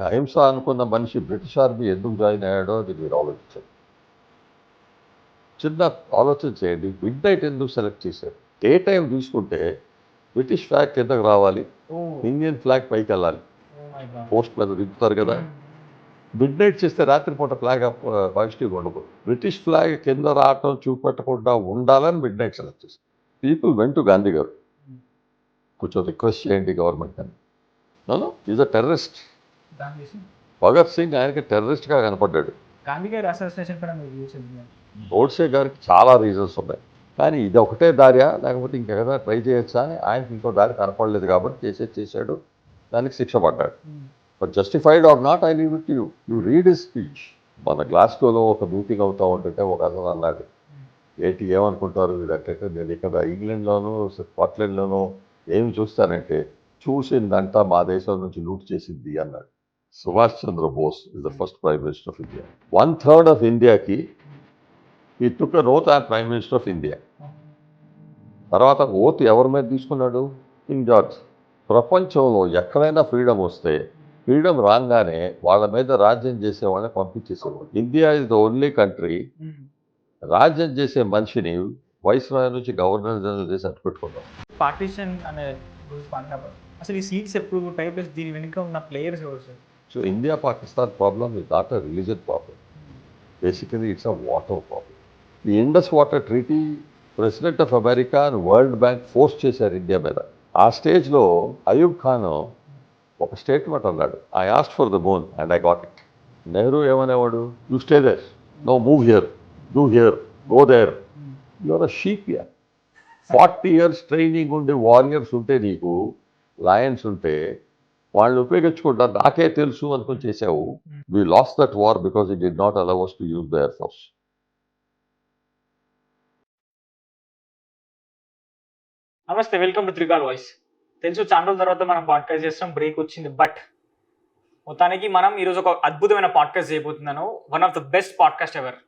అహింస అనుకున్న మనిషి బ్రిటిష్ ఆర్మీ ఎందుకు జాయిన్ అయ్యాడో అది మీరు ఆలోచించండి. చిన్న ఆలోచన చేయండి. మిడ్ నైట్ ఎందుకు సెలెక్ట్ చేశారు? డే టైం చూసుకుంటే బ్రిటిష్ ఫ్లాగ్ కిందకు రావాలి, ఇండియన్ ఫ్లాగ్ పైకి వెళ్ళాలి. పోస్ట్ మీద దిగుతారు కదా. మిడ్ నైట్ చేస్తే రాత్రిపూట ఫ్లాగ్ పాజిటివ్గా ఉండదు. బ్రిటిష్ ఫ్లాగ్ కింద రావటం చూపెట్టకుండా ఉండాలని మిడ్ నైట్ సెలెక్ట్ చేశారు. People went to Gandhi garu, కొంచెం రిక్వెస్ట్ చేయండి గవర్నమెంట్ అని. No is a terrorist. Bhagat Singh ఆయనకి టెర్రరిస్ట్గా కనపడ్డాడు. గాంధీ గారి అసోసియేషన్ కూడా మీరు చూసింది. గోడ్సే గారికి చాలా రీజన్స్ ఉన్నాయి, కానీ ఇది ఒకటే దారియా లేకపోతే ఇంకెక్కడైనా ట్రై చేయొచ్చా అని ఆయనకి ఇంకో దారి కనపడలేదు కాబట్టి చేశాడు, దానికి శిక్ష పడ్డాడు. But justified or not, I leave it you. You read his speech. మన గ్లాస్గోలో ఒక మీటింగ్ అవుతూ ఉంటుంటే ఒక అతను అన్నాడు, ఏమనుకుంటారు వీళ్ళంటే, నేను ఇక్కడ ఇంగ్లాండ్లోనూ స్కాట్లాండ్లోనూ ఏమి చూస్తానంటే చూసిందంతా మా దేశం నుంచి లూట్ చేసింది అన్నాడు. Subhash Chandra Bose is the first prime minister of India. 1/3 of ఇండియాకి ఈ took an oath as prime minister of India. తర్వాత ఓత్ ఎవరి మీద తీసుకున్నాడు? King George. ప్రపంచంలో ఎక్కడైనా ఫ్రీడమ్ వస్తే ఫ్రీడమ్ రాగానే వాళ్ళ మీద రాజ్యం చేసే వాళ్ళని పంపించేసేవాడు. India is the only country రాజ్యం చేసే మనిషిని వైస్రాయ్ నుంచి గవర్నర్ జనరల్ చేసి అట్టుపెట్టుకున్నాం. పార్టీషన్ అనే అసలు ఈ సీట్స్ ఎప్పుడు టైప్ దీని వెనుక ఉన్న ప్లేయర్స్ ఎవరు sir? So India Pakistan problem is not a religion problem. Basically it's a water problem. ఈ Indus water treaty president of America and world bank force చేశారు ఇండియా మీద. ఆ స్టేజ్లో అయూబ్ ఖాన్ ఒక స్టేట్మెంట్ అన్నాడు, I asked for the moon and I got it. Nehru ఏమనేవాడు? You stay there, no move here, do here, go there. You're a sheep yeah. 40 years training ఉండే warriors ఉంటే, నీకు లయన్స్ ఉంటే వాళ్ళు ఉపయోగించకుండా నాకే తెలుసు అనుకుని చేసావు. We last that war because it did not allow us to use the air force. నమస్తే, వెల్కమ్ టు త్రికాల్ వాయిస్. తెలుసు చాలా రోజుల తర్వాత మనం పాడ్కాస్ట్ చేస్తాం, బ్రేక్ వచ్చింది. బట్ మొత్తానికి మనం ఈరోజు ఒక అద్భుతమైన పాడ్కాస్ట్ చేయబోతున్నాను. One of the best podcast ever.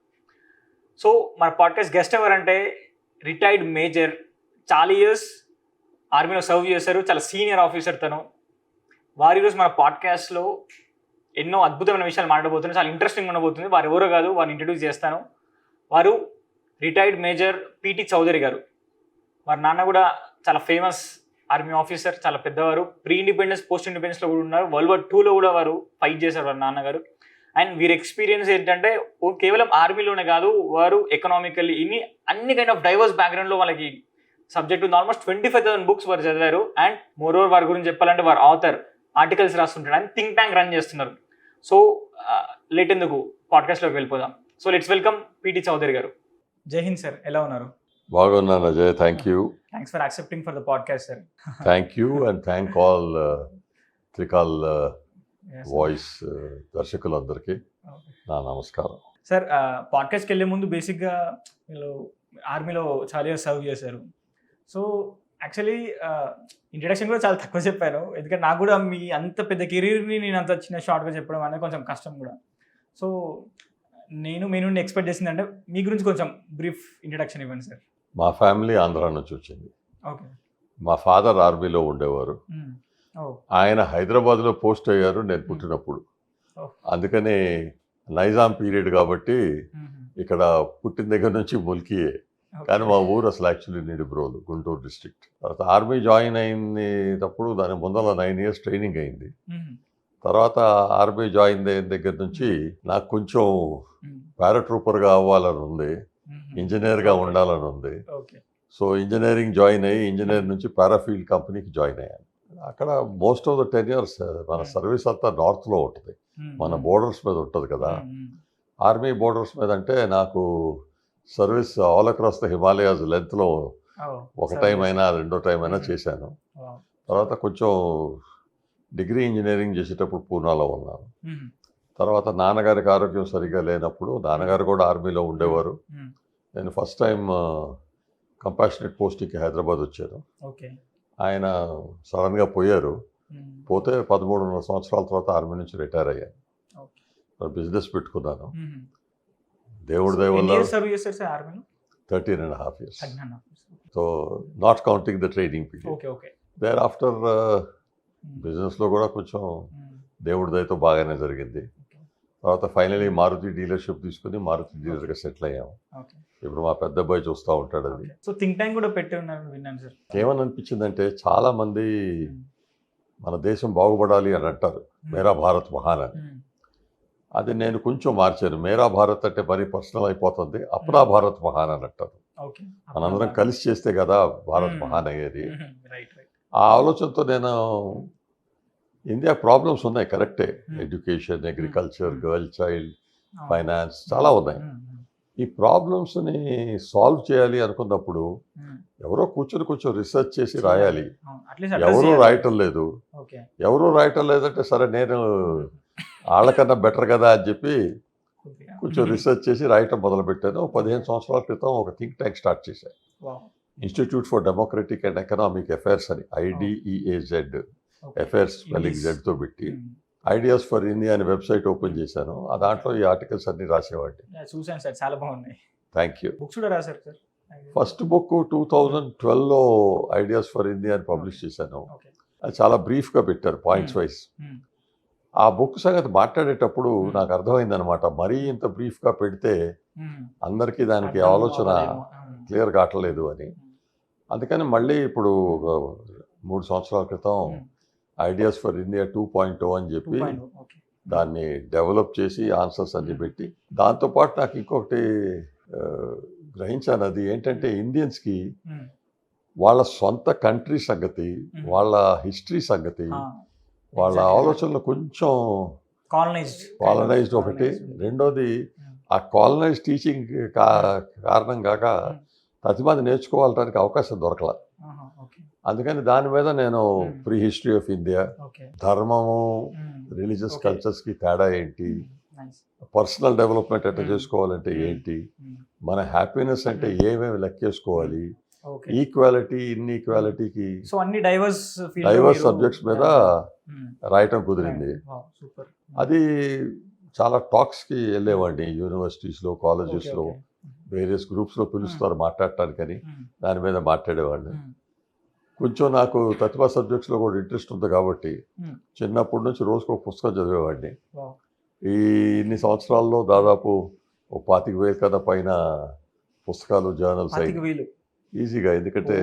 So మన పాడ్కాస్ట్ గెస్ట్ ఎవర్ అంటే రిటైర్డ్ మేజర్, చాలా ఇయర్స్ ఆర్మీలో సర్వ్ చేశారు, చాలా సీనియర్ ఆఫీసర్ తను. వారు ఈరోజు మన పాడ్కాస్ట్లో ఎన్నో అద్భుతమైన విషయాలు మాట్లాడబోతున్నారు. చాలా ఇంట్రెస్టింగ్ ఉండబోతుంది. వారు ఎవరో కాదు, వారిని ఇంట్రడ్యూస్ చేస్తాను. వారు రిటైర్డ్ మేజర్ పిటి చౌదరి గారు. వారి నాన్న కూడా చాలా ఫేమస్ ఆర్మీ ఆఫీసర్, చాలా పెద్దవారు. ప్రీ ఇండిపెండెన్స్, పోస్ట్ ఇండిపెండెన్స్లో కూడా ఉన్నారు. వరల్డ్ వార్ 2లో కూడా వారు ఫైట్ చేశారు వారి నాన్నగారు. అండ్ వీరి ఎక్స్పీరియన్స్ ఏంటంటే కేవలం ఆర్మీలోనే కాదు, వారు ఎకనామికల్లీ అన్ని కైండ్ ఆఫ్ డైవర్స్ బ్యాక్గ్రౌండ్లో వాళ్ళకి సబ్జెక్ట్ ఉంది. ఆల్మోస్ట్ 25,000 బుక్స్ వారు చదివారు. అండ్ మోర్ ఓవర్ వారి గురించి చెప్పాలంటే వారు ఆథర్, ఆర్టికల్స్ రాస్తుంటారు అండ్ థింక్ ట్యాంక్ రన్ చేస్తున్నారు. సో లేట్ ఎందుకు, పాడ్కాస్ట్లోకి వెళ్ళిపోదాం. So let's welcome PT Chaudhary గారు. జై హింద్ సార్, ఎలా ఉన్నారు? బాగున్నాను Ajay, thank you. Thanks for accepting for the podcast sir. Thank you and thank all Trikal voice దర్శకులందరికీ నా నమస్కారం. సార్, పాడ్కాస్ట్కి వెళ్ళే ముందు బేసిక్గా మీరు ఆర్మీలో చాలా ఇయర్స్ సర్వ్ చేశారు. సో యాక్చువల్లీ ఇంట్రడక్షన్ కూడా చాలా తక్కువ చెప్పాను, ఎందుకంటే నాకు కూడా మీ అంత పెద్ద కెరీర్ని నేను అంత చిన్న షార్ట్గా చెప్పడం అనేది కొంచెం కష్టం కూడా. సో నేను మీ నుండి ఎక్స్పెక్ట్ చేసిందంటే మీ గురించి కొంచెం బ్రీఫ్ ఇంట్రడక్షన్ ఇవ్వండి సార్. మా ఫ్యామిలీ ఆంధ్రా నుంచి వచ్చింది. ఓకే. మా ఫాదర్ ఆర్మీలో ఉండేవారు. ఆయన హైదరాబాద్లో పోస్ట్ అయ్యారు నేను పుట్టినప్పుడు. అందుకని నైజాం పీరియడ్ కాబట్టి ఇక్కడ పుట్టిన దగ్గర నుంచి ముల్కీయే. కానీ మా ఊరు అసలు యాక్చువల్లీ నిడిబ్రోలు, గుంటూరు డిస్ట్రిక్ట్. తర్వాత ఆర్మీ జాయిన్ అయినప్పుడు దాని ముందర 9 years ట్రైనింగ్ అయింది. తర్వాత ఆర్మీ జాయిన్ అయిన దగ్గర నుంచి నాకు కొంచెం పారాట్రూపర్గా అవ్వాలని ఉంది, ఇంజనీర్గా ఉండాలని ఉంది. సో ఇంజనీరింగ్ జాయిన్ అయ్యి ఇంజనీర్ నుంచి పారాఫీల్డ్ కంపెనీకి జాయిన్ అయ్యాను. అక్కడ మోస్ట్ ఆఫ్ ద 10 years మన సర్వీస్ అంతా నార్త్లో ఉంటుంది, మన బోర్డర్స్ మీద ఉంటుంది కదా. ఆర్మీ బోర్డర్స్ మీద అంటే నాకు service all across the Himalayas లెంత్లో ఒక టైం అయినా రెండో టైం అయినా చేశాను. తర్వాత కొంచెం డిగ్రీ ఇంజనీరింగ్ చేసేటప్పుడు పూనాలో ఉన్నాను. తర్వాత నాన్నగారికి ఆరోగ్యం సరిగ్గా లేనప్పుడు, నాన్నగారు కూడా ఆర్మీలో ఉండేవారు, నేను ఫస్ట్ టైం కంపాషనేట్ పోస్టింగ్కి హైదరాబాద్ వచ్చాను. ఆయన సడన్గా పోయారు. పోతే 13.5 సంవత్సరాల తర్వాత ఆర్మీ నుంచి రిటైర్ అయ్యాను. బిజినెస్ పెట్టుకున్నాను. దేవుడి దయ వల్ల 13.5 years. So not counting the training period. Thereafter బిజినెస్లో కూడా కొంచెం దేవుడి దయతో బాగానే జరిగింది. తర్వాత ఫైనలీ మారుతి డీలర్షిప్ తీసుకుని మారుతి డీలర్గా సెటిల్ అయ్యాము. ఓకే. ఇప్పుడు మా పెద్ద అబ్బాయి చూస్తూ ఉంటాడు అది. సో థింక్ ట్యాంక్ కూడా పెట్టి ఉన్నారు విన్నాను సార్. ఏమనిపించిందంటే చాలామంది మన దేశం బాగుపడాలి అని అంటారు, మేరా భారత్ మహాన్ అని. అది నేను కొంచెం మార్చాను. మేరా భారత్ అంటే మరీ పర్సనల్ అయిపోతుంది, అప్నా భారత్ మహాన్ అని అంటారు. ఓకే. మనందరం కలిసి చేస్తే కదా భారత్ మహాన్ అయ్యేది. Right right. ఆ ఆలోచనతో నేను ఇండియా ప్రాబ్లమ్స్ ఉన్నాయి కరెక్టే, education, agriculture, girl child, finance చాలా ఉన్నాయి. ఈ ప్రాబ్లమ్స్ని సాల్వ్ చేయాలి అనుకున్నప్పుడు ఎవరో కూర్చొని కొంచెం రీసెర్చ్ చేసి రాయాలి. ఎవరూ రాయటం లేదు. ఎవరూ రాయటం లేదంటే సరే నేను వాళ్ళకన్నా బెటర్ కదా అని చెప్పి కొంచెం రీసెర్చ్ చేసి రాయటం మొదలుపెట్టాను. 15 సంవత్సరాల క్రితం ఒక థింక్ ట్యాంక్ స్టార్ట్ చేశాను, institute for democratic and economic affairs అని, IDEAZ, అఫైర్స్ స్పెల్లింగ్ జెడ్తో పెట్టి ఐడియాస్ ఫర్ ఇండియా అనే వెబ్సైట్ ఓపెన్ చేశాను. ఆ దాంట్లో ఈ ఆర్టికల్స్ అన్ని రాసేవాడిని. చూసాను సార్, చాలా బాగున్నాయి. Thank you. బుక్స్ కూడా రాశారు సార్. ఫస్ట్ బుక్ 2012లో ఐడియాస్ ఫర్ ఇండియా అని పబ్లిష్ చేశాను. అది చాలా బ్రీఫ్గా పెట్టారు, పాయింట్స్ వైజ్. ఆ బుక్ సంగతి మాట్లాడేటప్పుడు నాకు అర్థమైందనమాట, మరీ ఇంత బ్రీఫ్గా పెడితే అందరికీ దానికి ఆలోచన క్లియర్ కావట్లేదు అని. అందుకని మళ్ళీ ఇప్పుడు 3 సంవత్సరాల క్రితం ఐడియాస్ ఫర్ ఇండియా 2.0 అని చెప్పి దాన్ని డెవలప్ చేసి ఆన్సర్స్ అన్ని పెట్టి, దాంతోపాటు నాకు ఇంకొకటి గ్రహించాను. అది ఏంటంటే ఇండియన్స్కి వాళ్ళ సొంత కంట్రీ సంగతి, వాళ్ళ హిస్టరీ సంగతి, వాళ్ళ ఆలోచనలు కొంచెం కాలనైజ్డ్ ఒకటి. రెండోది ఆ కాలనైజ్ టీచింగ్ కారణం కాక ప్రతిమంది నేర్చుకోవడానికి అవకాశం దొరకల. అందుకని దాని మీద నేను ప్రీ హిస్టరీ ఆఫ్ ఇండియా, ధర్మము, రిలీజియస్ కల్చర్స్కి తేడా ఏంటి, పర్సనల్ డెవలప్మెంట్ ఎట్లా చేసుకోవాలంటే ఏంటి, మన హ్యాపీనెస్ అంటే ఏమేమి లెక్కేసుకోవాలి, ఈక్వాలిటీ, ఇన్ఈక్వాలిటీకి డైవర్స్ సబ్జెక్ట్స్ మీద రాయటం కుదిరింది. అది చాలా టాక్స్కి వెళ్ళేవాడిని, యూనివర్సిటీస్లో, కాలేజెస్లో, వేరియస్ గ్రూప్స్లో పిలుస్తారు మాట్లాడటానికని. దాని మీద మాట్లాడేవాడిని. కొంచెం నాకు ప్రతిభా సబ్జెక్ట్స్లో కూడా ఇంట్రెస్ట్ ఉంది కాబట్టి చిన్నప్పటి నుంచి రోజుకు ఒక పుస్తకం చదివేవాడిని. ఇన్ని సంవత్సరాల్లో దాదాపు 25,000 కన్నా పైన పుస్తకాలు, జర్నల్స్ అయ్యి ఈజీగా. ఎందుకంటే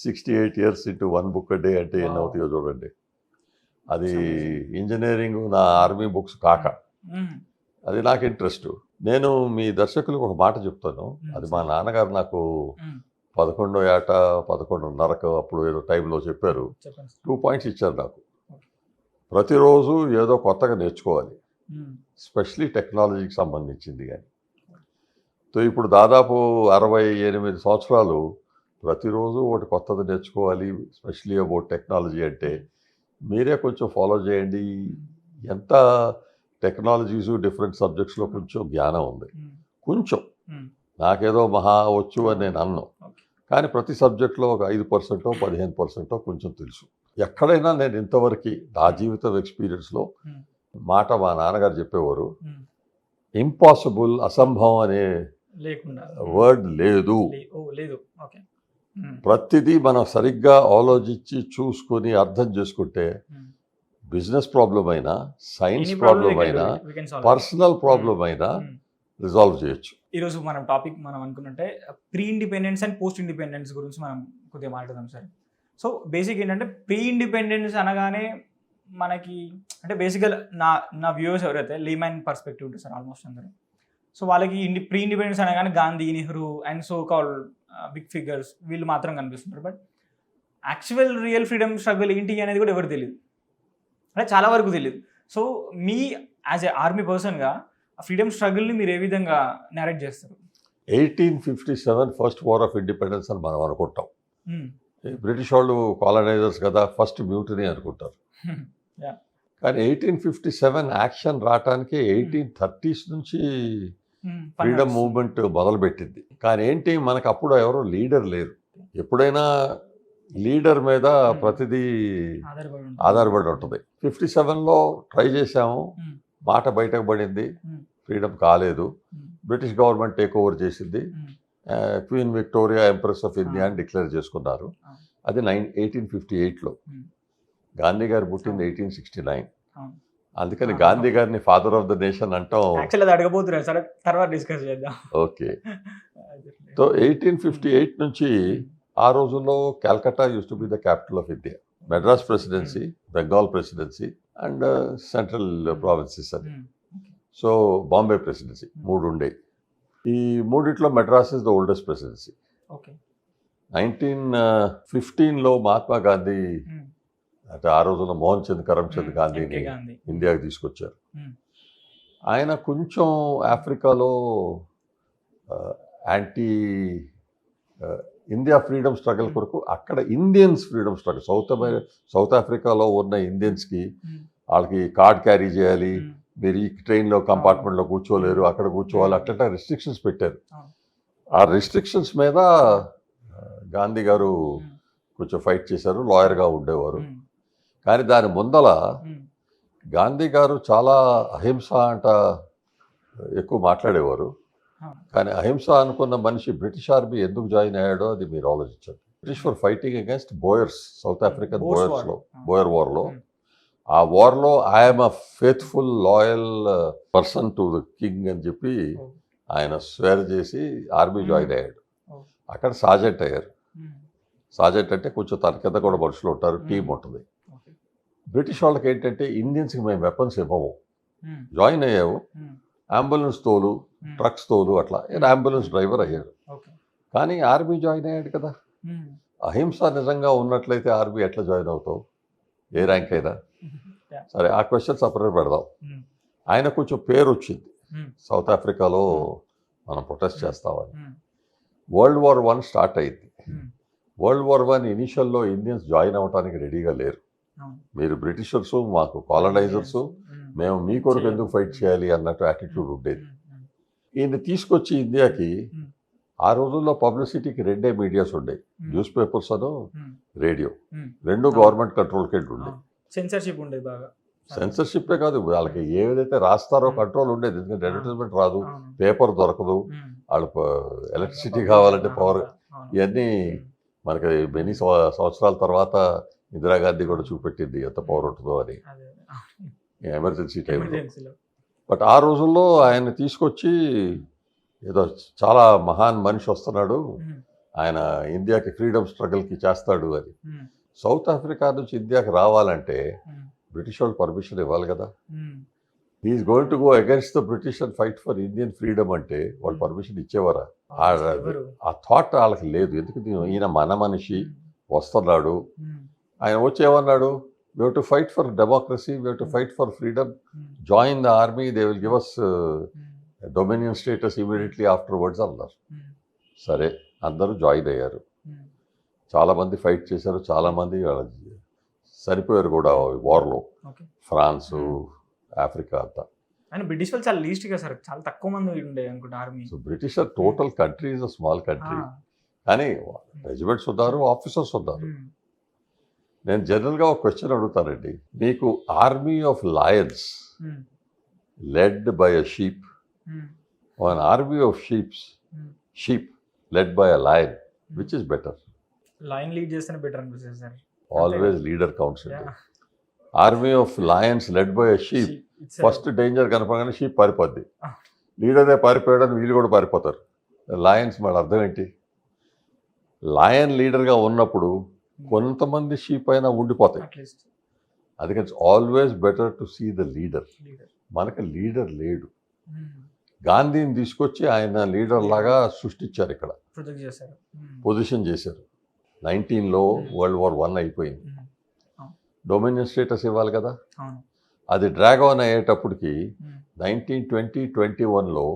68 years into 1 book a day అంటే ఎన్ని అవుతాయో చూడండి. అది ఇంజనీరింగ్, నా ఆర్మీ బుక్స్ కాక అది నాకు ఇంట్రెస్ట్. నేను మీ దర్శకులకు ఒక మాట చెప్తాను. అది మా నాన్నగారు నాకు 11వ ఏట 11:30 అప్పుడు ఏదో టైంలో చెప్పారు. 2 points ఇచ్చారు నాకు. ప్రతిరోజు ఏదో కొత్తగా నేర్చుకోవాలి, స్పెషలీ టెక్నాలజీకి సంబంధించింది. కానీ సో ఇప్పుడు దాదాపు 68 సంవత్సరాలు ప్రతిరోజు ఒకటి కొత్తది నేర్చుకోవాలి, స్పెషలీ అబౌట్ టెక్నాలజీ. అంటే మీరే కొంచెం ఫాలో చేయండి. ఎంత టెక్నాలజీస్, డిఫరెంట్ సబ్జెక్ట్స్లో కొంచెం జ్ఞానం ఉంది. కొంచెం నాకేదో మహా వచ్చు అని నేను అన్నాను, కానీ ప్రతి సబ్జెక్ట్లో ఒక 5%, 15% కొంచెం తెలుసు. ఎక్కడైనా నేను ఇంతవరకు నా జీవితం ఎక్స్పీరియన్స్లో మాట మా నాన్నగారు చెప్పేవారు, ఇంపాసిబుల్, అసంభవం అనే వర్డ్ లేదు. ప్రతిదీ మనం సరిగ్గా ఆలోచించి చూసుకొని అర్థం చేసుకుంటే బిజినెస్ ప్రాబ్లం అయినా, సైన్స్ ప్రాబ్లం అయినా, పర్సనల్ ప్రాబ్లం అయినా రిజాల్వ్ చేయొచ్చు. ఈరోజు మనం టాపిక్ మనం అనుకున్నట్టే pre independence and post independence గురించి మనం కొద్దిగా మాట్లాడదాం సార్. సో బేసిక్ ఏంటంటే ప్రీ ఇండిపెండెన్స్ అనగానే మనకి అంటే బేసిక్గా నా వ్యూవర్స్ ఎవరైతే లీమన్ పర్స్పెక్టివ్ ఉంటుంది సార్ ఆల్మోస్ట్ అందరూ. సో వాళ్ళకి ప్రీ ఇండిపెండెన్స్ అనగానే Gandhi, Nehru and so called big figures వీళ్ళు మాత్రం కనిపిస్తున్నారు. But actual real freedom struggle ఏంటి అనేది కూడా ఎవరు తెలియదు, అంటే చాలా వరకు తెలియదు. So me as a army పర్సన్గా ఫ్రీడమ్ స్ట్రగుల్ని మీరు ఏ విధంగా నేరేట్ చేస్తారు? 1857 ఫస్ట్ వార్ ఆఫ్ ఇండిపెండెన్స్ అని మనం అనుకుంటాం. బ్రిటిష్ వాళ్ళు కాలనైజర్స్ కదా, ఫస్ట్ మ్యూటనీ అనుకుంటారు. కానీ 1857 యాక్షన్ రావటానికి 1830s నుంచి ఫ్రీడమ్ మూవ్మెంట్ మొదలుపెట్టింది. కానీ ఏంటి, మనకు అప్పుడు ఎవరో లీడర్ లేరు. ఎప్పుడైనా లీడర్ మీద ప్రతిదీ ఆధారపడి ఉంటుంది. 57లో ట్రై చేశాము, మాట బయటకు పడింది, ఫ్రీడమ్ కాలేదు. బ్రిటిష్ గవర్నమెంట్ టేక్ ఓవర్ చేసింది, queen Victoria empress of India అని డిక్లేర్ చేసుకున్నారు. అది 1858లో. గాంధీ గారు పుట్టింది 1869. అందుకని గాంధీ గారిని ఫాదర్ ఆఫ్ ద నేషన్ అంటాం. యాక్చువల్లీ అది అడగబోతున్నారు సరే, తర్వాత డిస్కస్ చేద్దాం. ఓకే. సో 1858 నుంచి ఆ రోజుల్లో Calcutta used to be the capital of India. Madras presidency, Bengal presidency and central provinces అది. సో బాంబే ప్రెసిడెన్సీ 3 ఉండేవి. ఈ మూడిట్లో Madras is the oldest presidency. Okay. 1915లో మహాత్మా గాంధీ అంటే ఆ రోజుల్లో మోహన్ చంద్ కరమ్చంద్ గాంధీని ఇండియాకి తీసుకొచ్చారు. ఆయన కొంచెం ఆఫ్రికాలో యాంటీ ఇండియా ఫ్రీడమ్ స్ట్రగల్ కొరకు అక్కడ ఇండియన్స్ ఫ్రీడమ్ స్ట్రగల్ సౌత్ ఆఫ్రికాలో ఉన్న ఇండియన్స్కి వాళ్ళకి కార్డ్ క్యారీ చేయాలి, మీరు ఈ ట్రైన్లో కంపార్ట్మెంట్లో కూర్చోలేరు, అక్కడ కూర్చోవాలి, అట్లా రెస్ట్రిక్షన్స్ పెట్టారు. ఆ రెస్ట్రిక్షన్స్ మీద గాంధీ గారు కొంచెం ఫైట్ చేశారు, లాయర్గా ఉండేవారు. కానీ దాని ముందల గాంధీ గారు చాలా అహింస అంట ఎక్కువ మాట్లాడేవారు. కానీ అహింస అనుకున్న మనిషి బ్రిటిష్ ఆర్మీ ఎందుకు జాయిన్ అయ్యాడో అది మీరు ఆలోచించండి. British for fighting against Boers, south African బోయర్స్లో, బోయర్ వార్లో. ఆ వార్లో I'm a faithful loyal person to the king అని చెప్పి ఆయన స్వేర్ చేసి ఆర్మీ జాయిన్ అయ్యాడు. అక్కడ సార్జెంట్ అయ్యారు. సార్జెంట్ అంటే కొంచెం తన కింద కూడా మనుషులు ఉంటారు, టీం ఉంటుంది. బ్రిటిష్ వాళ్ళకి ఏంటంటే ఇండియన్స్కి మేము వెపన్స్ ఇవ్వము, జాయిన్ అయ్యావు, అంబులెన్స్ తోలు, ట్రక్స్ తోలు, అట్లా అంబులెన్స్ డ్రైవర్ అయ్యాడు. కానీ ఆర్మీ జాయిన్ అయ్యాడు కదా. అహింస నిజంగా ఉన్నట్లయితే ఆర్మీ ఎట్లా జాయిన్ అవుతావు, ఏ ర్యాంక్ అయినా సరే. ఆ క్వశ్చన్ సపరేట్ పెడదాం. ఆయన కొంచెం పేరు వచ్చింది సౌత్ ఆఫ్రికాలో మనం ప్రొటెస్ట్ చేస్తామని. వరల్డ్ వార్ 1 స్టార్ట్ అయింది. వరల్డ్ వార్ 1 ఇనిషియల్లో ఇండియన్స్ జాయిన్ అవ్వడానికి రెడీగా లేరు. మీరు బ్రిటిషర్సు, మాకు కాలనైజర్సు, మేము మీ కొరకు ఎందుకు ఫైట్ చేయాలి అన్నట్టు యాటిట్యూడ్ ఉండేది. ఈయన తీసుకొచ్చి ఇండియాకి ఆ రోజుల్లో పబ్లిసిటీకి 2 మీడియాస్ ఉండేవి, న్యూస్ పేపర్స్ అను రేడియో. 2 గవర్నమెంట్ కంట్రోల్ కింద ఉండేవి. సెన్సర్షిప్ ఉండేది బాగా. సెన్సర్షిప్పే కాదు, వాళ్ళకి ఏదైతే రాస్తారో కంట్రోల్ ఉండేది. ఎందుకంటే అడ్వర్టైజ్మెంట్ రాదు, పేపర్ దొరకదు, వాళ్ళకు ఎలక్ట్రిసిటీ కావాలంటే పవర్. ఇవన్నీ మనకి ఎన్ని సంవత్సరాల తర్వాత ఇందిరాగాంధీ కూడా చూపెట్టింది ఎంత పవర్ ఉంటుందో అని ఎమర్జెన్సీ టైంలో. బట్ ఆ రోజుల్లో ఆయన తీసుకొచ్చి ఏదో చాలా మహాన్ మనిషి వస్తున్నాడు, ఆయన ఇండియాకి ఫ్రీడమ్ స్ట్రగల్కి చేస్తాడు అని. సౌత్ ఆఫ్రికా నుంచి ఇండియాకి రావాలంటే బ్రిటిష్ వాళ్ళు పర్మిషన్ ఇవ్వాలి కదా. He is going to go against the British and fight for Indian freedom అంటే వాళ్ళు పర్మిషన్ ఇచ్చేవారా? ఆ థాట్ వాళ్ళకి లేదు. ఎందుకంటే ఈయన మన మనిషి వస్తున్నాడు. ఆయన వచ్చేమన్నాడు, we have to fight for democracy, we have to fight for freedom, join the army, they will give us dominion status immediately afterwards అన్నారు. సరే, అందరూ జాయిన్ అయ్యారు. చాలామంది ఫైట్ చేశారు, చాలామంది చనిపోయారు కూడా వార్లో. ఫ్రాన్సు, ఆఫ్రికా అంతా. అండ్ బ్రిటిష్ వాళ్ళు చాలా లీస్ట్గా సార్, చాలా తక్కువ మంది ఉండే అనుకుంటా army. So British total country is a small country. కానీ రెజిమెంట్స్ ఉన్నారు, ఆఫీసర్స్ ఉన్నారు. నేను జనరల్గా ఒక క్వశ్చన్ అడుగుతానండి, మీకు army of lions led by a sheep, an army of sheep led by a lion, which is better? Lion lead చేస్తేనే better అనిపిస్తుంది sir. Always leader counts. Army of lions led by a sheep, first danger కనపడగానే sheep పారిపోద్ది. లీడరే పారిపోయాడని వీళ్ళు కూడా పారిపోతారు. Lions మన అర్థం ఏంటి? లయన్ లీడర్గా ఉన్నప్పుడు కొంతమంది షీప్ అయినా ఉండిపోతాయి. అందుకని it's always better to see the leader. మనకు లీడర్ లేడు. గాంధీని తీసుకొచ్చి ఆయన లీడర్ లాగా సృష్టించారు, ఇక్కడ పొజిషన్ చేశారు. 19లో వరల్డ్ వార్ 1 అయిపోయింది. డొమినియన్ స్టేటస్ ఇవ్వాలి కదా. అది డ్రాగ్ ఆన్ అయ్యేటప్పటికి 1920-21లో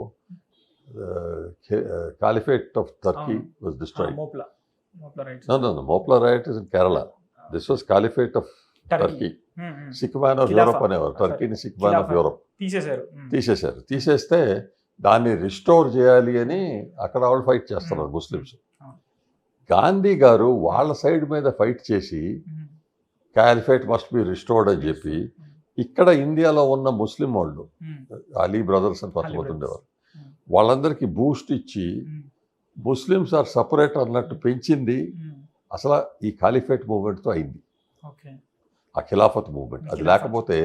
caliphate of Turkey was destroyed. Moplah riot is in Kerala. This was caliphate of Turkey. Sick man of Europe అనేవారు. టర్కీని సిక్ మ్యాన్ ఆఫ్ యూరోప్ తీసేశారు. తీసేస్తే దాన్ని రిస్టోర్ చేయాలి అని అక్కడ వాళ్ళు ఫైట్ చేస్తున్నారు ముస్లిమ్స్. గాంధీ గారు వాళ్ళ సైడ్ మీద ఫైట్ చేసి క్యాలిఫేట్ మస్ట్ బి రిస్టోర్డ్ అని చెప్పి ఇక్కడ ఇండియాలో ఉన్న ముస్లిం వాళ్ళు, అలీ బ్రదర్స్ అని కొంతమంది ఉండేవారు, వాళ్ళందరికీ బూస్ట్ ఇచ్చి ముస్లిమ్స్ ఆర్ సపరేట్ అన్నట్టు పెంచింది అసలు ఈ కాలిఫేట్ మూవ్మెంట్తో అయింది. ఆ ఖిలాఫత్ మూవ్మెంట్. అది లేకపోతే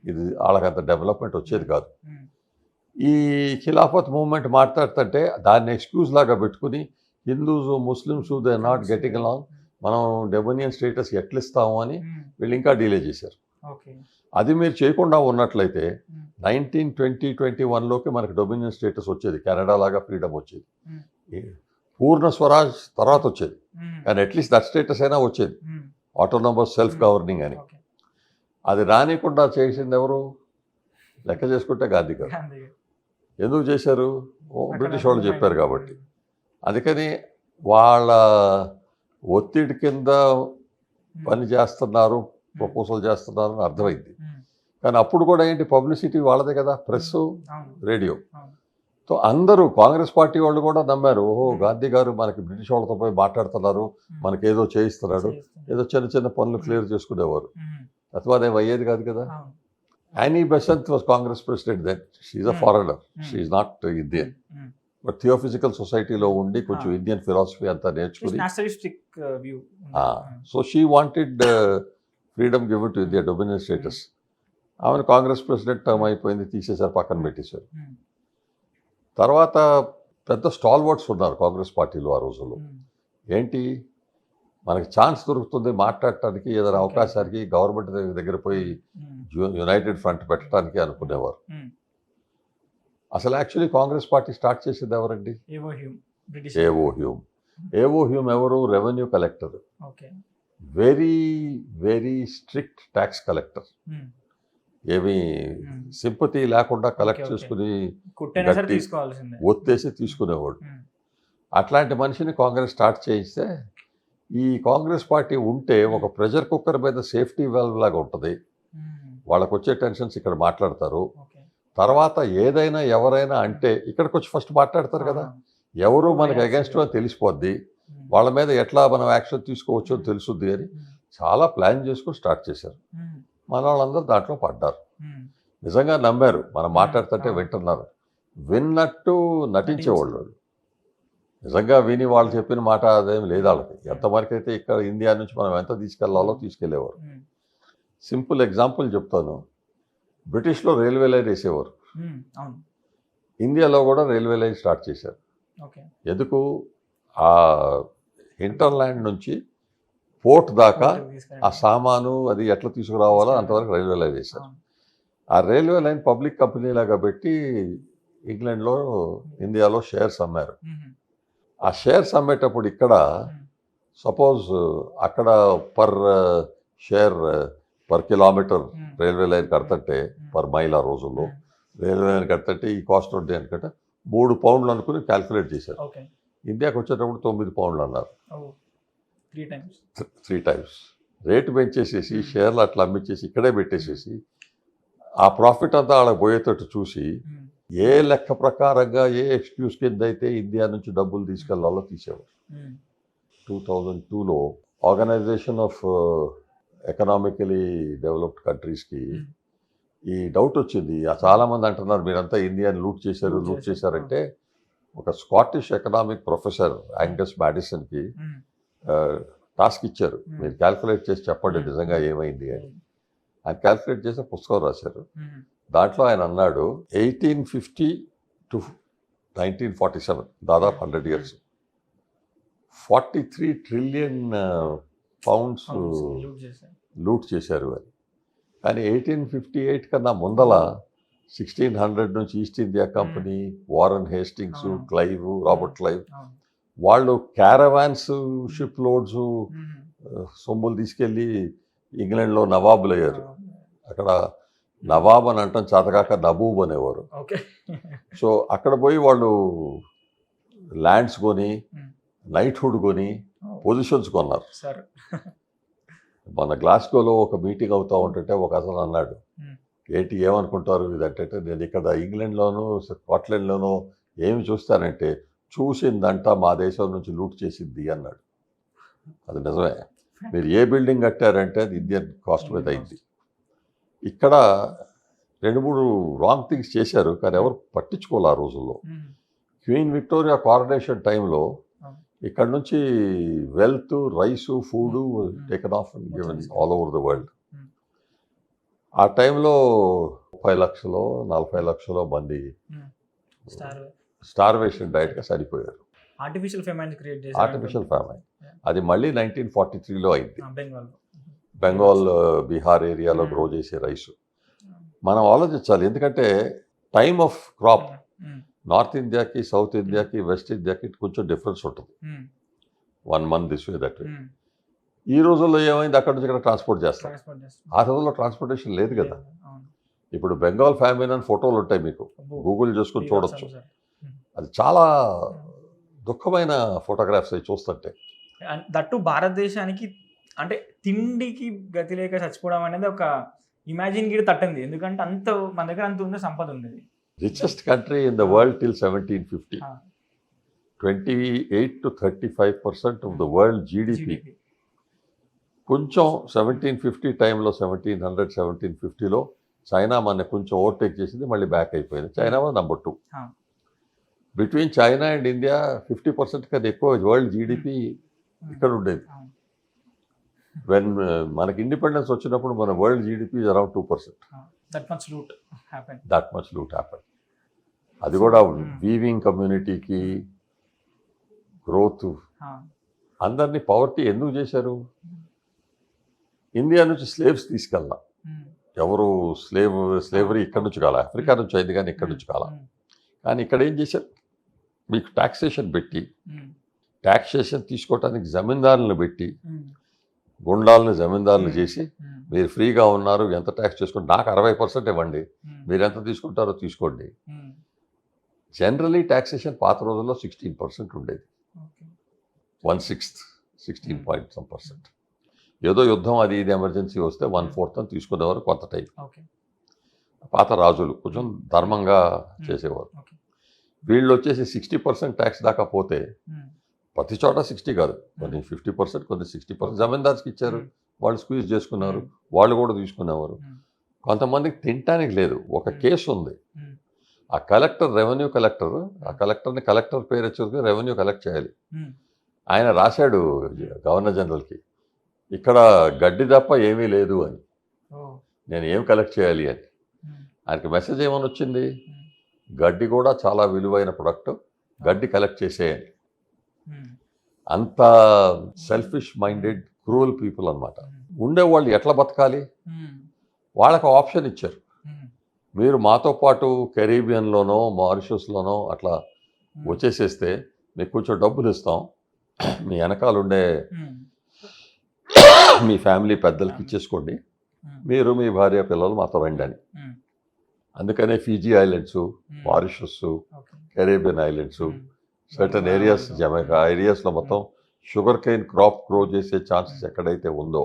ఇది వాళ్ళకంత డెవలప్మెంట్ వచ్చేది కాదు. ఈ ఖిలాఫత్ మూవ్మెంట్ మాట్లాడుతుంటే దాన్ని ఎక్స్క్యూజ్ లాగా పెట్టుకుని Hindus Muslims they not getting along, మనం డొమినియన్ స్టేటస్ ఎట్లా ఇస్తాము అని వీళ్ళు ఇంకా డిలే చేశారు. అది మీరు చేయకుండా ఉన్నట్లయితే 1921లోకి మనకి డొమినియన్ స్టేటస్ వచ్చేది, కెనడా లాగా ఫ్రీడమ్ వచ్చేది. పూర్ణ స్వరాజ్ తర్వాత వచ్చేది, కానీ అట్లీస్ట్ దట్ స్టేటస్ అయినా వచ్చేది, ఆటోనమస్ సెల్ఫ్ గవర్నింగ్ అని. అది రానికుండా చేసింది ఎవరు? లెక్క చేసుకుంటే గాంధీ గారు. ఎందుకు చేశారు? బ్రిటిష్ వాళ్ళు చెప్పారు కాబట్టి. అందుకని వాళ్ళ ఒత్తిడి కింద పని చేస్తున్నారు, ప్రపోజల్ చేస్తున్నారు అని అర్థమైంది. కానీ అప్పుడు కూడా ఏంటి, పబ్లిసిటీ వాళ్ళదే కదా, ప్రెస్, రేడియో. సో అందరూ కాంగ్రెస్ పార్టీ వాళ్ళు కూడా నమ్మారు, ఓహో గాంధీ గారు మనకి బ్రిటిష్ వాళ్ళతో పోయి మాట్లాడుతున్నారు, మనకి ఏదో చేయిస్తున్నాడు, ఏదో చిన్న చిన్న పనులు క్లియర్ చేసుకునేవారు. అథవా అదేం అయ్యేది కాదు కదా. Annie Besant was Congress president then. She's a foreigner, she's not Indian. But theosophical సొసైటీలో ఉండి కొంచెం ఇండియన్ ఫిలాసఫీ అంతా నేర్చుకుని, so she wanted freedom given to India, dominion status. ఆమెను కాంగ్రెస్ ప్రెసిడెంట్ టర్మ్ అయిపోయింది, తీసేశారు, పక్కన పెట్టేశారు. తర్వాత పెద్ద స్టాల్వర్డ్స్ ఉన్నారు కాంగ్రెస్ పార్టీలో ఆ రోజుల్లో. ఏంటి, మనకి ఛాన్స్ దొరుకుతుంది మాట్లాడటానికి, ఏదైనా అవకాశానికి గవర్నమెంట్ దగ్గర పోయి యునైటెడ్ ఫ్రంట్ పెట్టడానికి అనుకునేవారు. అసలు యాక్చువల్లీ కాంగ్రెస్ పార్టీ స్టార్ట్ చేసేది ఎవరండి? ఏవో హ్యూమ్. ఏవో హ్యూమ్ ఎవరు? Revenue collector, very very strict tax collector. ఏమీ సింపతి లేకుండా కలెక్ట్ చేసుకుని ఒత్తేసి తీసుకునేవాడు. అట్లాంటి మనిషిని కాంగ్రెస్ స్టార్ట్ చేయిస్తే, ఈ కాంగ్రెస్ పార్టీ ఉంటే ఒక ప్రెషర్ కుక్కర్ మీద సేఫ్టీ వాల్వ్ లాగా ఉంటుంది. వాళ్ళకు వచ్చే టెన్షన్స్ ఇక్కడ మాట్లాడతారు, తర్వాత ఏదైనా ఎవరైనా అంటే ఇక్కడికి వచ్చి ఫస్ట్ మాట్లాడతారు కదా, ఎవరు మనకి అగెన్స్ట్ అని తెలిసిపోద్ది, వాళ్ళ మీద ఎట్లా మనం యాక్షన్ తీసుకోవచ్చో తెలుసుద్ది అని చాలా ప్లాన్ చేసుకుని స్టార్ట్ చేశారు. మన వాళ్ళందరూ దాంట్లో పడ్డారు, నిజంగా నమ్మారు, మనం మాట్లాడుతుంటే వింటున్నారు. విన్నట్టు నటించేవాళ్ళు, నిజంగా విని వాళ్ళు చెప్పిన మాట అదేం లేదు వాళ్ళకి. ఎంతవరకు అయితే ఇక్కడ ఇండియా నుంచి మనం ఎంత తీసుకెళ్లాలో తీసుకెళ్లేవారు. సింపుల్ ఎగ్జాంపుల్ చెప్తాను, బ్రిటిష్లో రైల్వే లైన్ వేసేవారు, ఇండియాలో కూడా రైల్వే లైన్ స్టార్ట్ చేశారు. ఎందుకు? ఆ హింటర్లాండ్ నుంచి పోర్ట్ దాకా ఆ సామాను అది ఎట్లా తీసుకురావాలో అంతవరకు రైల్వే లైన్ వేశారు. ఆ రైల్వే లైన్ పబ్లిక్ కంపెనీ లాగా పెట్టి ఇంగ్లాండ్లో, ఇండియాలో షేర్స్ అమ్మారు. ఆ షేర్స్ అమ్మేటప్పుడు ఇక్కడ సపోజ్ అక్కడ per share per kilometer railway line కడతంటే, పర్ మైల్ ఆ రోజుల్లో రైల్వే లైన్ కడతంటే ఈ కాస్ట్ ఉంటుంది అనుకుంటే 3 పౌండ్లు అనుకుని క్యాల్కులేట్ చేశారు. ఇండియాకి వచ్చేటప్పుడు 9 పౌండ్లు అన్నారు. 3 టైమ్స్ రేటు పెంచేసేసి షేర్లు అట్లా అమ్మించేసి ఇక్కడే పెట్టేసేసి ఆ ప్రాఫిట్ అంతా వాళ్ళకి పోయేటట్టు చూసి, ఏ లెక్క ప్రకారంగా ఏ ఎక్స్క్యూజ్ కింద అయితే ఇండియా నుంచి డబ్బులు తీసుకెళ్లాలో తీసేవారు. 2002లో ఆర్గనైజేషన్ ఆఫ్ ఎకనామికలీ డెవలప్డ్ కంట్రీస్కి ఈ డౌట్ వచ్చింది. చాలామంది అంటున్నారు మీరంతా ఇండియాని లూట్ చేశారంటే, ఒక స్కాటిష్ ఎకనామిక్ ప్రొఫెసర్ యాంగస్ మ్యాడిసన్కి టాస్క్ ఇచ్చారు, మీరు క్యాల్కులేట్ చేసి చెప్పండి నిజంగా ఏమైంది అని. ఆయన క్యాల్కులేట్ చేసి పుస్తకం రాశారు. దాంట్లో ఆయన అన్నాడు 1850 to 1947, దాదాపు 100 years 43 ట్రిలియన్ పౌండ్స్ లూట్ చేశారు అని. కానీ 1858 కన్నా ముందల 1600 నుంచి east India company, Warren Hastings, Clive, Robert Clive వాళ్ళు క్యారవాన్స్, షిప్ లోడ్స్ సొమ్ములు తీసుకెళ్ళి ఇంగ్లాండ్లో నవాబులు అయ్యారు. అక్కడ నవాబ్ అని అంటాం చేతకాక నబూబ్ అనేవారు. సో అక్కడ పోయి వాళ్ళు ల్యాండ్స్ కొని, నైట్హుడ్ కొని, పొజిషన్స్ కొన్నారు. మన గ్లాస్గోలో ఒక మీటింగ్ అవుతూ ఉంటుంటే ఒక అతను అన్నాడు, ఏంటి ఏమనుకుంటారు ఇదంటే, నేను ఇక్కడ ఇంగ్లాండ్లోనూ స్కాట్లాండ్లోనూ ఏమి చూస్తానంటే, చూసిందంట మా దేశం నుంచి లూట్ చేసింది అన్నాడు. అది నిజమే, మీరు ఏ బిల్డింగ్ కట్టారంటే అది ఇండియన్ కాస్ట్ మీద అయింది. ఇక్కడ 2-3 రాంగ్ థింగ్స్ చేశారు, కానీ ఎవరు పట్టించుకోవాలి ఆ రోజుల్లో. క్వీన్ విక్టోరియా కారనేషన్ టైంలో ఇక్కడ నుంచి wealth, rice, food taken off and given all over the world. ఆ టైంలో 30 లక్షలు 40 లక్షల మంది స్టార్ స్టార్వేషన్ డైట్గా సరిపోయారు. ఆర్టిఫిషియల్ ఫెమైన్ క్రియేట్ చేశారు. ఆర్టిఫిషియల్ ఫ్యామిలీ అది మళ్ళీ 1943లో అయింది. బెంగాల్ బెంగాల్ బీహార్ ఏరియాలో గ్రో చేసే రైస్ మనం ఆలోచించాలి. ఎందుకంటే టైమ్ ఆఫ్ క్రాప్ నార్త్ ఇండియాకి సౌత్ ఇండియాకి వెస్ట్ ఇండియాకి కొంచెం డిఫరెన్స్ ఉంటుంది. 1 month this way that way. ఈ రోజుల్లో ఏమైంది, అక్కడ నుంచి ఇక్కడ ట్రాన్స్పోర్ట్ చేస్తాం. ఆ రోజుల్లో ట్రాన్స్పోర్టేషన్ లేదు కదా. ఇప్పుడు బెంగాల్ ఫ్యామిలీ అని ఫోటోలు ఉంటాయి, మీకు గూగుల్ చేసుకుని చూడొచ్చు. అది చాలా దుఃఖమైన ఫోటోగ్రాఫ్స్ అవి చూస్తుంటే. దట్టు భారతదేశానికి అంటే తిండికి గతి లేక చచ్చిపోవడం అనేది ఒక ఇమాజిన్ గిడి తట్టింది. ఎందుకంటే అంత మన దగ్గర అంత ఉంది, సంపద ఉంది. Richest country in the world till 1750. 28 to 35% of the world GDP. కొంచెం 1750 టైంలో 1750లో చైనా మన కొంచెం ఓవర్టేక్ చేసింది, మళ్ళీ బ్యాక్ అయిపోయింది. China number 2. Between China and India 50% కన్నా ఎక్కువ వరల్డ్ జీడిపి ఇక్కడ ఉండేది. వెన్ మనకి ఇండిపెండెన్స్ వచ్చినప్పుడు మన world GDP around 2%. That much loot happen. అది కూడా వీవింగ్ కమ్యూనిటీకి గ్రోత్. అందరినీ పవర్టీ ఎందుకు చేశారు? ఇండియా నుంచి స్లేవ్స్ తీసుకెళ్ళా. ఎవరు స్లేవరీ ఇక్కడ నుంచి కాల, ఆఫ్రికా నుంచి అయింది కానీ ఇక్కడ నుంచి కాల. కానీ ఇక్కడ ఏం చేశారు, మీకు టాక్సేషన్ పెట్టి, టాక్సేషన్ తీసుకోవటానికి జమీందారులను పెట్టి, గుండాలను జమీందారులు చేసి, మీరు ఫ్రీగా ఉన్నారు, ఎంత ట్యాక్స్ చేసుకోండి, నాకు 60% ఇవ్వండి, మీరు ఎంత తీసుకుంటారో తీసుకోండి. జనరలీ టాక్సేషన్ పాత రోజుల్లో 16% ఉండేది. 1/6, 16.some%. ఏదో యుద్ధం అది ఇది ఎమర్జెన్సీ వస్తే 1/4 అని తీసుకునేవారు కొంత టైం. పాత రాజులు కొంచెం ధర్మంగా చేసేవారు. వీళ్ళు వచ్చేసి 60% ట్యాక్స్ దాకా పోతే, ప్రతి చోట 60 కాదు, కొన్ని 50%, కొన్ని 60% జమీందార్స్కి ఇచ్చారు, వాళ్ళు స్క్వీజ్ చేసుకున్నారు, వాళ్ళు కూడా తీసుకునేవారు. కొంతమందికి తినటానికి లేదు. ఒక కేసు ఉంది, ఆ కలెక్టర్, రెవెన్యూ కలెక్టర్, ఆ కలెక్టర్ని కలెక్టర్ పేరు వచ్చేది రెవెన్యూ కలెక్ట్ చేయాలి. ఆయన రాశాడు గవర్నర్ జనరల్కి, ఇక్కడ గడ్డి తప్ప ఏమీ లేదు అని, నేను ఏం కలెక్ట్ చేయాలి అని. ఆయనకి మెసేజ్ ఏమని వచ్చింది, గడ్డి కూడా చాలా విలువైన ప్రొడక్ట్, గడ్డి కలెక్ట్ చేసేయని. అంత సెల్ఫిష్ మైండెడ్ క్రూయల్ పీపుల్ అనమాట. ఉండేవాళ్ళు ఎట్లా బతకాలి, వాళ్ళకు ఆప్షన్ ఇచ్చారు. మీరు మాతో పాటు కెరీబియన్లోనో మారిషస్లోనో అట్లా వచ్చేసేస్తే మీకు కొంచెం డబ్బులు ఇస్తాం, మీ వెనకాల ఉండే మీ ఫ్యామిలీ పెద్దలకి ఇచ్చేసుకోండి, మీరు మీ భార్య పిల్లలు మాతో రండి అని. అందుకనే Fiji islands, Mauritius, Caribbean islands, certain areas, Jamaica ఏరియాస్లో మొత్తం షుగర్ కేన్ క్రాప్ గ్రో చేసే ఛాన్సెస్ ఎక్కడైతే ఉందో.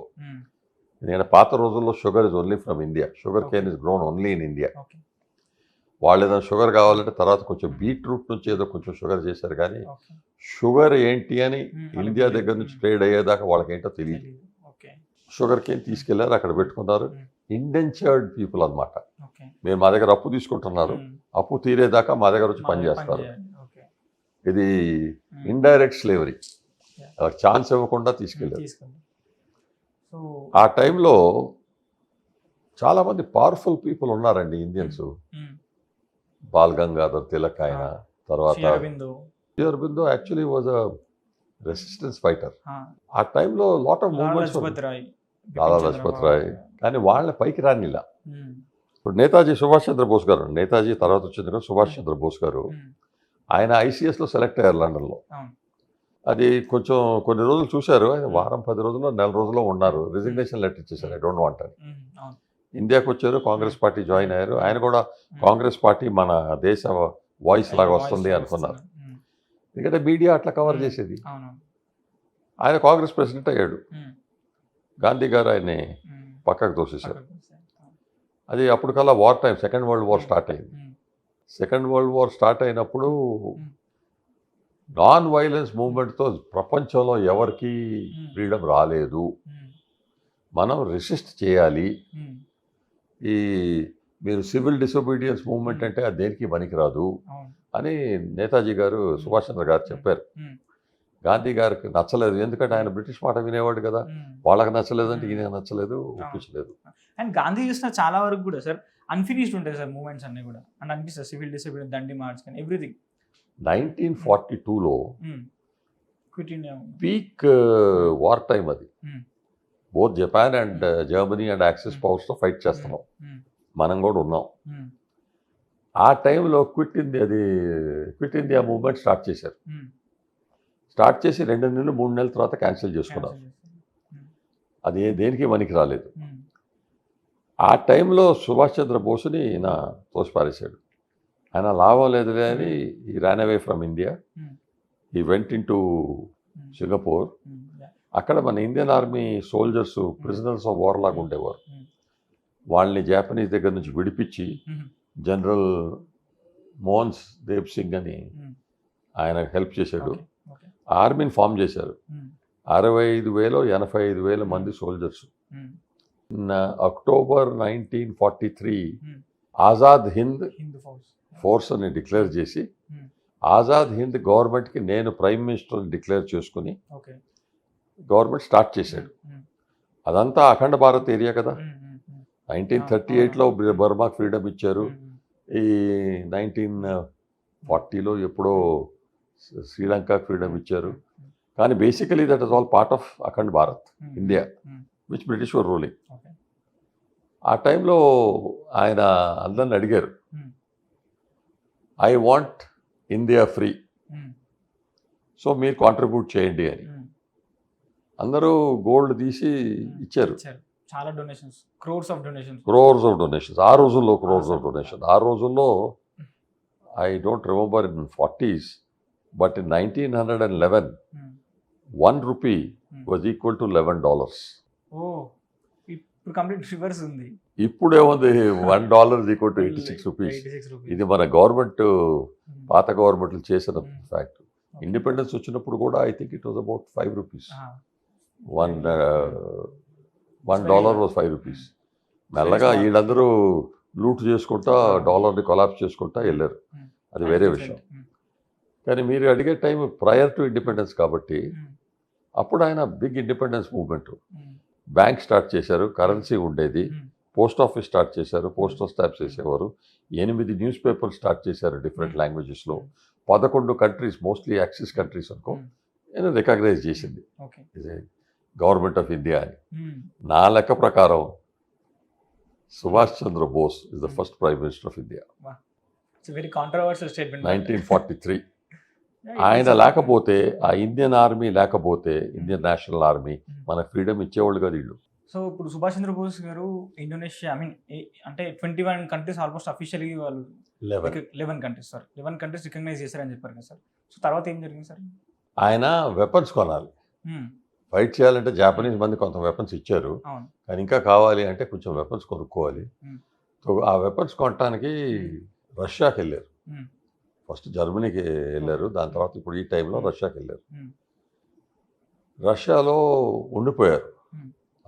నేను పాత రోజుల్లో sugar is only from India, sugar cane is grown only in India. వాళ్ళు ఏదైనా షుగర్ కావాలంటే తర్వాత కొంచెం బీట్రూట్ నుంచి ఏదో కొంచెం షుగర్ చేశారు, కానీ షుగర్ ఏంటి అని ఇండియా దగ్గర నుంచి ట్రేడ్ అయ్యేదాకా వాళ్ళకి ఏంటో తెలియదు. షుగర్ కేన్ తీసుకెళ్లారు, అక్కడ పెట్టుకున్నారు. ఇండెంచర్డ్ పీపుల్ అనమాట. మీరు మా దగ్గర అప్పు తీసుకుంటున్నారు, అప్పు తీరేదాకా మా దగ్గర వచ్చి పనిచేస్తారు. ఇది ఇండైరెక్ట్ స్లేవరీ, వాళ్ళకి ఛాన్స్ ఇవ్వకుండా తీసుకెళ్ళారు. ఆ టైంలో చాలామంది పవర్ఫుల్ పీపుల్ ఉన్నారండి ఇండియన్స్. బాల్ గంగాధర్ తిలక్ ఆయన, తర్వాత Shri Aurobindo actually was a resistance fighter. ఆ టైంలో lot of movements, Lala Lajpat Rai, కానీ వాళ్ళని పైకి రానిలా. ఇప్పుడు నేతాజీ సుభాష్ చంద్రబోస్ గారు, నేతాజీ తర్వాత వచ్చింది కదా సుభాష్ చంద్రబోస్ గారు, ఆయన ఐసీఎస్లో సెలెక్ట్ అయ్యారు లండన్లో. అది కొంచెం కొన్ని రోజులు చూశారు, ఆయన వారం 10 రోజుల్లో నెల రోజుల్లో ఉన్నారు, రిజిగ్నేషన్ లెటర్ ఇచ్చేసారు, ఐ డోంట్ వాంట్ అని. ఇండియాకి వచ్చారు, కాంగ్రెస్ పార్టీ జాయిన్ అయ్యారు. ఆయన కూడా కాంగ్రెస్ పార్టీ మన దేశ వాయిస్ లాగా వస్తుంది అనుకున్నారు, ఎందుకంటే మీడియా అట్లా కవర్ చేసేది. ఆయన కాంగ్రెస్ ప్రెసిడెంట్ అయ్యాడు. గాంధీ గారు ఆయన్ని పక్కకు తోసేశారు. అది అప్పటికల్లా war time, second world war start అయింది. సెకండ్ వరల్డ్ వార్ స్టార్ట్ అయినప్పుడు నాన్ వైలెన్స్ మూవ్మెంట్తో ప్రపంచంలో ఎవరికి ఫ్రీడమ్ రాలేదు. మనం రెసిస్ట్ చేయాలి. ఈ మీరు సివిల్ డిసొబీడియన్స్ మూవ్మెంట్ అంటే అది దేనికి పనికిరాదు అని నేతాజీ గారు, సుభాష్ చంద్ర గారు చెప్పారు. గాంధీ గారికి నచ్చలేదు, ఎందుకంటే ఆయన బ్రిటిష్ మాట వినేవాడు కదా. వాళ్ళకి నచ్చలేదంటే ఈయన నచ్చలేదు, ఒప్పించలేదు. అండ్ గాంధీ చేసిన చాలా వరకు కూడా సార్ అన్ఫినిష్డ్ ఉంటాయి సార్ మూమెంట్స్ అన్ని కూడా. అండ్ అనిపిస్తుంది సివిల్ డిసిప్లిన్, దండి మార్చ్ కానీ ఎవ్రీథింగ్. 1942లో quit India. Peak war time అది. Both Japan and Germany and axis పవర్స్తో ఫైట్ చేస్తున్నాం, మనం కూడా ఉన్నాం. ఆ టైంలో క్విట్ ఇండియా మూవ్మెంట్ స్టార్ట్ చేశారు. స్టార్ట్ చేసి 2 నెలలు 3 నెలల తర్వాత క్యాన్సిల్ చేసుకున్నారు. అది దేనికి పనికి రాలేదు. ఆ టైంలో సుభాష్ చంద్రబోస్ని ఈయన తోసిపారేశాడు. ఆయన లాభం లేదులే అని ఈ ర్యాన్ అవే ఫ్రమ్ ఇండియా. ఈ వెంట్ ఇన్ టు సింగపూర్. అక్కడ మన Indian army soldiers prisoners of war లాగా ఉండేవారు. వాళ్ళని జాపనీస్ దగ్గర నుంచి విడిపించి జనరల్ మోహన్స్ దేవ్ సింగ్ అని ఆయన హెల్ప్ చేశాడు. ఆర్మీని ఫామ్ చేశారు. 65,000 85,000 మంది soldiers. October 1943 Azad Hind force అని డిక్లేర్ చేసి, ఆజాద్ హింద్ గవర్నమెంట్కి నేను ప్రైమ్ మినిస్టర్ని డిక్లేర్ చేసుకుని గవర్నమెంట్ స్టార్ట్ చేశాడు. అదంతా అఖండ భారత్ ఏరియా కదా. 1938లో బర్మాకి ఫ్రీడమ్ ఇచ్చారు. ఈ 1940లో ఎప్పుడో శ్రీలంకకి ఫ్రీడమ్ ఇచ్చారు. కానీ basically that is all part of Akhand Bharat India which British were ruling. ఆ టైంలో ఆయన అందరిని అడిగారు, I want India free, so మీరు కాంట్రిబ్యూట్ చేయండి అని. అందరూ గోల్డ్ తీసి ఇచ్చారు. చాలా డొనేషన్స్, క్రోర్స్ ఆఫ్ డొనేషన్స్. ఆ రోజుల్లో క్రోర్స్ ఆఫ్ డొనేషన్. ఆ రోజుల్లో I don't remember in 40s, but in 1911 1 rupee was equal to $11. ఇప్పుడు కంప్లీట్ రివర్స్ ఉంది. ఇప్పుడేముంది, $1 is equal to 86 rupees. ఇది మన గవర్నమెంట్, పాత గవర్నమెంట్లు చేసిన ఫ్యాక్ట్. ఇండిపెండెన్స్ వచ్చినప్పుడు కూడా I think it was about 5 rupees. $1 was 5 rupees. మెల్లగా వీళ్ళందరూ లూట్ చేసుకుంటా డాలర్ని కొలాప్స్ చేసుకుంటా వెళ్ళారు, అది వేరే విషయం. కానీ మీరు అడిగే టైం ప్రయర్ టు ఇండిపెండెన్స్ కాబట్టి అప్పుడు ఆయన big independence movement. Bank start చేశారు, కరెన్సీ ఉండేది, పోస్ట్ ఆఫీస్ స్టార్ట్ చేశారు, పోస్టల్ స్టాంప్స్ వేసేవారు, 8 న్యూస్ పేపర్లు స్టార్ట్ చేశారు డిఫరెంట్ లాంగ్వేజెస్లో. 11 కంట్రీస్, మోస్ట్లీ యాక్సిస్ కంట్రీస్ అనుకో, నేను రికగ్నైజ్ చేసింది గవర్నమెంట్ ఆఫ్ ఇండియా అని. నా లెక్క ప్రకారం Subhash Chandra Bose is the first prime minister of India. 1943. ఆయన లేకపోతే, ఆ ఇండియన్ ఆర్మీ లేకపోతే, ఇండియన్ నేషనల్ ఆర్మీ మన ఫ్రీడమ్ ఇచ్చేవాళ్ళు కదా వీళ్ళు. సో ఇప్పుడు సుభాష్ చంద్రబోస్ గారు ఇండోనేషియా, అంటే 21 కంట్రీస్ ఆల్మోస్ట్ అఫీషియల్లీ వాళ్ళు 11 కంట్రీస్ సార్ 11 కంట్రీస్ రికగ్నైజ్ చేశారని చెప్పారు కదా సార్. సో తర్వాత ఏం జరిగింది సార్? ఆయన వెపన్స్ కొనాలి. ఫైట్ చేయాలంటే జాపనీస్ మంది కొంత వెపన్స్ ఇచ్చారు, కానీ ఇంకా కావాలి అంటే కొంచెం వెపన్స్ కొనుక్కోవాలి. సో ఆ వెపన్స్ కొనడానికి రష్యాకి వెళ్ళారు. ఫస్ట్ జర్మనీకి వెళ్ళారు, దాని తర్వాత ఇప్పుడు ఈ టైంలో రష్యాకి వెళ్ళారు. రష్యాలో ఉండిపోయారు.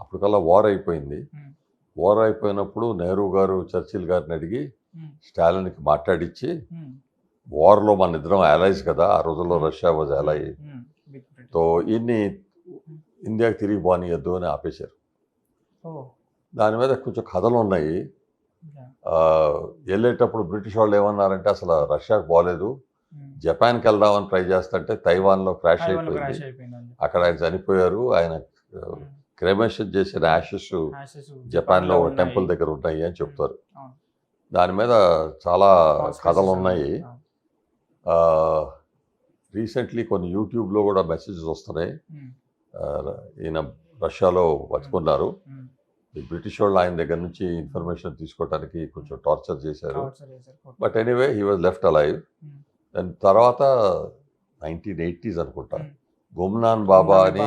అప్పటికల్లా వార్ అయిపోయింది. వార్ అయిపోయినప్పుడు నెహ్రూ గారు చర్చిల్ గారిని అడిగి స్టాలిన్కి మాట్లాడించి, వార్లో మన ఇద్దరం అలైస్ కదా, ఆ రోజుల్లో రష్యా వాజ్ అలై, సో ఈయన్ని ఇండియాకి తిరిగి పోనీయద్దు అని ఆపేశారు. దాని మీద కొంచెం కథలు ఉన్నాయి. వెళ్ళేటప్పుడు బ్రిటిష్ వాళ్ళు ఏమన్నారంటే, అసలు రష్యాకి పోలేదు, జపాన్కి వెళ్దామని ట్రై చేస్తుంటే తైవాన్లో క్రాష్ అయిపోయింది, అక్కడ ఆయన చనిపోయారు. ఆయన క్రెమేషన్ చేసిన యాషెస్ జపాన్లో ఒక టెంపుల్ దగ్గర ఉన్నాయి అని చెప్తారు. దాని మీద చాలా కథలు ఉన్నాయి. రీసెంట్లీ కొన్ని యూట్యూబ్లో కూడా మెసేజెస్ వస్తున్నాయి, ఈయన రష్యాలో బతుకున్నారు, బ్రిటిష్ వాళ్ళు ఆయన దగ్గర నుంచి ఇన్ఫర్మేషన్ తీసుకోవడానికి కొంచెం టార్చర్ చేశారు. But anyway he was left alive. దాని తర్వాత 1980s అనుకుంటా, గుమ్నాన్ బాబా అని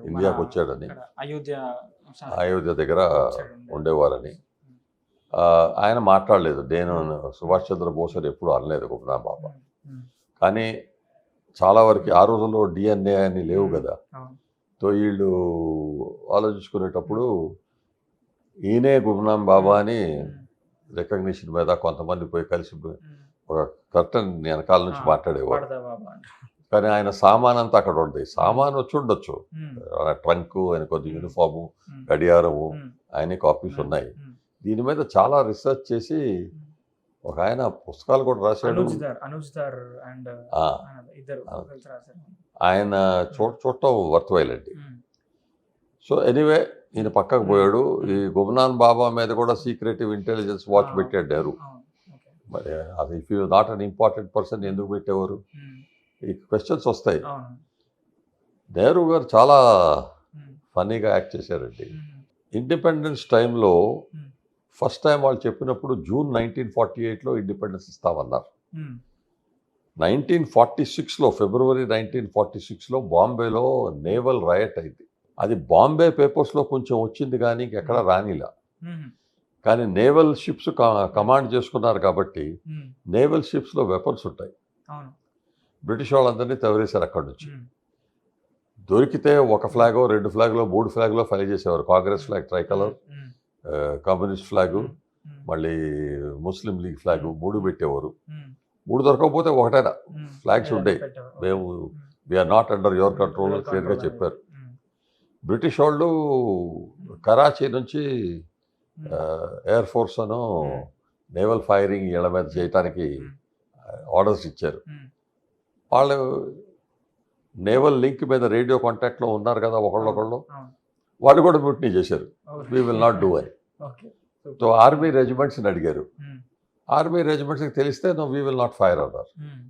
ఇండియాకి వచ్చాడని, అయోధ్య దగ్గర ఉండేవారని. ఆయన మాట్లాడలేదు, నేను సుభాష్ చంద్రబోస్ అని ఎప్పుడు అనలేదు గుమ్నాన్ బాబా. కానీ చాలా వరకు ఆ రోజుల్లో DNA అని లేవు కదా, సో వీళ్ళు ఆలోచించుకునేటప్పుడు ఈయనే గుమ్నాన్ బాబా అని రికగ్నిషన్ మీద కొంతమంది పోయి కలిసి ఒక కర్టన్ వెనకాల నుంచి మాట్లాడేవాడు. కానీ ఆయన సామాన్ అంతా అక్కడ ఉంది. సామాన్ వచ్చి ఉండొచ్చు, ఉమ్, ట్రంక్, ఆయన కొద్ది Hmm. యూనిఫాము, ఉమ్, గడియారము, ఉమ్, ఆయన కాపీస్ ఉమ్, ఉన్నాయి. ఉమ్. దీని మీద చాలా రీసెర్చ్ చేసి ఒక ఆయన పుస్తకాలు కూడా రాశాడు. అనుజ్ దార్ అండ్ ఆ, ఇద్దరు ఆ. కలిసి రాశారు. ఆయన చూడటం వర్త్వైల్ అండి. ఉమ్, సో ఎనీవే ఈయన పక్కకు పోయాడు. ఈ గుమ్నాన్ బాబా మీద కూడా సీక్రెటివ్ ఇంటెలిజెన్స్ వాచ్ ఆ, పెట్టాడు నెహ్రూ. అవును, ఓకే. మరి అది if you not an important person ఎందుకు పెట్టేవారు? ఉమ్, ఈ క్వశ్చన్స్ వస్తాయి. అవును. నెహ్రూ గారు చాలా ఉమ్, ఫన్నీగా యాక్ట్ చేశారండి. ఉమ్, ఇండిపెండెన్స్ టైంలో ఉమ్, ఫస్ట్ టైం వాళ్ళు చెప్పినప్పుడు జూన్ 1948లో ఇండిపెండెన్స్ ఇస్తామన్నారు. ఉమ్, 1946లో ఫిబ్రవరి 1946లో బాంబేలో నేవల్ రైట్ అయింది. అది బాంబే పేపర్స్లో కొంచెం వచ్చింది కానీ ఇంకెక్కడ రానిలా. ఉమ్, కానీ నేవల్ షిప్స్ కమాండ్ చేసుకున్నారు కాబట్టి ఉమ్, నేవల్ షిప్స్లో వెపన్స్ ఉంటాయి. అవును. బ్రిటిష్ వాళ్ళందరినీ తవరేశారు అక్కడి నుంచి. ఉమ్, దొరికితే ఒక ఫ్లాగో, 2 ఫ్లాగ్లో, 3 ఫ్లాగ్లో ఫైల్ చేసేవారు. కాంగ్రెస్ ఫ్లాగ్, ట్రై కలర్, ఉమ్, కమ్యూనిస్ట్ ఫ్లాగు, ఉమ్, ఉమ్, మళ్ళీ ముస్లిం లీగ్ ఫ్లాగు, 3 పెట్టేవారు. ఉమ్, 3 దొరకకపోతే ఒకటైనా ఉమ్. ఫ్లాగ్స్ ఏదో ఉండేవి. పెట్టేవారు. ఓకే. మేము um, we're not under your control Your క్లియర్గా control చెప్పారు. అనేది. ఉమ్, బ్రిటిష్ వాళ్ళు కరాచీ నుంచి ఉమ్, ఎయిర్ ఫోర్స్ అను ఉమ్, నేవల్ ఫైరింగ్ ఇళ్ళ మీద చేయడానికి ఉమ్, ఆర్డర్స్ ఇచ్చారు. ఉమ్. వాళ్ళు నేవల్ లింక్ మీద రేడియో కాంటాక్ట్లో ఉన్నారు కదా ఒకళ్ళొకళ్ళు, అవును. వాళ్ళు కూడా మ్యూటనీ చేశారు. Okay. We will not do అని. ఓకే. సూపర్. సో ఆర్మీ రెజిమెంట్స్ని అడిగారు. ఉమ్, ఆర్మీ రెజిమెంట్స్కి తెలిస్తే no we will not fire అన్నారు. ఉమ్.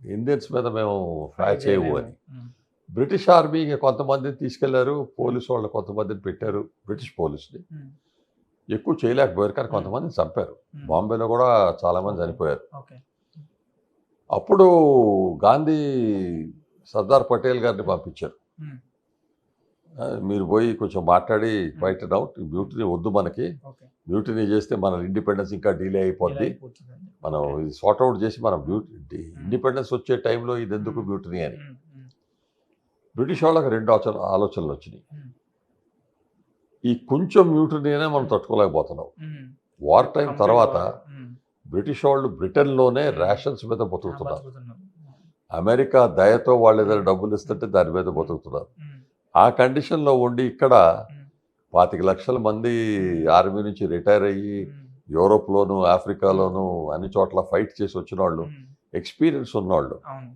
ఇండియన్స్ మీద మేము ఫైర్ చేయము అని. ఉమ్, బ్రిటిష్ ఆర్మీకి కొంతమందిని తీసుకెళ్లారు, పోలీసు వాళ్ళు కొంతమందిని పెట్టారు, బ్రిటిష్ పోలీసుని. ఉమ్, ఎక్కువ చేయలేకపోయారు కానీ కొంతమందిని చంపారు. ఉమ్. బాంబేలో కూడా చాలామంది చనిపోయారు. ఓకే. అప్పుడు గాంధీ సర్దార్ పటేల్ గారిని పంపించారు. ఉమ్, మీరు పోయి కొంచెం మాట్లాడి క్వైట్ ఇట్ అవుట్, మ్యూటనీ వద్దు మనకి, ఓకే. మ్యూటనీ చేస్తే మన ఇండిపెండెన్స్ ఇంకా డిలే ఇలా అయిపోద్ది, అయిపోతుందండి. మనం ఓకే. ఇది సార్ట్ అవుట్ చేసి మనం ఇండిపెండెన్స్ వచ్చే టైంలో ఇది ఎందుకు మ్యూటనీ అని. ఉమ్, ఉమ్, బ్రిటిష్ వాళ్ళకి 2 ఆలోచనలు వచ్చినాయి. ఉమ్, ఈ కొంచెం మ్యూటనీనే మనం తట్టుకోలేకపోతున్నాం. ఉమ్. వార్ టైం Complete తర్వాత war. ఉమ్, బ్రిటిష్ వాళ్ళు బ్రిటన్లోనే రేషన్స్ మీద బతుకుతున్నారు. బతుకుతున్నాం. అమెరికా దయతో వాళ్ళు ఏదైనా డబ్బులు ఇస్తుంటే దాని మీద బతుకుతున్నారు. ఉమ్, ఆ కండిషన్లో ఉండి ఇక్కడ ఉమ్, 25 లక్షల మంది ఆర్మీ నుంచి రిటైర్ అయ్యి ఉమ్, యూరోప్లోను, ఆఫ్రికాలోను అన్ని చోట్ల ఫైట్ చేసి వచ్చిన వాళ్ళు, ఉమ్. ఎక్స్పీరియన్స్ ఉన్నవాళ్ళు, అవును.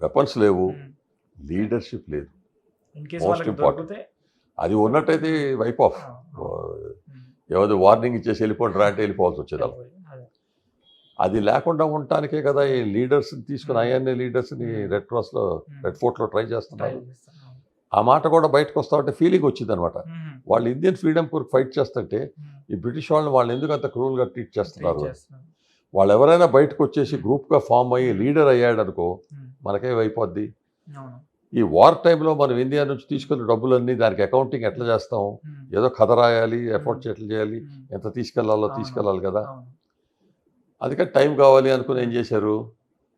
వెపన్స్ లేవు, ఉమ్. లీడర్షిప్ లేదు. ఇన్ కేస్ Most వాళ్ళకి important. దొరికితే అది ఉన్నట్టయితే వైప్ ఆఫ్, ఉమ్, ఏదో వార్నింగ్ ఇచ్చేసి వెళ్ళిపోండి అంటే వెళ్ళిపోవాల్సి వచ్చేది. అయిపోయి. అదే. అది లేకుండా ఉండటానికే కదా ఈ లీడర్స్ని తీసుకుని ఐఎన్ఏ లీడర్స్ని రెడ్ క్రాస్లో, రెడ్ ఫోర్ట్లో ట్రై చేస్తున్నారు. ట్రై చేస్తాను. అవును. ఆ మాట కూడా బయటకు వస్తా ఉంటే ఫీలింగ్ వచ్చింది అనమాట. ఉమ్, వాళ్ళు ఇండియన్ ఫ్రీడమ్ కొరకు ఫైట్ చేస్తుంటే ఉమ్. ఈ బ్రిటిష్ వాళ్ళు ఎందుకు అంత క్రూల్గా ట్రీట్ చేస్తున్నారు? ట్రై చేస్తున్నాను. వాళ్ళు ఎవరైనా బయటకు వచ్చేసి గ్రూప్గా ఫామ్ అయ్యి లీడర్ అయ్యాడు అనుకో, ఉమ్, మనకేమైపోద్ది? అవును. ఈ వార్ టైంలో మనం ఇండియా నుంచి తీసుకున్న డబ్బులన్నీ దానికి అకౌంటింగ్ ఎట్లా చేస్తాం? ఉమ్, ఏదో కథ రాయాలి, ఎఫర్ట్స్ ఎట్లా చేయాలి, ఉమ్. ఎంత తీసుకెళ్లాలో అవును. తీసుకెళ్ళాలి కదా. అవును. అందుకని టైం కావాలి అనుకుని ఏం చేశారు,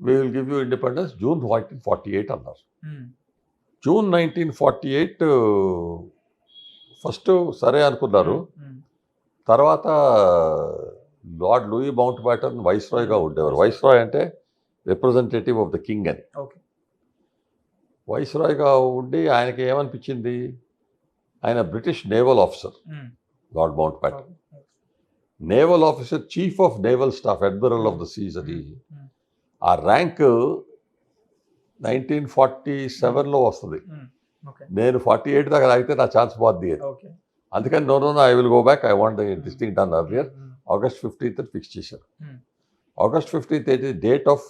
we will give you independence June 1948 అన్నారు. ఉమ్, జూన్ 1948 ఫస్ట్ సరే అనుకున్నారు. ఉమ్, తర్వాత లార్డ్ లూయి మౌంట్ బ్యాటన్ వైస్రాయ్గా ఉండేవారు. వైస్రాయ్ అంటే రిప్రజెంటేటివ్ ఆఫ్ ద కింగ్ అని. ఓకే. వైస్రాయ్గా ఉండి ఆయనకి ఏమనిపించింది, ఆయన British naval officer um, lord mount baton, okay. Naval officer, chief of naval staff, admiral of the Cs అని. ఉమ్, ఆ ర్యాంక్ 1947లో వస్తుంది. ఉమ్, ఓకే. నేను 48 దాకా అయితే నా ఛాన్స్ పోద్ది అని. ఓకే. అందుకని no I will go back, I want this thing done earlier. Um, August 15th fix చేశారు. ఉమ్. ఆగస్ట్ 15th అయితే date of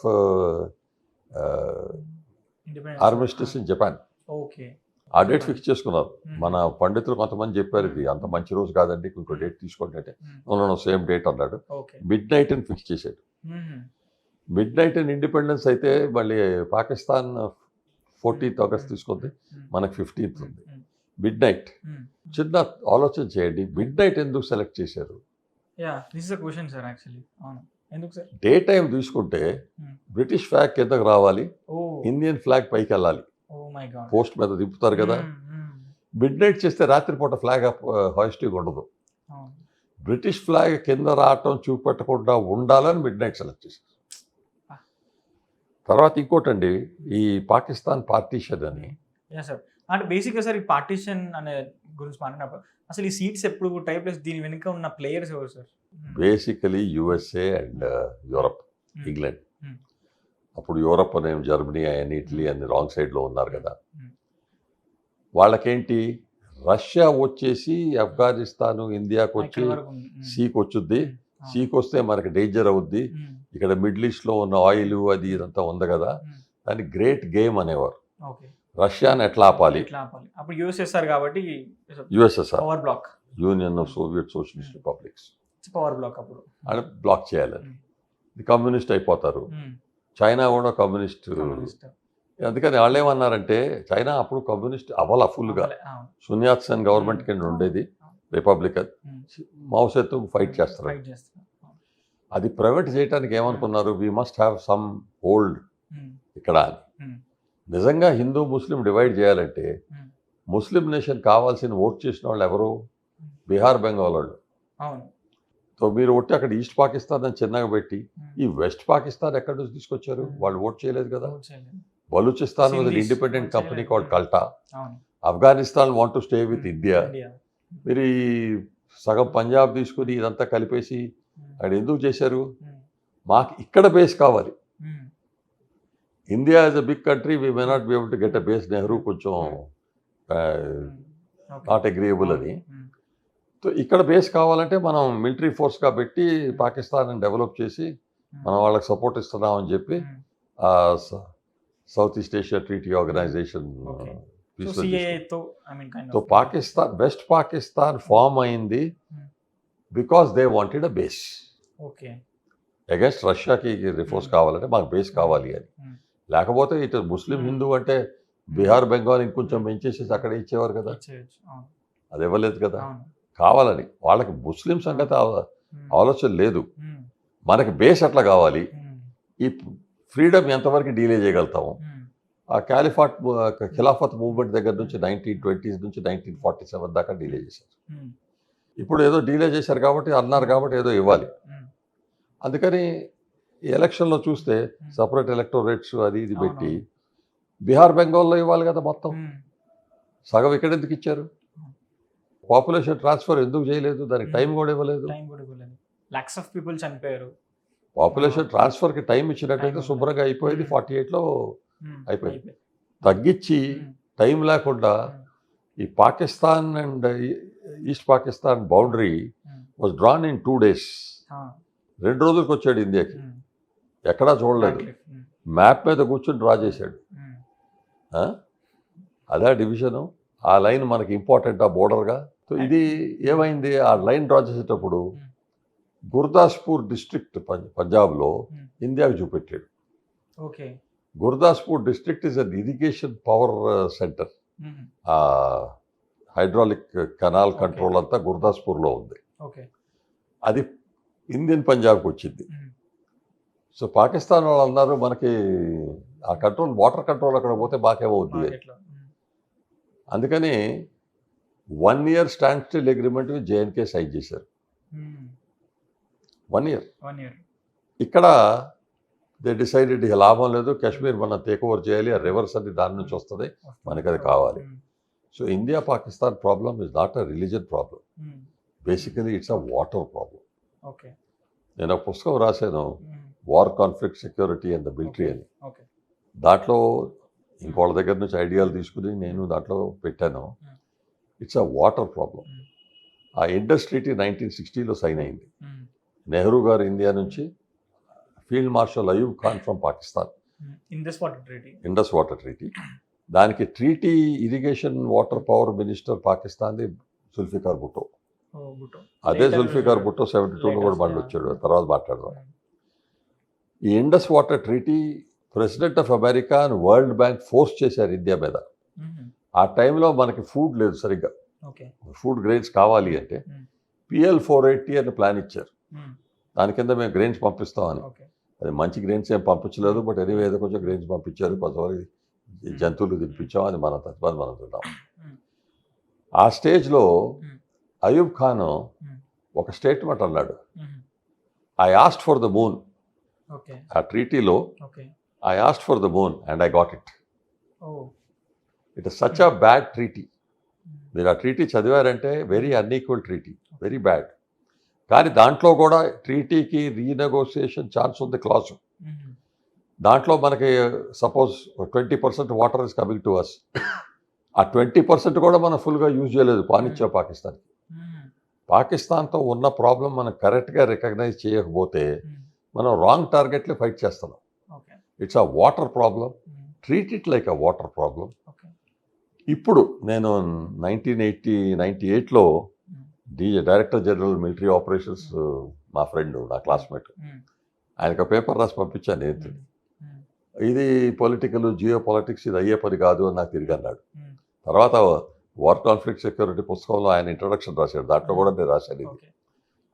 independence. Armistice in Japan. Okay. ఆ డేట్ ఫిక్స్ చేసుకున్నారు. ఉమ్, మన పండితులు కొంతమంది చెప్పారు ఇది అంత మంచి రోజు కాదండి, ఇంకో డేట్ తీసుకోండి అంటే ఉమ్, సేమ్ డేట్ అన్నాడు. ఓకే. మిడ్ నైట్ అని ఫిక్స్ చేశాడు. ఉమ్, మిడ్ నైట్ అండ్ ఇండిపెండెన్స్ అయితే మళ్ళీ పాకిస్తాన్ 14th ఆగస్ట్ తీసుకుంది, ఉమ్, మనకు 15th ఉంది. ఉమ్, మిడ్ నైట్, ఉమ్. చిన్న ఆలోచన చేయండి, మిడ్ నైట్ ఎందుకు సెలెక్ట్ చేశారు? Yeah, this is a question sir actually. అవును, ఎందుకు సార్? డే టైం తీసుకుంటే ఉమ్. బ్రిటిష్ ఫ్లాగ్ కిందకు రావాలి, ఓ ఇండియన్ ఫ్లాగ్ పైకి వెళ్ళాలి, ఓ మై గాడ్. పోస్ట్ మీద దింపుతారు కదా. మిడ్ నైట్ చేస్తే రాత్రిపూట ఫ్లాగ్ హాయిస్టింగ్ ఉండదు. అవును. బ్రిటిష్ ఫ్లాగ్ కింద రావటం చూపెట్టకుండా ఉండాలని మిడ్ నైట్ సెలెక్ట్ చేశారు. తర్వాత ఇంకోటండి, ఈ పాకిస్తాన్ పార్టీషన్ అని యా సార్. అంటే బేసిక్గా సార్ ఈ పార్టీషన్ అనే గురించి మాట్లాడినప్పుడు అసలు ఈ సీట్స్ ఎప్పుడు టైప్ ప్లస్ దీని వెనుక ఉన్న ప్లేయర్స్ ఎవరు sir? Basically USA and Europe, England. అప్పుడు యూరప్ అనే జర్మనీ అని ఇటలీ అని రాంగ్ సైడ్లో ఉన్నారు కదా. వాళ్ళకేంటి, రష్యా వచ్చేసి ఆఫ్ఘనిస్తాను ఇండియాకి వచ్చి సీకి వచ్చుద్ది, సీకి వస్తే మనకి డేంజర్ అవుద్ది, ఇక్కడ మిడిల్ ఈస్ట్లో ఉన్న ఆయిల్ అది ఇదంతా ఉంది కదా, దాన్ని గ్రేట్ గేమ్ అనేవారు. రష్యాని ఎట్లా ఆపాలి, అప్పుడు యుఎస్ఎస్ఆర్ కాబట్టి USSR power block, Union of Soviet Socialist Republics, power block అప్పుడు అని బ్లాక్ చేయాలని. ఇది కమ్యూనిస్ట్ అయిపోతారు. చైనా కూడా కమ్యూనిస్ట్. అందుకని వాళ్ళు ఏమన్నారంటే, చైనా అప్పుడు కమ్యూనిస్ట్ అవ్వాల ఫుల్గా, సున్యాత్ సెన్ గవర్నమెంట్ కింద ఉండేది, రిపబ్లికన్, మావోసేతు ఫైట్ చేస్తారు. అది ప్రైవేట్ చేయడానికి ఏమనుకున్నారు, we must have some old ఇక్కడ అని. నిజంగా హిందూ ముస్లిం డివైడ్ చేయాలంటే ముస్లిం నేషన్ కావాల్సిన ఓట్ చేసిన వాళ్ళు ఎవరు, బీహార్ బెంగాల్ వాళ్ళు. సో మీరు ఒట్టి అక్కడ ఈస్ట్ పాకిస్తాన్ అని చిన్నగా పెట్టి ఈ వెస్ట్ పాకిస్తాన్ ఎక్కడి నుంచి తీసుకొచ్చారు, వాళ్ళు ఓట్ చేయలేదు కదా. Baluchistan was independent company called Kalat. Afghanistan want to stay with India. మీరు ఈ సగం పంజాబ్ తీసుకుని ఇదంతా కలిపేసి అక్కడ ఎందుకు చేశారు, మాకు ఇక్కడ బేస్ కావాలి. India is a big country, we may not be able to get a base. Nehru కొంచెం నాట్ అగ్రియబుల్ అని. సో ఇక్కడ బేస్ కావాలంటే మనం మిలిటరీ ఫోర్స్గా పెట్టి పాకిస్తాన్ డెవలప్ చేసి మనం వాళ్ళకి సపోర్ట్ ఇస్తున్నామని చెప్పి south east Asia treaty organisation so Pakistan, west Pakistan form అయింది because they wanted a base against రష్యాకి. రిఫోర్స్ కావాలంటే మాకు బేస్ కావాలి అని. లేకపోతే ఇటు ముస్లిం హిందూ అంటే బీహార్ బెంగాల్ ఇంకొంచెం పెంచేసేసి అక్కడ ఇచ్చేవారు కదా, అది ఇవ్వలేదు కదా. కావాలని వాళ్ళకి ముస్లిం సంగతి ఆలోచన లేదు, మనకి బేస్ అట్లా కావాలి. ఈ ఫ్రీడమ్ ఎంతవరకు డీలే చేయగలుగుతాము. ఆ ఖిలాఫత్ మూవ్మెంట్ దగ్గర నుంచి 1920s నుంచి 1947 దాకా డీలే చేశారు. ఇప్పుడు ఏదో డీలే చేశారు కాబట్టి అన్నారు కాబట్టి ఏదో ఇవ్వాలి. అందుకని ఈ ఎలక్షన్లో చూస్తే సపరేట్ ఎలక్టోరేట్స్ అది ఇది పెట్టి బీహార్ బెంగాల్లో ఇవ్వాలి కదా మొత్తం. సగం ఇక్కడ ఎందుకు ఇచ్చారు, పాపులేషన్ ట్రాన్స్ఫర్ ఎందుకు చేయలేదు, దానికి టైం కూడా ఇవ్వలేదు. లాక్స్ ఆఫ్ పీపుల్ చనిపోయారు. పాపులేషన్ ట్రాన్స్ఫర్కి టైం ఇచ్చినట్టయితే శుభ్రంగా అయిపోయేది. 48లో అయిపోయింది. తగ్గించి టైం లేకుండా ఈ Pakistan and east Pakistan boundary was drawn in 2 days. 2 రోజులకు వచ్చాడు ఇండియాకి, ఎక్కడా చూడలేదు. మ్యాప్ మీద కూర్చొని డ్రా చేశాడు. అదే డివిజను. ఆ లైన్ మనకి ఇంపార్టెంట్ ఆ బోర్డర్గా. సో ఇది ఏమైంది, ఆ లైన్ డ్రా చేసేటప్పుడు గుర్దాస్పూర్ డిస్ట్రిక్ట్ పంజాబ్లో ఇండియాకి చూపెట్టాడు. Gurdaspur district is an irrigation power center. Hydraulic canal control అంతా గుర్దాస్పూర్లో ఉంది. అది ఇండియన్ పంజాబ్కి వచ్చింది. సో పాకిస్తాన్ వాళ్ళు అన్నారు మనకి ఆ కంట్రోల్, వాటర్ కంట్రోల్ అక్కడ పోతే మాకేమవుద్ది. అందుకని 1 year standstill agreement with J and K sign చేశారు. 1 year. ఇక్కడ దే డిసైడెడ్ ఇక లాభం లేదు, కాశ్మీర్ మనం టేక్ ఓవర్ చేయాలి, ఆ రివర్స్ అది దాని నుంచి వస్తుంది, మనకి అది కావాలి. So India Pakistan problem is not a religion problem, basically it's a water problem. నేను ఒక పుస్తకం రాశాను, war conflict security and the military అని. దాంట్లో ఇంకోళ్ళ దగ్గర నుంచి ఐడియాలు తీసుకుని నేను దాంట్లో పెట్టాను. It's a water problem. ఆ ఇండస్ ట్రీటీ 1960లో సైన్ అయింది. నెహ్రూ గారు ఇండియా నుంచి, field marshal Ayub Khan from Pakistan. Indus water treaty. దానికి treaty irrigation water power minister పాకిస్తాన్ది జుల్ఫికార్ భుట్టో. అదే జుల్ఫికార్ భుట్టో 72లో కూడా బండి వచ్చాడు, తర్వాత మాట్లాడదాం. ఈ Indus water treaty president of America and world bank force చేశారు ఇండియా మీద. ఆ టైంలో మనకి ఫుడ్ లేదు సరిగ్గా, ఫుడ్ గ్రెయిన్స్ కావాలి అంటే PL 480 అని ప్లాన్ ఇచ్చారు. దాని కింద మేము గ్రెయిన్స్ పంపిస్తామని. అది మంచి గ్రెయిన్స్ ఏం పంపించలేదు, బట్ ఎనీవే ఏదో కొంచెం గ్రెయిన్స్ పంపించారు, కొంతవరకు జంతువులు తినిపించాం, అది మన తత్వాన్ని మనం తిన్నాం. ఆ స్టేజ్లో అయూబ్ ఖాన్ ఒక స్టేట్మెంట్ అన్నాడు, I asked for the moon. ఆ ట్రీటీలో I asked for the moon and I got it. Oh It is such a bad treaty. మీరు ఆ ట్రీటీ చదివారంటే very unequal treaty, very bad. కానీ దాంట్లో కూడా ట్రీటీకి రీనెగోసియేషన్ ఛాన్స్ ఉంది క్లాసు. దాంట్లో మనకి suppose 20% water is coming to us. ఆ 20% కూడా మనం ఫుల్గా యూజ్ చేయలేదు పానిచ్చా పాకిస్తాన్కి. పాకిస్తాన్తో ఉన్న ప్రాబ్లం మనం కరెక్ట్గా రికగ్నైజ్ చేయకపోతే మనం రాంగ్ టార్గెట్లో ఫైట్ చేస్తున్నాం. It's a water problem, treat it like a water problem. ఇప్పుడు నేను 1998లో డైరెక్టర్ జనరల్ మిలిటరీ ఆపరేషన్స్ మా ఫ్రెండ్, నా క్లాస్మేట్, ఆయనకు పేపర్ రాసి పంపించాను. ఏంటి ఇది పొలిటికల్ జియో పాలిటిక్స్, ఇది అయ్యే పని కాదు అని నాకు తిరిగి అన్నాడు. తర్వాత వార్ కాన్ఫ్లిక్ట్ సెక్యూరిటీ పుస్తకంలో ఆయన ఇంట్రొడక్షన్ రాశాడు, దాంట్లో కూడా నేను రాశాను ఇది.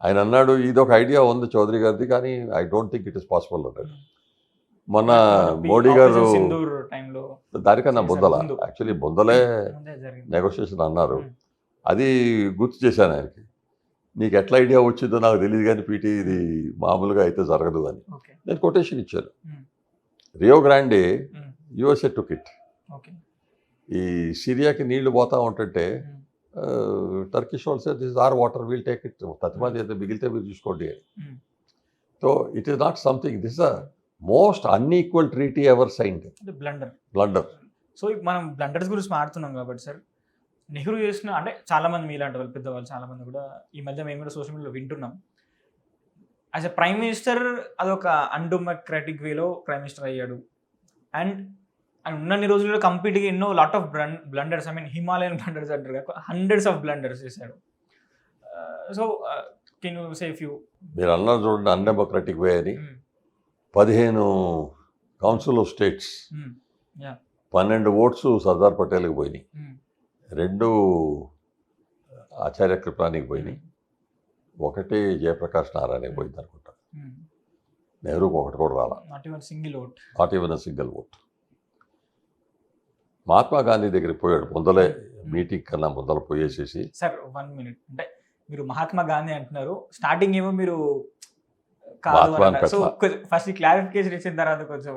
ఆయన అన్నాడు ఇది ఒక ఐడియా ఉంది చౌదరి గారిది, కానీ I don't think it is possible అన్నాడు. మొన్న మోడీ గారు దానికన్నా బొందల, యాక్చువల్లీ బొందలే నెగోషియేషన్ అన్నారు. అది గుర్తు చేశాను ఆయనకి. నీకు ఎట్లా ఐడియా వచ్చిందో నాకు తెలియదు కానీ పీటీ ఇది మామూలుగా అయితే జరగదు అని నేను కొటేషన్ ఇచ్చాను. Rio Grande USA took it. ఈ సిరియాకి నీళ్లు పోతా ఉంటుంటే టర్కిష్ వాళ్ళు said this is our water, will take it, తతిమాది అయితే మిగిలితే మీరు చూసుకోండి. So it is not something, this is a most unequal treaty ever signed. Blunder. So మనం బ్లండర్స్ గురించి మాట్లాడుతున్నాం కాబట్టి సార్, నెహ్రూ చేసిన, అంటే చాలామంది మీలాంటి వాళ్ళు పెద్దవాళ్ళు చాలామంది కూడా ఈ మధ్య మేము కూడా సోషల్ మీడియాలో వింటున్నాం, యాజ్ ఎ ప్రైమ్ మినిస్టర్ అదొక అన్డెమోక్రాటిక్ వేలో ప్రైమ్ మినిస్టర్ అయ్యాడు. అండ్ ఉన్నన్ని రోజుల్లో కంప్లీట్గా ఎన్నో lot of blunders, I mean Himalayan blunders అంటారు కదా, హండ్రెడ్స్ ఆఫ్ బ్లండర్స్ చేశాడు. So can you say few? మీరు అన్నారు చూడండి అన్డెమోక్రాటిక్ వే అని. 15 council of states, 12 votes Sardar పటేల్కి పోయినాయి, 2 ఆచార్య కృపలానికి పోయినాయి, 1 జయప్రకాష్ నారాయణకి పోయింది అనుకుంటా. నెహ్రూకి 1 కూడా రాలా, not even single vote. Mahatma Gandhi దగ్గరికి పోయాడు ముందలే, మీటింగ్ కన్నా ముందర పోయేసేసి. సార్ 1 మినిట్, అంటే మీరు మహాత్మా గాంధీ అంటున్నారు, స్టార్టింగ్ ఏమో మీరు ఫస్ట్ క్లారిఫికేషన్ ఇచ్చిన తర్వాత కొంచెం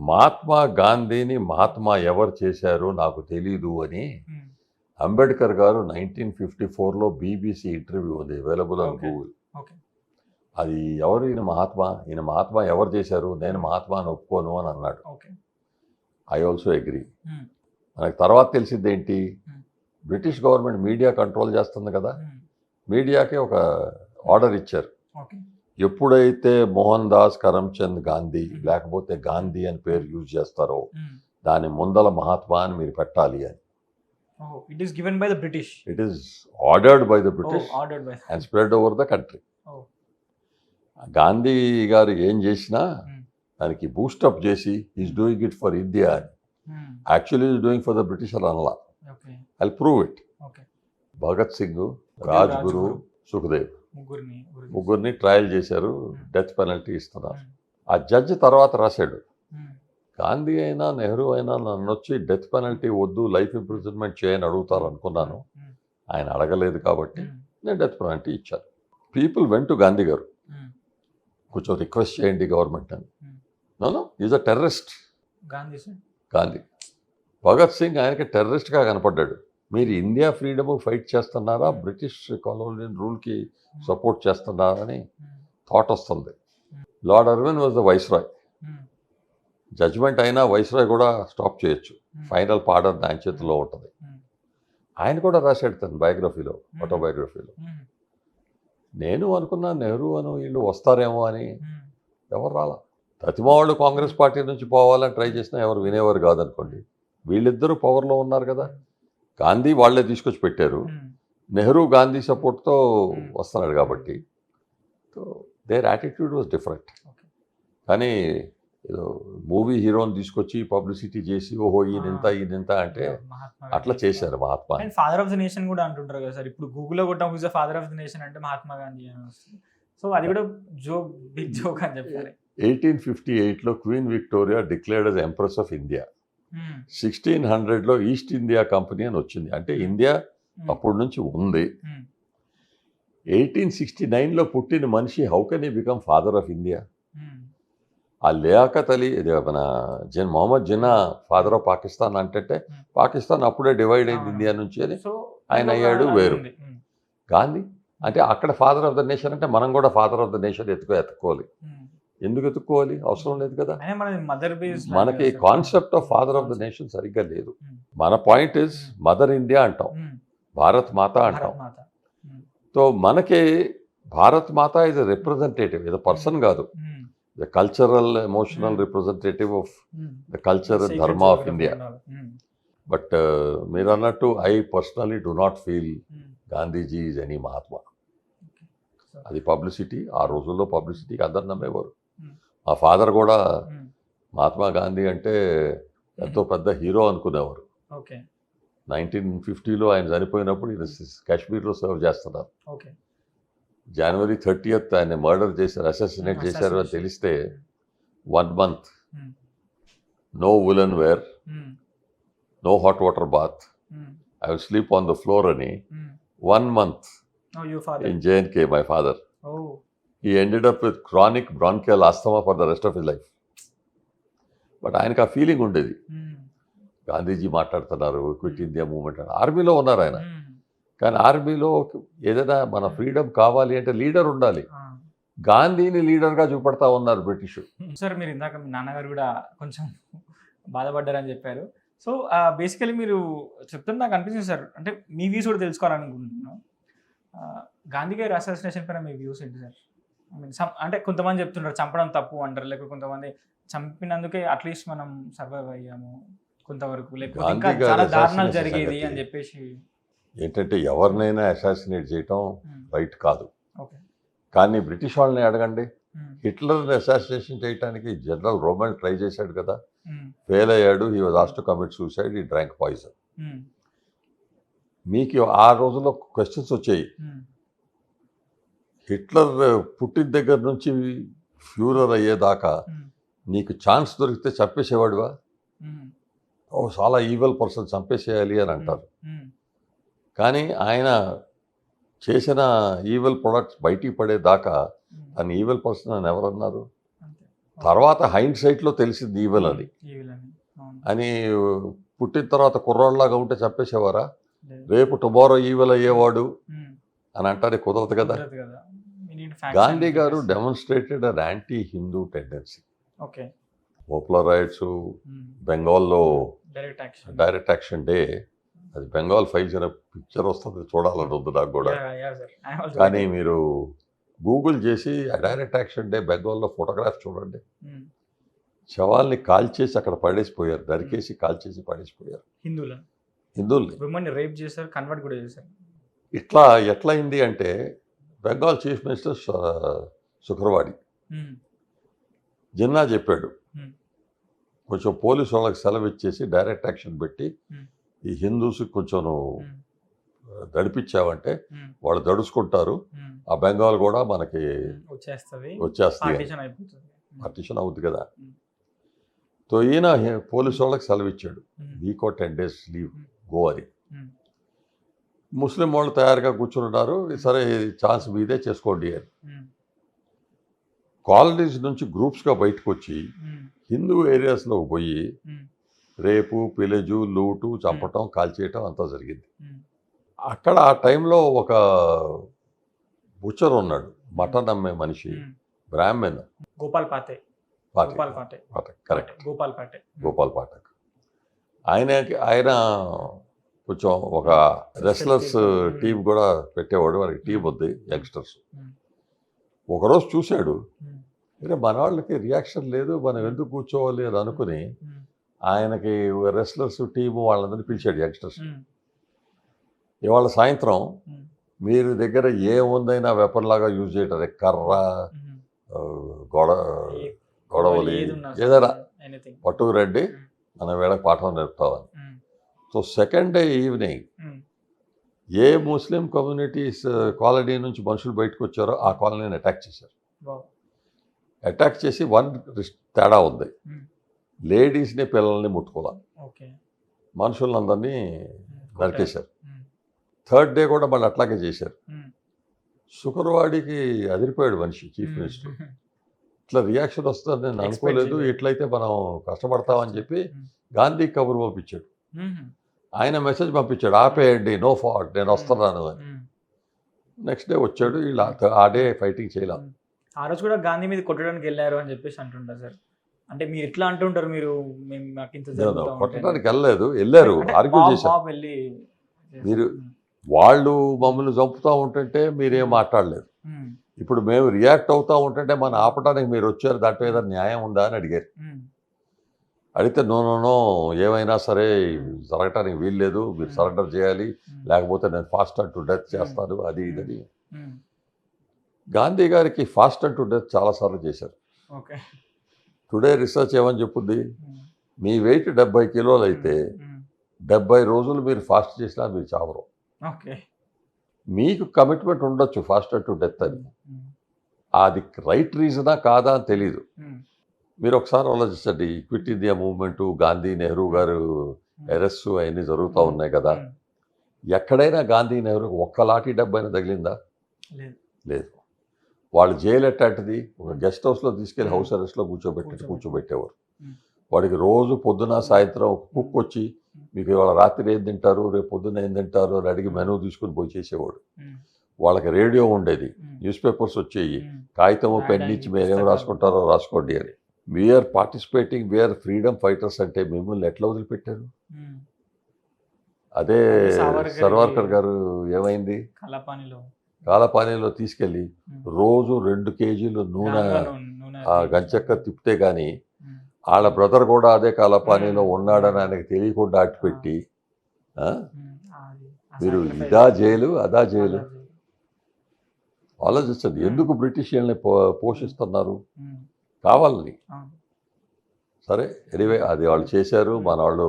మహాత్మా గాంధీని మహాత్మా ఎవరు చేశారో నాకు తెలీదు అని అంబేద్కర్ గారు 1954లో బీబీసీ ఇంటర్వ్యూ ఉంది, అవైలబుల్ ఆన్ గూగుల్. అది ఎవరు ఈయన మహాత్మా ఎవరు చేశారు, నేను మహాత్మాని ఒప్పుకోను అని అన్నాడు. I also agree. మనకు తర్వాత తెలిసింది ఏంటి, బ్రిటిష్ గవర్నమెంట్ మీడియా కంట్రోల్ చేస్తుంది కదా, మీడియాకి ఒక ఆర్డర్ ఇచ్చారు, ఎప్పుడైతే మోహన్ దాస్ కరమ్చంద్ గాంధీ లేకపోతే గాంధీ అని పేరు యూజ్ చేస్తారో దాని ముందల మహాత్మా అని మీరు పెట్టాలి అని. It is given by the British, it is ordered by the British and spread over the country. Gandhi గారు ఏం చేసినా దానికి బూస్టప్ చేసి is doing it for India అని, actually is doing for the British అని అనలా. I prove it. Bhagat Singh, Rajguru, Sukhdev ముగ్గురిని trial చేశారు, డెత్ పెనల్టీ ఇస్తున్నారు. ఆ జడ్జి తర్వాత రాశాడు, గాంధీ అయినా నెహ్రూ అయినా నన్ను వచ్చి డెత్ పెనల్టీ వద్దు, లైఫ్ ఇంప్రిజన్మెంట్ చేయని అడుగుతారు అనుకున్నాను. ఆయన అడగలేదు కాబట్టి నేను డెత్ పెనల్టీ ఇచ్చాను. People went to Gandhi garu, కొంచెం రిక్వెస్ట్ చేయండి గవర్నమెంట్ అని. No is a terrorist Gandhi. Bhagat Singh ఆయనకి టెర్రరిస్ట్గా కనపడ్డాడు. మీరు ఇండియా ఫ్రీడమ్ ఫైట్ చేస్తున్నారా, బ్రిటిష్ కాలోనియల్ రూల్కి సపోర్ట్ చేస్తున్నారని థాట్ వస్తుంది. Lord Irwin was the viceroy. Judgment అయినా వైస్రాయ్ కూడా స్టాప్ చేయొచ్చు, ఫైనల్ పార్డర్ ఆయన చేతిలో ఉంటుంది. ఆయన కూడా రాశాడు తన బయోగ్రఫీలో, ఆటోబయోగ్రఫీలో. నేను అనుకున్నా నెహ్రూ అని వీళ్ళు వస్తారేమో అని, ఎవరు రాలా. ప్రతిమా వాళ్ళు కాంగ్రెస్ పార్టీ నుంచి పోవాలని ట్రై చేసినా ఎవరు వినేవారు కాదనుకోండి. వీళ్ళిద్దరూ పవర్లో ఉన్నారు కదా, గాంధీ వాళ్ళే తీసుకొచ్చి పెట్టారు, నెహ్రూ గాంధీ సపోర్ట్తో వస్తున్నాడు కాబట్టి. So their attitude was different. కానీ ఏదో మూవీ హీరోని తీసుకొచ్చి పబ్లిసిటీ చేసి ఓహో ఈయనంత అంటే అట్లా చేశారు Mahatma. Father of the nation కూడా అంటుంటారు కదా సార్, ఇప్పుడు గూగుల్లో కొట్టాం who's the father of the nation అంటే మహాత్మా గాంధీ అని వస్తుంది. సో అది కూడా జోక్, బిగ్ జోక్ అని చెప్పారు. 1858లో queen Victoria declared as empress of India. 1600లో ఈస్ట్ ఇండియా కంపెనీ అని వచ్చింది, అంటే ఇండియా అప్పటి నుంచి ఉంది. 1869లో పుట్టిన మనిషి how can he become father of India? ఆ లియాఖత్ అలీ ఇది మన మొహమ్మద్ జిన్నా ఫాదర్ ఆఫ్ పాకిస్తాన్ అంటే పాకిస్తాన్ అప్పుడే డివైడ్ అయింది ఇండియా నుంచి అని సో ఆయన అయ్యాడు వేరు. గాంధీ అంటే అక్కడ ఫాదర్ ఆఫ్ ద నేషన్ అంటే మనం కూడా ఫాదర్ ఆఫ్ ద నేషన్ ఎత్తుకోవాలి. ఎందుకు ఎత్తుకోవాలి? అవసరం లేదు కదా. మదర్ బేస్ మనకి concept of father of the nation సరిగ్గా లేదు. మన పాయింట్ ఇస్ మదర్ ఇండియా అంటాం, భారత్ మాత అంటాం. సో మనకి భారత్ మాత ఇస్ ఎ రిప్రజెంటేటివ్, ఇది పర్సన్ కాదు. The cultural emotional representative of the culture ధర్మ ఆఫ్ ఇండియా. బట్ మీరు అన్నట్టు I personally do not feel Gandhiji is any Mahatma. అది పబ్లిసిటీ, ఆ రోజుల్లో పబ్లిసిటీకి అందరు నమ్మేవారు. మా ఫాదర్ కూడా మహాత్మా గాంధీ అంటే ఎంతో పెద్ద హీరో అనుకునేవారు. 1950లో ఆయన చనిపోయినప్పుడు ఈయన కాశ్మీర్లో సర్వ్ చేస్తున్నారు. జనవరి 30th ఆయన మర్డర్ చేశారు, అసాసినేట్ చేశారు అని తెలిస్తే 1 month no woollen wear, no hot water bath, I will sleep on the floor అని 1 month in J&K, my father. He ended up with chronic bronchial asthma for the rest of his life. But ఆయనకు ఆ feeling ఉండేది, గాంధీజీ మాట్లాడుతున్నారు, quit India movement అని. ఆర్మీలో ఉన్నారు ఆయన, కానీ ఆర్మీలో ఏదైనా మన ఫ్రీడమ్ కావాలి అంటే లీడర్ ఉండాలి. గాంధీని లీడర్గా చూపెడతా ఉన్నారు బ్రిటిష్. సార్ మీరు ఇందాక మీ నాన్నగారు కూడా కొంచెం బాధపడ్డారని చెప్పారు. సో బేసికలీ మీరు చెప్తున్న నాకు అనిపిస్తుంది సార్, అంటే మీ వ్యూస్ కూడా తెలుసుకోవాలనుకుంటున్నాను. గాంధీ గారి అసాసినేషన్ పైన మీ వ్యూస్ ఏంటి సార్? ఐ మీన్ అంటే కొంతమంది చెప్తుంటారు చంపడం తప్పు అంటారు, లేకపోతే కొంతమంది చంపినందుకే అట్లీస్ట్ మనం సర్వైవ్ అయ్యాము కొంతవరకు, లేకపోతే ఇంకా చాలా దారుణాలు జరిగేది అని చెప్పేసి. ఏంటంటే ఎవరినైనా అసాసినేట్ చేయటం రైట్ కాదు, కానీ బ్రిటిష్ వాళ్ళని అడగండి. హిట్లర్ని అసాసినేషన్ చేయడానికి జనరల్ రోమన్ ట్రై చేశాడు కదా, ఫెయిల్ అయ్యాడు. He was asked to commit suicide, he drank poison. మీకు ఆ రోజుల్లో క్వశ్చన్స్ వచ్చాయి, హిట్లర్ పుట్టిన దగ్గర నుంచి ఫ్యూరర్ అయ్యేదాకా నీకు ఛాన్స్ దొరికితే చంపేసేవాడువా? ఓ చాలా ఈవెల్ పర్సన్ చంపేసేయాలి అని అంటారు. కానీ ఆయన చేసిన ఈవెల్ ప్రొడక్ట్స్ బయటికి పడేదాకా తను ఈవెల్ పర్సన్ అని ఎవరన్నారు? తర్వాత హైండ్ సైట్లో తెలిసింది ఈవెల్ అని. అని పుట్టిన తర్వాత కుర్రాళ్ళలాగా ఉంటే చంపేసేవారా? రేపు టుమారో ఈవెల్ అయ్యేవాడు అని అంటారే, కుదరదు కదా. గాంధీ గారు demonstrated an anti Hindu tendency. పోపులర్ rights, బెంగాల్లో డైరెక్ట్ యాక్షన్ డే, అది బెంగాల్ ఫైల్స్ అనే పిక్చర్ వస్తుంది, చూడాలని ఉంది నాకు కూడా. కానీ మీరు గూగుల్ చేసి ఆ డైరెక్ట్ యాక్షన్ డే బెంగాల్లో ఫోటోగ్రాఫ్ చూడండి. శవాల్ని కాల్చేసి అక్కడ పడేసిపోయారు, దరికేసి కాల్చేసి పడేసిపోయారు. హిందువుల్ని రేప్ చేశారు, కన్వర్ట్ కూడా చేశారు. ఇట్లా ఎట్లయింది అంటే బెంగాల్ చీఫ్ మినిస్టర్ సుఖర్వాడి జిన్నా చెప్పాడు, కొంచెం పోలీసు వాళ్ళకి సెలవు ఇచ్చేసి డైరెక్ట్ యాక్షన్ పెట్టి ఈ హిందూస్కి కొంచెం దడిపించావంటే వాళ్ళు దడుచుకుంటారు, ఆ బెంగాల్ కూడా మనకి వచ్చేస్తుంది, పార్టీషన్ అవుతుంది కదా. సో ఈయన పోలీసు వాళ్ళకి సెలవు ఇచ్చాడు, వీక్ 10 days లీవ్ గో అని. ముస్లిం వాళ్ళు తయారుగా కూర్చున్నారు, సరే ఛాన్స్ మీదే చేసుకోండి అని. కాలనీస్ నుంచి గ్రూప్స్గా బయటకు వచ్చి హిందూ ఏరియాస్లోకి పోయి రేపు, పిలజు, లూటు, చంపటం, కాల్చేయటం అంతా జరిగింది. అక్కడ ఆ టైంలో ఒక బుచ్చర్ ఉన్నాడు, మటన్ అమ్మే మనిషి, బ్రాహ్మణ్, గోపాల్ పాఠక్. గోపాల్ పాఠక్. ఆయన కొంచెం ఒక రెస్లర్స్ టీం కూడా పెట్టేవాడు, వారికి టీం వద్దు, యంగ్స్టర్స్. ఒకరోజు చూశాడు, అంటే మన వాళ్ళకి రియాక్షన్ లేదు, మనం ఎందుకు కూర్చోవాలి అని అనుకుని ఆయనకి రెస్లర్స్ టీము వాళ్ళందరినీ పిలిచాడు, యంగ్స్టర్స్. ఇవాళ సాయంత్రం మీరు దగ్గర ఏముందైనా వెపన్ లాగా యూజ్ చేయటం, కర్ర, గొడవలి ఏదైనా పట్టుకురండి, మనం వీళ్ళకి పాఠం నేర్పుతామని. సో సెకండ్ డే ఈవినింగ్ ఏ ముస్లిం కమ్యూనిటీస్ కాలనీ నుంచి మనుషులు బయటకు వచ్చారో ఆ కాలనీని అటాక్ చేశారు. అటాక్ చేసి తేడా ఉంది, లేడీస్ని పిల్లల్ని ముట్టుకోవాలి, మనుషులందరినీ నరికేశారు. థర్డ్ డే కూడా మళ్ళీ అట్లాగే చేశారు. శుక్రవాడికి అదిరిపోయాడు మనిషి, చీఫ్ మినిస్టర్. ఇట్లా రియాక్షన్ వస్తుందని నేను Expect అనుకోలేదు, చేయలేదు. ఇట్లయితే మనం కష్టపడతామని చెప్పి ఉమ్. గాంధీ కబురు పంపించాడు. ఉమ్. ఆయన మెసేజ్ పంపించాడు, ఆపేయండి, నో ఫాల్ట్, నేను వస్తున్నాను అని. ఉమ్. నెక్స్ట్ డే వచ్చాడు, వీళ్ళు ఆ డే ఫైటింగ్ చేయలే. ఆ రోజు కూడా గాంధీ మీద కొట్టడానికి వెళ్ళారు అని చెప్పేసి అంటుంటారు సార్. అంటే మీరు ఎట్లా అంటుంటారు, మీరు మేము మాకు ఇంత జరుగుతూ ఉంటే. కొట్టడానికి వెళ్ళారు, అంటే ఆర్గ్యూ mob- చేశారు. mob వెళ్ళి మీరు వాళ్ళు మమ్మల్ని చంపుతూ ఉంటుంటే మీరేం మాట్లాడలేదు. ఉమ్. ఇప్పుడు మేము రియాక్ట్ అవుతూ ఉంటుంటే మనం ఆపడానికి మీరు వచ్చారు, దాంట్లో ఏదైనా న్యాయం ఉందా అని అడిగారు. ఉమ్. అడిగితే నో నో నో, ఏమైనా సరే జరగటానికి వీల్లేదు, మీరు సరెండర్ చేయాలి, లేకపోతే నేను ఫాస్ట్ అండ్ టు డెత్ చేస్తాను, అది ఇదని. ఉమ్. గాంధీ గారికి ఫాస్ట్ అండ్ టు డెత్ చాలాసార్లు చేశారు. ఓకే. టుడే రీసెర్చ్ ఏమని చెప్పుద్ది, ఉమ్. మీ వెయిట్ 70 కిలోలు అయితే ఉమ్. 70 రోజులు మీరు ఫాస్ట్ చేసినా మీరు చావరు. ఓకే. మీకు కమిట్మెంట్ ఉండొచ్చు ఫాస్ట్ అండ్ టు డెత్ అని, ఉమ్. అది రైట్ రీజనా కాదా అని తెలియదు. ఉమ్. మీరు ఒకసారి ఆలోచించండి, quit India movement, Gandhi Nehru గారు అరెస్ట్ అవన్నీ జరుగుతూ ఉన్నాయి కదా, ఉమ్. ఎక్కడైనా గాంధీ నెహ్రూకి ఒక్క లాఠీ డబ్బైనా తగిలిందా? లేదు. లేదు. వాళ్ళు జైలు ఎట్టాంటిది, ఒక గెస్ట్ హౌస్లో తీసుకెళ్ళి హౌస్ అరెస్ట్లో కూర్చోబెట్టి. కూర్చోబెట్టేవారు. ఉమ్. వాడికి రోజు పొద్దున సాయంత్రం కుక్ వచ్చి మీకు ఇవాళ రాత్రి ఏం తింటారు, రేపు పొద్దున్న ఏం తింటారు అని అడిగి మెనూ తీసుకుని పోయి చేసేవాడు. ఉమ్. వాళ్ళకి రేడియో ఉండేది, ఉమ్. న్యూస్ పేపర్స్ వచ్చేవి, ఉమ్. కాగితము పెన్ రాయడానికి ఇచ్చి మీరేం పుస్తకాలు. రాసుకుంటారో రాసుకోండి అని. We are participating, we are freedom fighters అంటే మిమ్మల్ని ఎట్లా వదిలిపెట్టారు? ఉమ్. అదే సావర్కర్ సర్వార్కర్ గారు ఏమైంది, కలపానిలో కాలపానీలో తీసుకెళ్ళి రోజు 2 కేజీలు నూనె ఆ గంచెక్క తిప్పితే కానీ వాళ్ళ బ్రదర్ కూడా అదే కాలపానీలో ఉన్నాడని ఆయనకు తెలియకుండా అట్టుపెట్టి, ఆ? మీరు ఇదా జైలు అదా జైలు ఆలోచించండి. ఎందుకు బ్రిటిష్ వాళ్ళని పోషిస్తున్నారు? కావాలని. సరే, ఎనీవే అది వాళ్ళు చేశారు, మన వాళ్ళు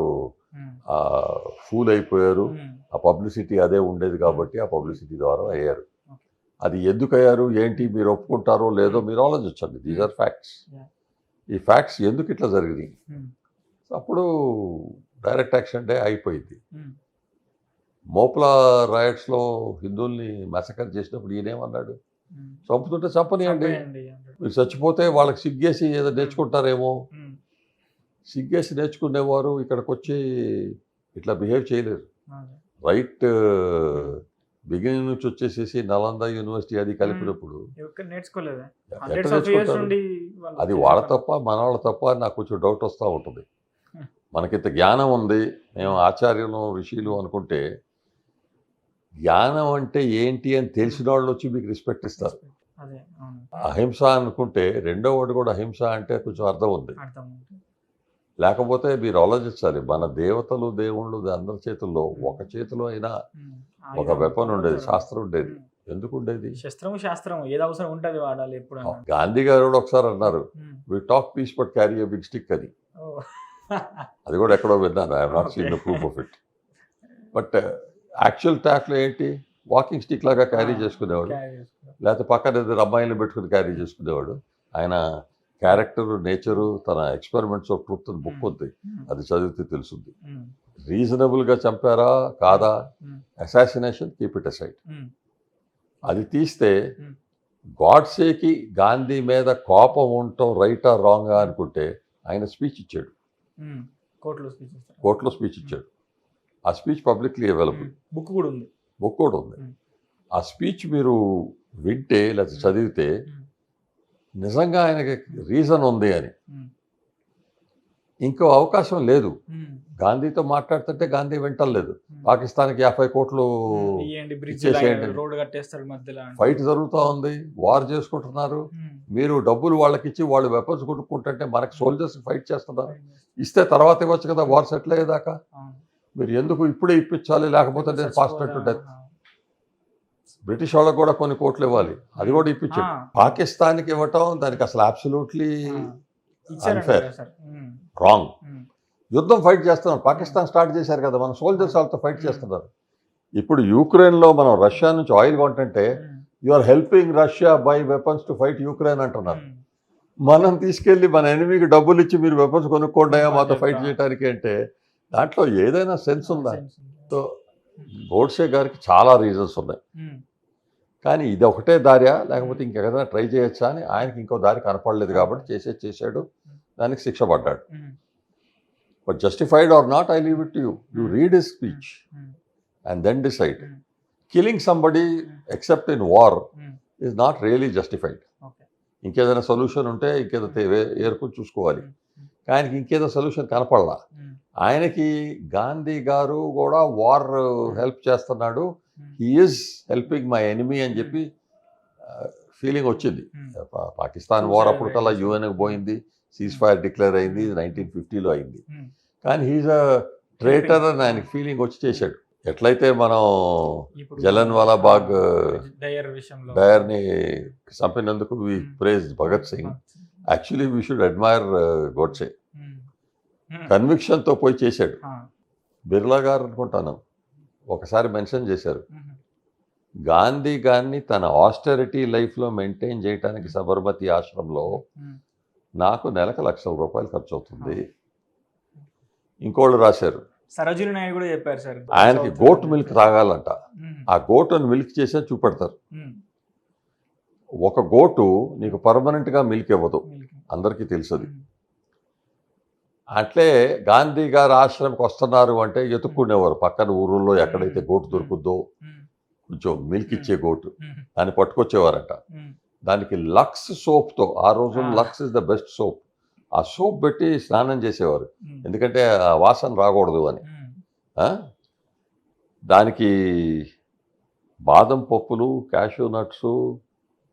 ఫూల్ అయిపోయారు. ఆ పబ్లిసిటీ అదే ఉండేది కాబట్టి ఆ పబ్లిసిటీ ద్వారా అయ్యారు. అది ఎందుకు అయ్యారు ఏంటి మీరు ఒప్పుకుంటారో లేదో మీరు ఆలోచించండి. These are facts. ఈ ఫ్యాక్ట్స్ ఎందుకు ఇట్లా జరిగినాయి, అప్పుడు డైరెక్ట్ యాక్షన్ డే అయిపోయింది. మోప్లా రాయట్స్లో హిందువుల్ని మెసకర్ చేసినప్పుడు ఈయనేమన్నాడు, చంపుతుంటే చంపనియండి, మీరు చచ్చిపోతే వాళ్ళకి సిగ్గేసి ఏదో నేర్చుకుంటారేమో. సిగ్గేసి నేర్చుకునేవారు ఇక్కడికి వచ్చి ఇట్లా బిహేవ్ చేయలేరు. రైట్ బిగినింగ్ నుంచి వచ్చేసేసి నలంద యూనివర్సిటీ అది కలిపినప్పుడు నేర్చుకోలేదు. ఎట్లా నేర్చుకుంటారు? అది వాళ్ళ తప్ప మన వాళ్ళ తప్ప అని నాకు కొంచెం డౌట్ వస్తూ ఉంటుంది. మనకింత జ్ఞానం ఉంది, మేము ఆచార్యులు ఋషులు అనుకుంటే, జ్ఞానం అంటే ఏంటి అని తెలిసిన వాళ్ళు వచ్చి మీకు రెస్పెక్ట్ ఇస్తారు. అహింస అనుకుంటే రెండో వాడు కూడా అహింస అంటే కొంచెం అర్థం ఉంది. లేకపోతే మీరు ఆలోచించాలి, మన దేవతలు దేవుళ్ళు అందరి చేతుల్లో ఒక చేతిలో అయినా ఒక వెపన్ ఉండేది, శాస్త్రం ఉండేది. ఎందుకు ఉండేది? శాస్త్రం ఏది అవసరం ఉంటుంది వాడాలి ఎప్పుడు. గాంధీ గారు కూడా ఒకసారి అన్నారు, we talk peace but carry a big stick అని. అది కూడా ఎక్కడో విన్నాను, I have not seen the proof of it. But actual టాక్లో ఏంటి, వాకింగ్ స్టిక్ లాగా క్యారీ చేసుకునేవాడు, లేకపోతే పక్కన ఇద్దరు అమ్మాయిలు పెట్టుకుని క్యారీ చేసుకునేవాడు. ఆయన క్యారెక్టర్, నేచరు, తన ఎక్స్పెరిమెంట్స్ ఆఫ్ ట్రూత్ బుక్ ఉంది, అది చదివితే తెలుస్తుంది. రీజనబుల్గా చంపారా కాదా, అసాసినేషన్, కీప్ ఇట్ అసైడ్, అది తీస్తే గాడ్సేకి గాంధీ మీద కోపం ఉండటం రైటా రాంగా అనుకుంటే ఆయన స్పీచ్ ఇచ్చాడు, కోర్టులో స్పీచ్ ఇచ్చాడు. ఆ స్పీచ్ పబ్లిక్లీ అవైలబుల్, బుక్ కూడా ఉంది. ఆ స్పీచ్ మీరు వింటే లేకపోతే చదివితే నిజంగా ఆయనకి రీజన్ ఉంది అని. ఇంకో అవకాశం లేదు. గాంధీతో మాట్లాడుతుంటే గాంధీ వింటలేదు, పాకిస్తాన్కి 50 కోట్లు ఇచ్చేసేయండి, ఫైట్ జరుగుతూ ఉంది, వార్ చేసుకుంటున్నారు, మీరు డబ్బులు వాళ్ళకి ఇచ్చి వాళ్ళు వెపన్స్ కొనుక్కుంటుంటే మనకి సోల్జర్స్ ఫైట్ చేస్తున్నారు, ఇస్తే తర్వాత ఇవ్వచ్చు కదా వార్ సెటిల్ అయ్యేదాకా. మీరు ఎందుకు ఇప్పుడే ఇప్పించాలి, లేకపోతే నేను ఫాస్ట్ టు డెత్. బ్రిటిష్ వాళ్ళకు కూడా కొన్ని కోట్లు ఇవ్వాలి, అది కూడా ఇప్పించాడు. పాకిస్తాన్కి ఇవ్వటం దానికి అసలు అబ్సల్యూట్లీ అన్ఫేర్, రాంగ్. యుద్ధం ఫైట్ చేస్తున్నారు, పాకిస్తాన్ స్టార్ట్ చేశారు కదా, మన సోల్జర్స్ వాళ్ళతో ఫైట్ చేస్తున్నారు. ఇప్పుడు యూక్రెయిన్లో మనం రష్యా నుంచి ఆయిల్ కొంటుంటే you are helping Russia buy weapons to fight Ukraine అంటున్నారు. మనం తీసుకెళ్ళి మన ఎనిమికి డబ్బులు ఇచ్చి మీరు వెపన్స్ కొనుక్కోండి మాతో ఫైట్ చేయడానికి అంటే దాంట్లో ఏదైనా సెన్స్ ఉందా? సో గోడ్సే గారికి చాలా రీజన్స్ ఉన్నాయి. కానీ ఇది ఒకటే దారియా లేకపోతే ఇంకేదైనా ట్రై చేయొచ్చా అని ఆయనకి ఇంకో దారి కనపడలేదు కాబట్టి చేసాడు, దానికి శిక్ష పడ్డాడు. But justified or not, I leave it to you. You read his speech and then decide. Killing somebody except in war is not really justified. ఇంకేదైనా సొల్యూషన్ ఉంటే ఇంకేదో ఏరుకుని చూసుకోవాలి. ఆయనకి ఇంకేదో సొల్యూషన్ కనపడలా. ఆయనకి గాంధీ గారు కూడా వార్ హెల్ప్ చేస్తున్నాడు, he is helping my enemy అని చెప్పి ఫీలింగ్ వచ్చింది. పాకిస్తాన్ వార్ అప్పటికల్లా యుఎన్కి పోయింది, సీజ్ ఫైర్ డిక్లేర్ అయింది, 1950లో అయింది. కానీ హీజ్ అ ట్రేటర్ అని ఆయనకి ఫీలింగ్ వచ్చి చేశాడు. ఎట్లయితే మనం జలన్ వాలా బాగ్ డయర్ని చంపినందుకు we praise Bhagat Singh, actually we should admire Godse. కన్విక్షన్తో పోయి చేశాడు. బిర్లా గారు అనుకుంటాను ఒకసారి మెన్షన్ చేశారు, గాంధీ గారిని తన ఆస్టెరిటీ లైఫ్లో మెయింటైన్ చేయడానికి సబర్మతి ఆశ్రమంలో నాకు నెలకు ₹1,00,000 ఖర్చు అవుతుంది. ఇంకోళ్ళు రాశారు, సరోజిని నాయుడు కూడా చెప్పారు సార్, ఆయనకి గోట్ మిల్క్ తాగాలంట, ఆ గోటును మిల్క్ చేసే చూపెడతారు. ఒక గోటు నీకు పర్మనెంట్గా మిల్క్ ఇవ్వదు, అందరికీ తెలుసది. అట్లే గాంధీ గారు ఆశ్రమంకి వస్తున్నారు అంటే ఎత్తుక్కునేవారు పక్కన ఊరుల్లో ఎక్కడైతే గోటు దొరుకుద్దో కొంచెం మిల్క్ ఇచ్చే గోటు, దాన్ని పట్టుకొచ్చేవారట. దానికి లక్స్ సోప్తో, ఆ రోజు Lux is the best soap, ఆ సోప్ పెట్టి స్నానం చేసేవారు, ఎందుకంటే ఆ వాసన రాకూడదు అని. దానికి బాదం పప్పులు, క్యాషూ నట్స్,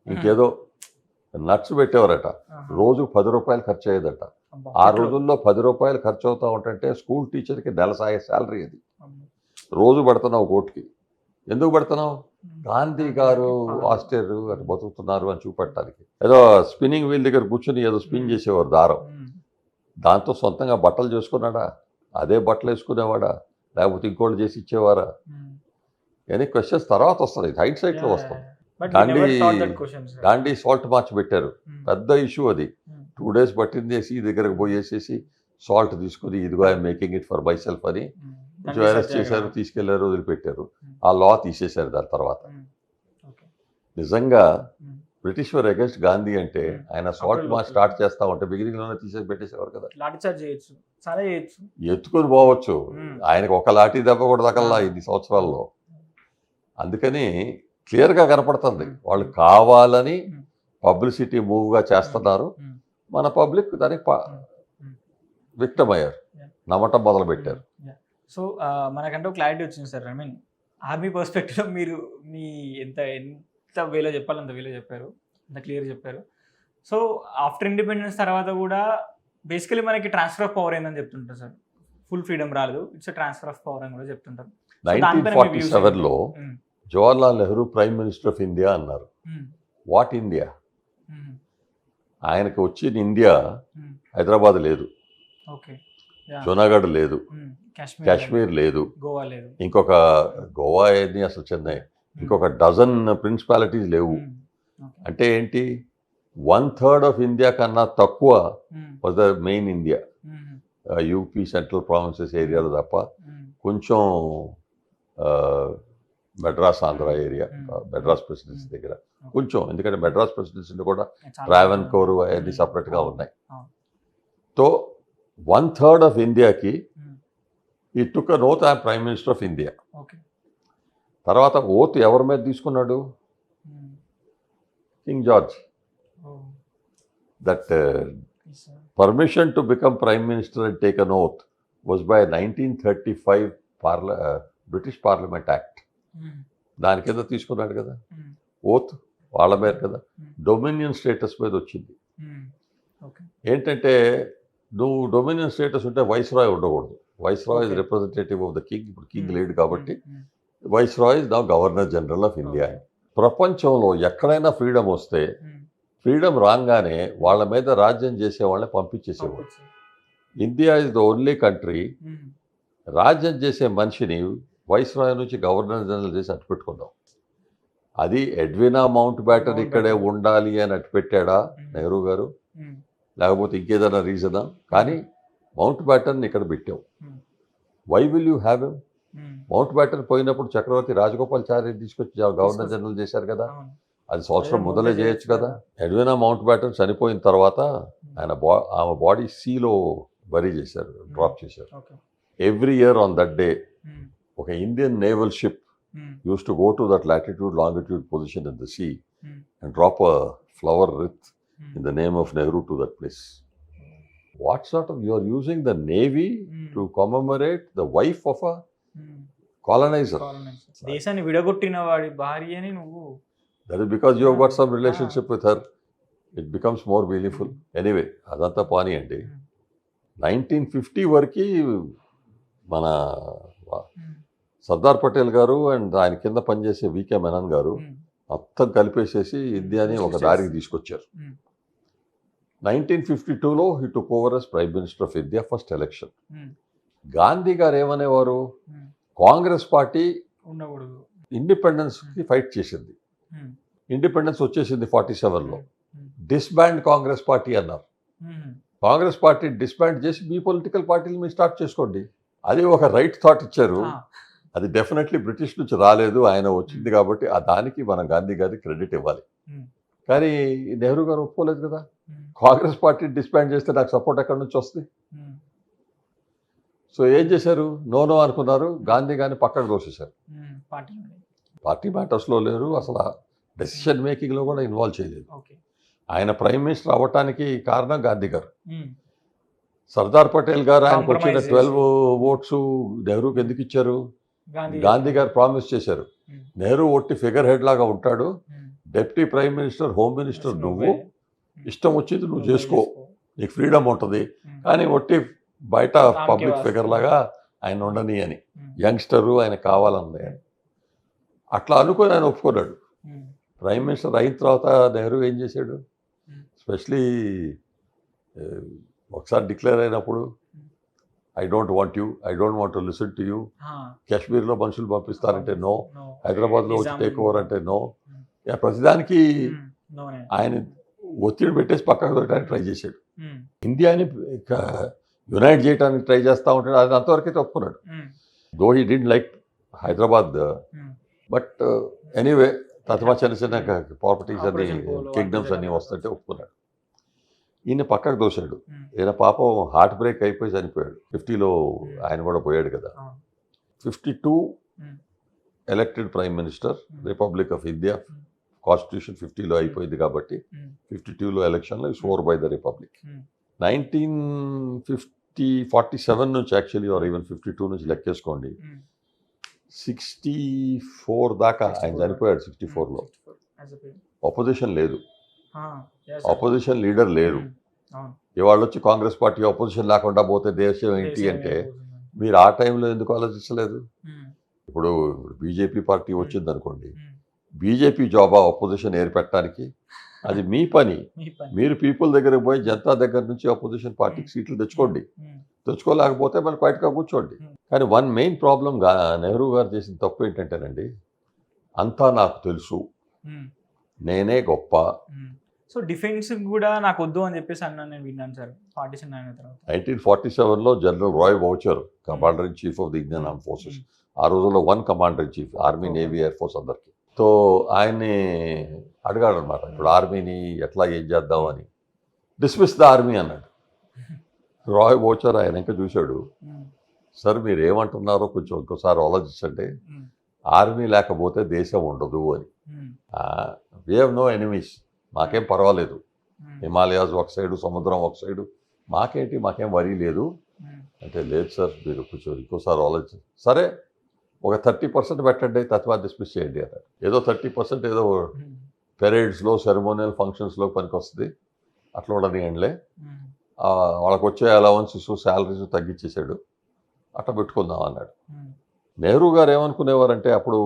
ఇంకేదో నట్స్ పెట్టేవారట. రోజు ₹10 ఖర్చు అయ్యేదట. ఆ రోజుల్లో ₹10 ఖర్చు అవుతా ఉంటుంటే స్కూల్ టీచర్కి నెల శాలరీ అది. రోజు పెడుతున్నావు కోర్టుకి, ఎందుకు పెడుతున్నావు? గాంధీ గారు ఆస్ట్రేరు అటు బతుకుతున్నారు అని చూపెట్టడానికి. ఏదో స్పిన్నింగ్ వీల్ దగ్గర కూర్చొని ఏదో స్పిన్ చేసేవారు దారం, దాంతో సొంతంగా బట్టలు చేసుకున్నాడా? అదే బట్టలు వేసుకునేవాడా? లేకపోతే ఇంకోటి చేసి ఇచ్చేవారా? ఎనీ క్వశ్చన్స్ తర్వాత వస్తుంది, హైట్ సైట్లో వస్తుంది. దాండి సాల్ట్ మార్చ్ పెట్టారు, పెద్ద ఇష్యూ అది. 2 days పట్టింది వేసి దగ్గరకు పోయేసేసి సాల్ట్ తీసుకుని, ఇదిగో I'm making it for my self అని కొంచెం అరెస్ట్ చేశారు, తీసుకెళ్లారు, వదిలిపెట్టారు. ఆ లా తీసేశారు దాని తర్వాత. నిజంగా బ్రిటిష్ వారు అగెన్స్ట్ గాంధీ అంటే ఆయన సాల్ట్ మార్చ్ స్టార్ట్ చేస్తా ఉంటే బిగినింగ్లోనే తీసేసి పెట్టేసేవారు కదా. ఎత్తుకొని పోవచ్చు, ఆయనకు ఒక లాఠీ దెబ్బ కూడా తగల్లా ఇన్ని సంవత్సరాల్లో. అందుకని క్లియర్గా కనపడుతుంది వాళ్ళు కావాలని పబ్లిసిటీ మూవ్గా చేస్తున్నారు. మన పబ్లిక్ దానికి విక్టమ్ అయ్యారు, నమ్మటం మొదలు పెట్టారు. సో మనకంటే ఒక క్లారిటీ వచ్చింది సార్. ఐ మీన్ ఆర్మీ పర్స్పెక్టివ్లో మీరు మీ ఎంత వేలో చెప్పాలి అంత వేలో చెప్పారు, అంత క్లియర్ చెప్పారు. సో ఆఫ్టర్ ఇండిపెండెన్స్ తర్వాత కూడా బేసికలీ మనకి ట్రాన్స్ఫర్ ఆఫ్ పవర్ ఏందని చెప్తుంటారు సార్. ఫుల్ ఫ్రీడమ్ రాలేదు, ఇట్స్ ట్రాన్స్ఫర్ ఆఫ్ పవర్ అని కూడా చెప్తుంటారు. 1947లో Jawaharlal Nehru prime minister of India అన్నారు. What India? ఆయనకు వచ్చిన ఇండియా హైదరాబాద్ లేదు, జూనాగఢ్ లేదు, కాశ్మీర్ లేదు, ఇంకొక గోవా ఏది అసలు చెన్నై, ఇంకొక డజన్ ప్రిన్సిపాలిటీస్ లేవు. అంటే ఏంటి? 1/3 ఆఫ్ ఇండియా కన్నా తక్కువ was the main India. UP central provinces ఏరియాలో తప్ప, కొంచెం మెడ్రాస్ ఆంధ్ర ఏరియా, మెడ్రాస్ ప్రెసిడెన్సీ దగ్గర కొంచెం, ఎందుకంటే మెడ్రాస్ ప్రెసిడెన్సీలో కూడా ట్రావెన్కోర్ అవన్నీ సపరేట్గా ఉన్నాయి. సో 1/3 ఆఫ్ ఇండియాకి ఈ took an oath, I'm prime minister of India. తర్వాత ఓత్ ఎవరి మీద తీసుకున్నాడు? King George. That permission to become prime minister and take an oath was by 1935 British parliament act. దాని కింద తీసుకున్నాడు కదా ఓత్, వాళ్ళ మీద కదా. డొమినియన్ స్టేటస్ మీద వచ్చింది. ఏంటంటే నువ్వు డొమినియన్ స్టేటస్ ఉంటే వైస్ రాయ్ ఉండకూడదు. Viceroy is representative of the king. ఇప్పుడు కింగ్ లేడు కాబట్టి viceroy is now governor general of India. ప్రపంచంలో ఎక్కడైనా ఫ్రీడమ్ వస్తే ఫ్రీడమ్ రాగానే వాళ్ళ మీద రాజ్యం చేసే వాళ్ళని పంపించేసేవాడు. India is the only country రాజ్యం చేసే మనిషిని వైస్ రాయ్ నుంచి గవర్నర్ జనరల్ చేసి అట్టుపెట్టుకున్నాం. అది ఎడ్వినా మౌంట్ బ్యాటన్ ఇక్కడే ఉండాలి అని అట్టుపెట్టాడా నెహ్రూ గారు, లేకపోతే ఇంకేదైనా రీజనా? కానీ మౌంట్ బ్యాటన్ ఇక్కడ పెట్టావు. Why will you have him? Mountbatten పోయినప్పుడు చక్రవర్తి రాజగోపాల్చారి తీసుకొచ్చి గవర్నర్ జనరల్ చేశారు కదా, అది సంవత్సరం మొదలే చేయొచ్చు కదా. ఎడ్వినా మౌంట్ బ్యాటన్ చనిపోయిన తర్వాత ఆమె బాడీ సీలో బరీ చేశారు, డ్రాప్ చేశారు. Every year on that day ఒక Indian naval ship used to go to that latitude longitude position in the sea and drop a flower with in the name of Nehru to that place. What sort of, you are using the navy to commemorate the wife of a colonizer? దేశాన్ని విడగొట్టిన వాడి భార్యని నువ్వు. That is because you have got some relationship with her. It becomes more meaningful. Anyway, అదంతా పాని అండి. 1950 వరకు మన సర్దార్ పటేల్ గారు and ఆయన కింద పనిచేసే వికే మెనన్ గారు మొత్తం కలిపేసేసి ఇండియాని ఒక దారికి తీసుకొచ్చారు. 1952లో he took over as prime minister of India first election. Gandhi గారు ఏమనేవారు, కాంగ్రెస్ పార్టీ ఇండిపెండెన్స్కి ఫైట్ చేసింది, ఇండిపెండెన్స్ వచ్చేసింది 47లో, డిస్బ్యాండ్ కాంగ్రెస్ పార్టీ అన్నారు. కాంగ్రెస్ పార్టీ డిస్బ్యాండ్ చేసి మీ పొలిటికల్ పార్టీలు మీరు స్టార్ట్ చేసుకోండి. అది ఒక రైట్ థాట్ ఇచ్చారు. అది డెఫినెట్లీ బ్రిటిష్ నుంచి రాలేదు, ఆయన వచ్చింది కాబట్టి ఆ దానికి మనం గాంధీ గారికి క్రెడిట్ ఇవ్వాలి. కానీ నెహ్రూ గారు ఒప్పుకోలేదు కదా. కాంగ్రెస్ పార్టీ డిస్బ్యాండ్ చేస్తే నాకు సపోర్ట్ ఎక్కడి నుంచి వస్తుంది? సో ఏం చేశారు, నో అనుకున్నారు, గాంధీ గారిని పక్కకు దోసేశారు. పార్టీ మ్యాటర్స్లో లేరు, అసలు డెసిషన్ మేకింగ్లో కూడా ఇన్వాల్వ్ చేయలేదు. ఆయన ప్రైమ్ మినిస్టర్ అవ్వటానికి కారణం గాంధీ గారు. సర్దార్ పటేల్ గారు ఆయనకు వచ్చిన 12 ఓట్స్ నెహ్రూకి ఎందుకు ఇచ్చారు? గాంధీ గారు ప్రామిస్ చేశారు, నెహ్రూ ఒట్టి ఫిగర్ హెడ్ లాగా ఉంటాడు, deputy prime minister, home minister నువ్వు, ఇష్టం వచ్చింది నువ్వు చేసుకో, నీకు ఫ్రీడమ్ ఉంటుంది, కానీ ఒట్టి బయట పబ్లిక్ ఫిగర్ లాగా ఆయన ఉండని అని, యంగ్స్టరు ఆయన కావాలన్నది అని. అట్లా అనుకొని ఆయన ఒప్పుకున్నాడు. ప్రైమ్ మినిస్టర్ అయిన తర్వాత నెహ్రూ ఏం చేశాడు, స్పెషలీ ఒకసారి డిక్లేర్ అయినప్పుడు I don't want to listen to you, కాశ్మీర్లో మనుషులు పంపిస్తారంటే నో, హైదరాబాద్లో వచ్చి టేక్ ఓవర్ అంటే నో, ప్రతిదానికి ఆయన ఒత్తిడి పెట్టేసి పక్కకు పెట్టడానికి ట్రై చేశాడు. ఇండియాని యునైట్ చేయడానికి ట్రై చేస్తూ ఉంటాడు, అది అంతవరకైతే ఒప్పుకున్నాడు. Though he didn't like Hyderabad, but anyway Tattva చిన్న చిన్న ప్రాపర్టీస్ అన్ని కింగ్డమ్స్ అన్నీ వస్తుంటే ఒప్పుకున్నాడు. ఈయన పక్కకు దోశాడు. ఈయన పాపం హార్ట్ బ్రేక్ అయిపోయి చనిపోయాడు. 50లో ఆయన కూడా పోయాడు కదా. 52 elected prime minister, republic of India, constitution 50లో అయిపోయింది కాబట్టి 52లో ఎలక్షన్లో స్వోర్ బై ద రిపబ్లిక్. 47 నుంచి యాక్చువల్లీ ఆర్ ఈవెన్ 52 నుంచి లెక్కేసుకోండి, 64 దాకా ఆయన చనిపోయాడు. 64లో ఆపోజిషన్ లేదు, ఆపోజిషన్ లీడర్ లేరు. ఇవాళ వచ్చి కాంగ్రెస్ పార్టీ ఆపోజిషన్ లేకుండా పోతే దేశం ఏంటి అంటే, మీరు ఆ టైంలో ఎందుకు ఆలోచించలేదు? ఇప్పుడు బీజేపీ పార్టీ వచ్చింది అనుకోండి, బీజేపీ జాబా ఆపోజిషన్ ఏర్పెట్టడానికి? అది మీ పని. మీరు పీపుల్ దగ్గరకు పోయి జనతా దగ్గర నుంచి ఆపోజిషన్ పార్టీకి సీట్లు తెచ్చుకోండి, తెచ్చుకోలేకపోతే మళ్ళీ క్వైట్గా కూర్చోండి. కానీ వన్ మెయిన్ ప్రాబ్లం నెహ్రూ గారు చేసిన తప్పు ఏంటంటేనండి, అంతా నాకు తెలుసు, నేనే గొప్ప. సో డిఫెన్స్ కూడా నాకు వద్దు అని చెప్పేసి అన్నాను, నేను విన్నాను సార్. పార్టీషన్ అయిన తర్వాత 1947లో general Roy Bucher, commander in chief of the Indian arm forces, ఆ రోజుల్లో 1 commander in chief, army, navy, air force అందరికి. సో ఆయన్ని అడిగాడు అనమాట, ఇప్పుడు ఆర్మీని ఎట్లా ఏం చేద్దాం అని. డిస్మిస్ ద ఆర్మీ అన్నాడు. రాయ్ వౌచర్ ఆయన ఇంకా చూశాడు, సార్ మీరు ఏమంటున్నారో కొంచెం ఇంకోసారి ఆలోచించండి, ఆర్మీ లేకపోతే దేశం ఉండదు అని. వీ హ్యావ్ నో ఎనిమీస్, మాకేం పర్వాలేదు, హిమాలయాస్ ఒక సైడు, సముద్రం ఒక సైడు, మాకేంటి, మాకేం వరీ లేదు అంటే, లేదు సార్ మీరు కొంచెం ఇంకోసారి ఆలోచించండి. సరే ఒక 30% పెట్టండి, తత్వా డిస్మిస్ చేయండి అన్నాడు. ఏదో 30% ఏదో పెరేడ్స్లో, సెరమోనియల్ ఫంక్షన్స్లో పనికి వస్తుంది, అట్లా ఉండనియండిలే, వాళ్ళకి వచ్చే అలవెన్సెస్, శాలరీస్ తగ్గించేసాడు, అట్లా పెట్టుకుందాం అన్నాడు. నెహ్రూ గారు ఏమనుకునేవారంటే, అప్పుడు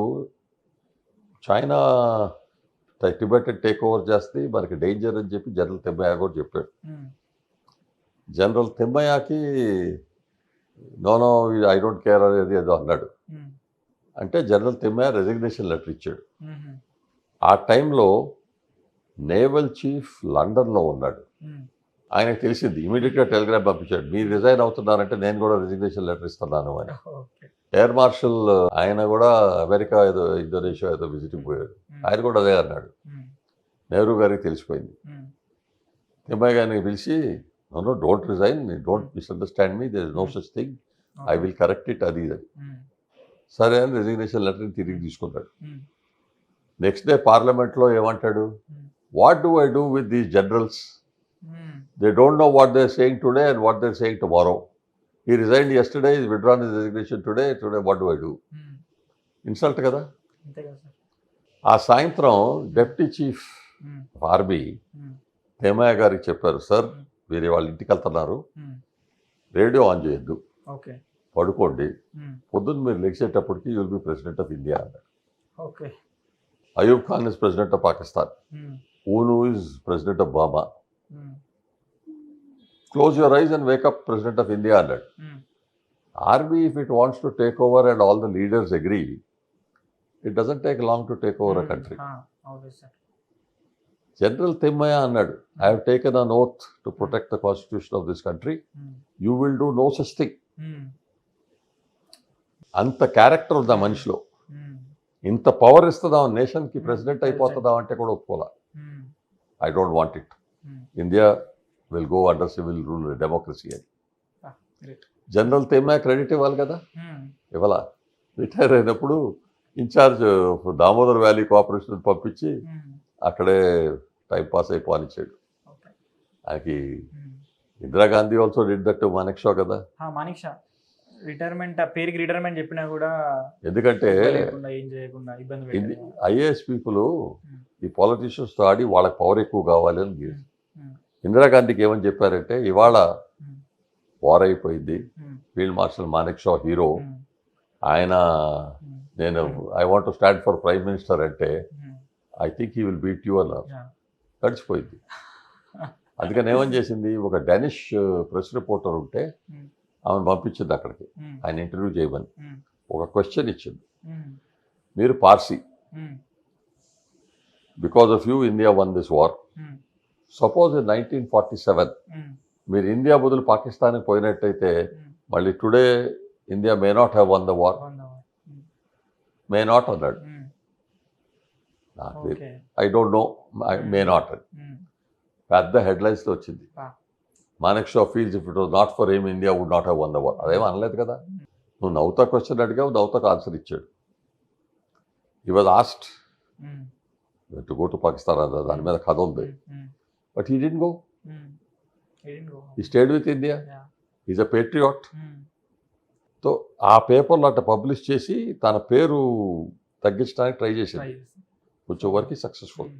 చైనా టిబెట్ టేక్ ఓవర్ చేస్తే మనకి డేంజర్ అని చెప్పి జనరల్ తిమ్మయ్య కూడా చెప్పాడు. జనరల్ తిమ్మయ్యకి నో ఐ డోంట్ కేర్ అనేది ఏదో అన్నాడు. అంటే జనరల్ తిమ్మయ్య రెసిగ్నేషన్ లెటర్ ఇచ్చాడు. ఆ టైంలో నేవల్ చీఫ్ లండన్లో ఉన్నాడు. ఆయనకు తెలిసింది, ఇమీడియట్గా టెలిగ్రామ్ పంపించాడు, మీరు రిజైన్ అవుతున్నారంటే నేను కూడా రెసిగ్నేషన్ లెటర్ ఇస్తున్నాను అని. ఎయిర్ మార్షల్ ఆయన కూడా అమెరికా ఏదో ఇండోనేషియా ఏదో విజిటింగ్ పోయాడు. ఆయన కూడా అదే అన్నాడు. నెహ్రూ గారికి తెలిసిపోయింది. తిమ్మయ్య గారిని పిలిచి no don't resign, don't misunderstand me, there is no such thing, I will correct it, అది ఇది. సరే అని రెసిగ్నేషన్ లెటర్ని తిరిగి తీసుకున్నాడు. నెక్స్ట్ డే పార్లమెంట్లో ఏమంటాడు, what do I do with these generals, they don't know what they are saying today and what they are saying tomorrow. He resigned yesterday, he's withdrawn his resignation today, what do I do? Insult కదా. ఆ సాయంత్రం deputy chief RB Thimmaiah గారికి చెప్పారు, sir వేరే వాళ్ళ ఇంటికి వెళ్తున్నారు, radio on చేయొద్దు, పడుకోండి, పొద్దున్న మీరు లెగిసేటప్పటికి you will be president of India అన్నాడు. Ayub Khan is president of Pakistan, U Nu is president of Burma, close your eyes and wake up, president of India అన్నాడు. Army if it wants to take over and all the leaders agree, it doesn't take long to take over a country. General Thimmaiah అన్నాడు, I have taken an oath to protect the constitution of this country, you will do no such thing. అంత character ఉందా మనిషిలో, ఇంత power ఇస్తుందా నేషన్కి, president అయిపోతుందా అంటే కూడా ఒప్పుకోలే. I don't want it, India will go under civil rule democracy అని. జనరల్ తిమ్మయ్య క్రెడిట్ ఇవ్వాలి కదా, ఇవ్వాల. రిటైర్ అయినప్పుడు ఇన్ఛార్జ్ దామోదర్ వ్యాలీ కోఆపరేషన్ పంపించి అక్కడే టైం పాస్ అయిపోనిచ్చాడు. ఆయనకి Indira Gandhi also did that Manekshaw కదా. మానెక్షా రిటైర్మెంట్, పేరుకి రిటైర్మెంట్ చెప్పినా కూడా, ఎందుకంటే ఐఏఎస్ పీపుల్ ఈ పాలిటీషియన్స్తో ఆడి వాళ్ళకి పవర్ ఎక్కువ కావాలి అని. ఇందిరాగాంధీకి ఏమని చెప్పారంటే, ఇవాళ వార్ అయిపోయింది, ఫీల్డ్ మార్షల్ మానెక్షా హీరో, ఆయన నేను I want to stand for prime minister అంటే I think he will beat you అన్నారు. గడిచిపోయింది. అందుకని ఏమని చేసింది, ఒక డెనిష్ ప్రెస్ రిపోర్టర్ ఉంటే ఆమెను పంపించింది అక్కడికి, ఆయన ఇంటర్వ్యూ చేయమని. ఒక క్వశ్చన్ ఇచ్చింది, మీరు Parsi, because of you India won this war. Suppose in 1947 మీరు ఇండియా బదులు పాకిస్తాన్కి పోయినట్టయితే మళ్ళీ today India may not have won the war, may not అన్నాడు. I don't know, may not అని పెద్ద హెడ్లైన్స్లో వచ్చింది. Manekshaw feels if it was not for him India would not have won the war. అదేమో అనలేదు కదా. నువ్వు నవ్వుతా క్వశ్చన్ అడిగావు, నవ్వుతాకు ఆన్సర్ ఇచ్చాడు. He was asked to go to Pakistan అన్న దాని మీద కథ ఉంది. But he didn't go. He stayed with India. He's a patriot. So ఆ పేపర్లో అట్లా పబ్లిష్ చేసి తన పేరు తగ్గించడానికి ట్రై చేసింది. కొంచెం వరకు successful.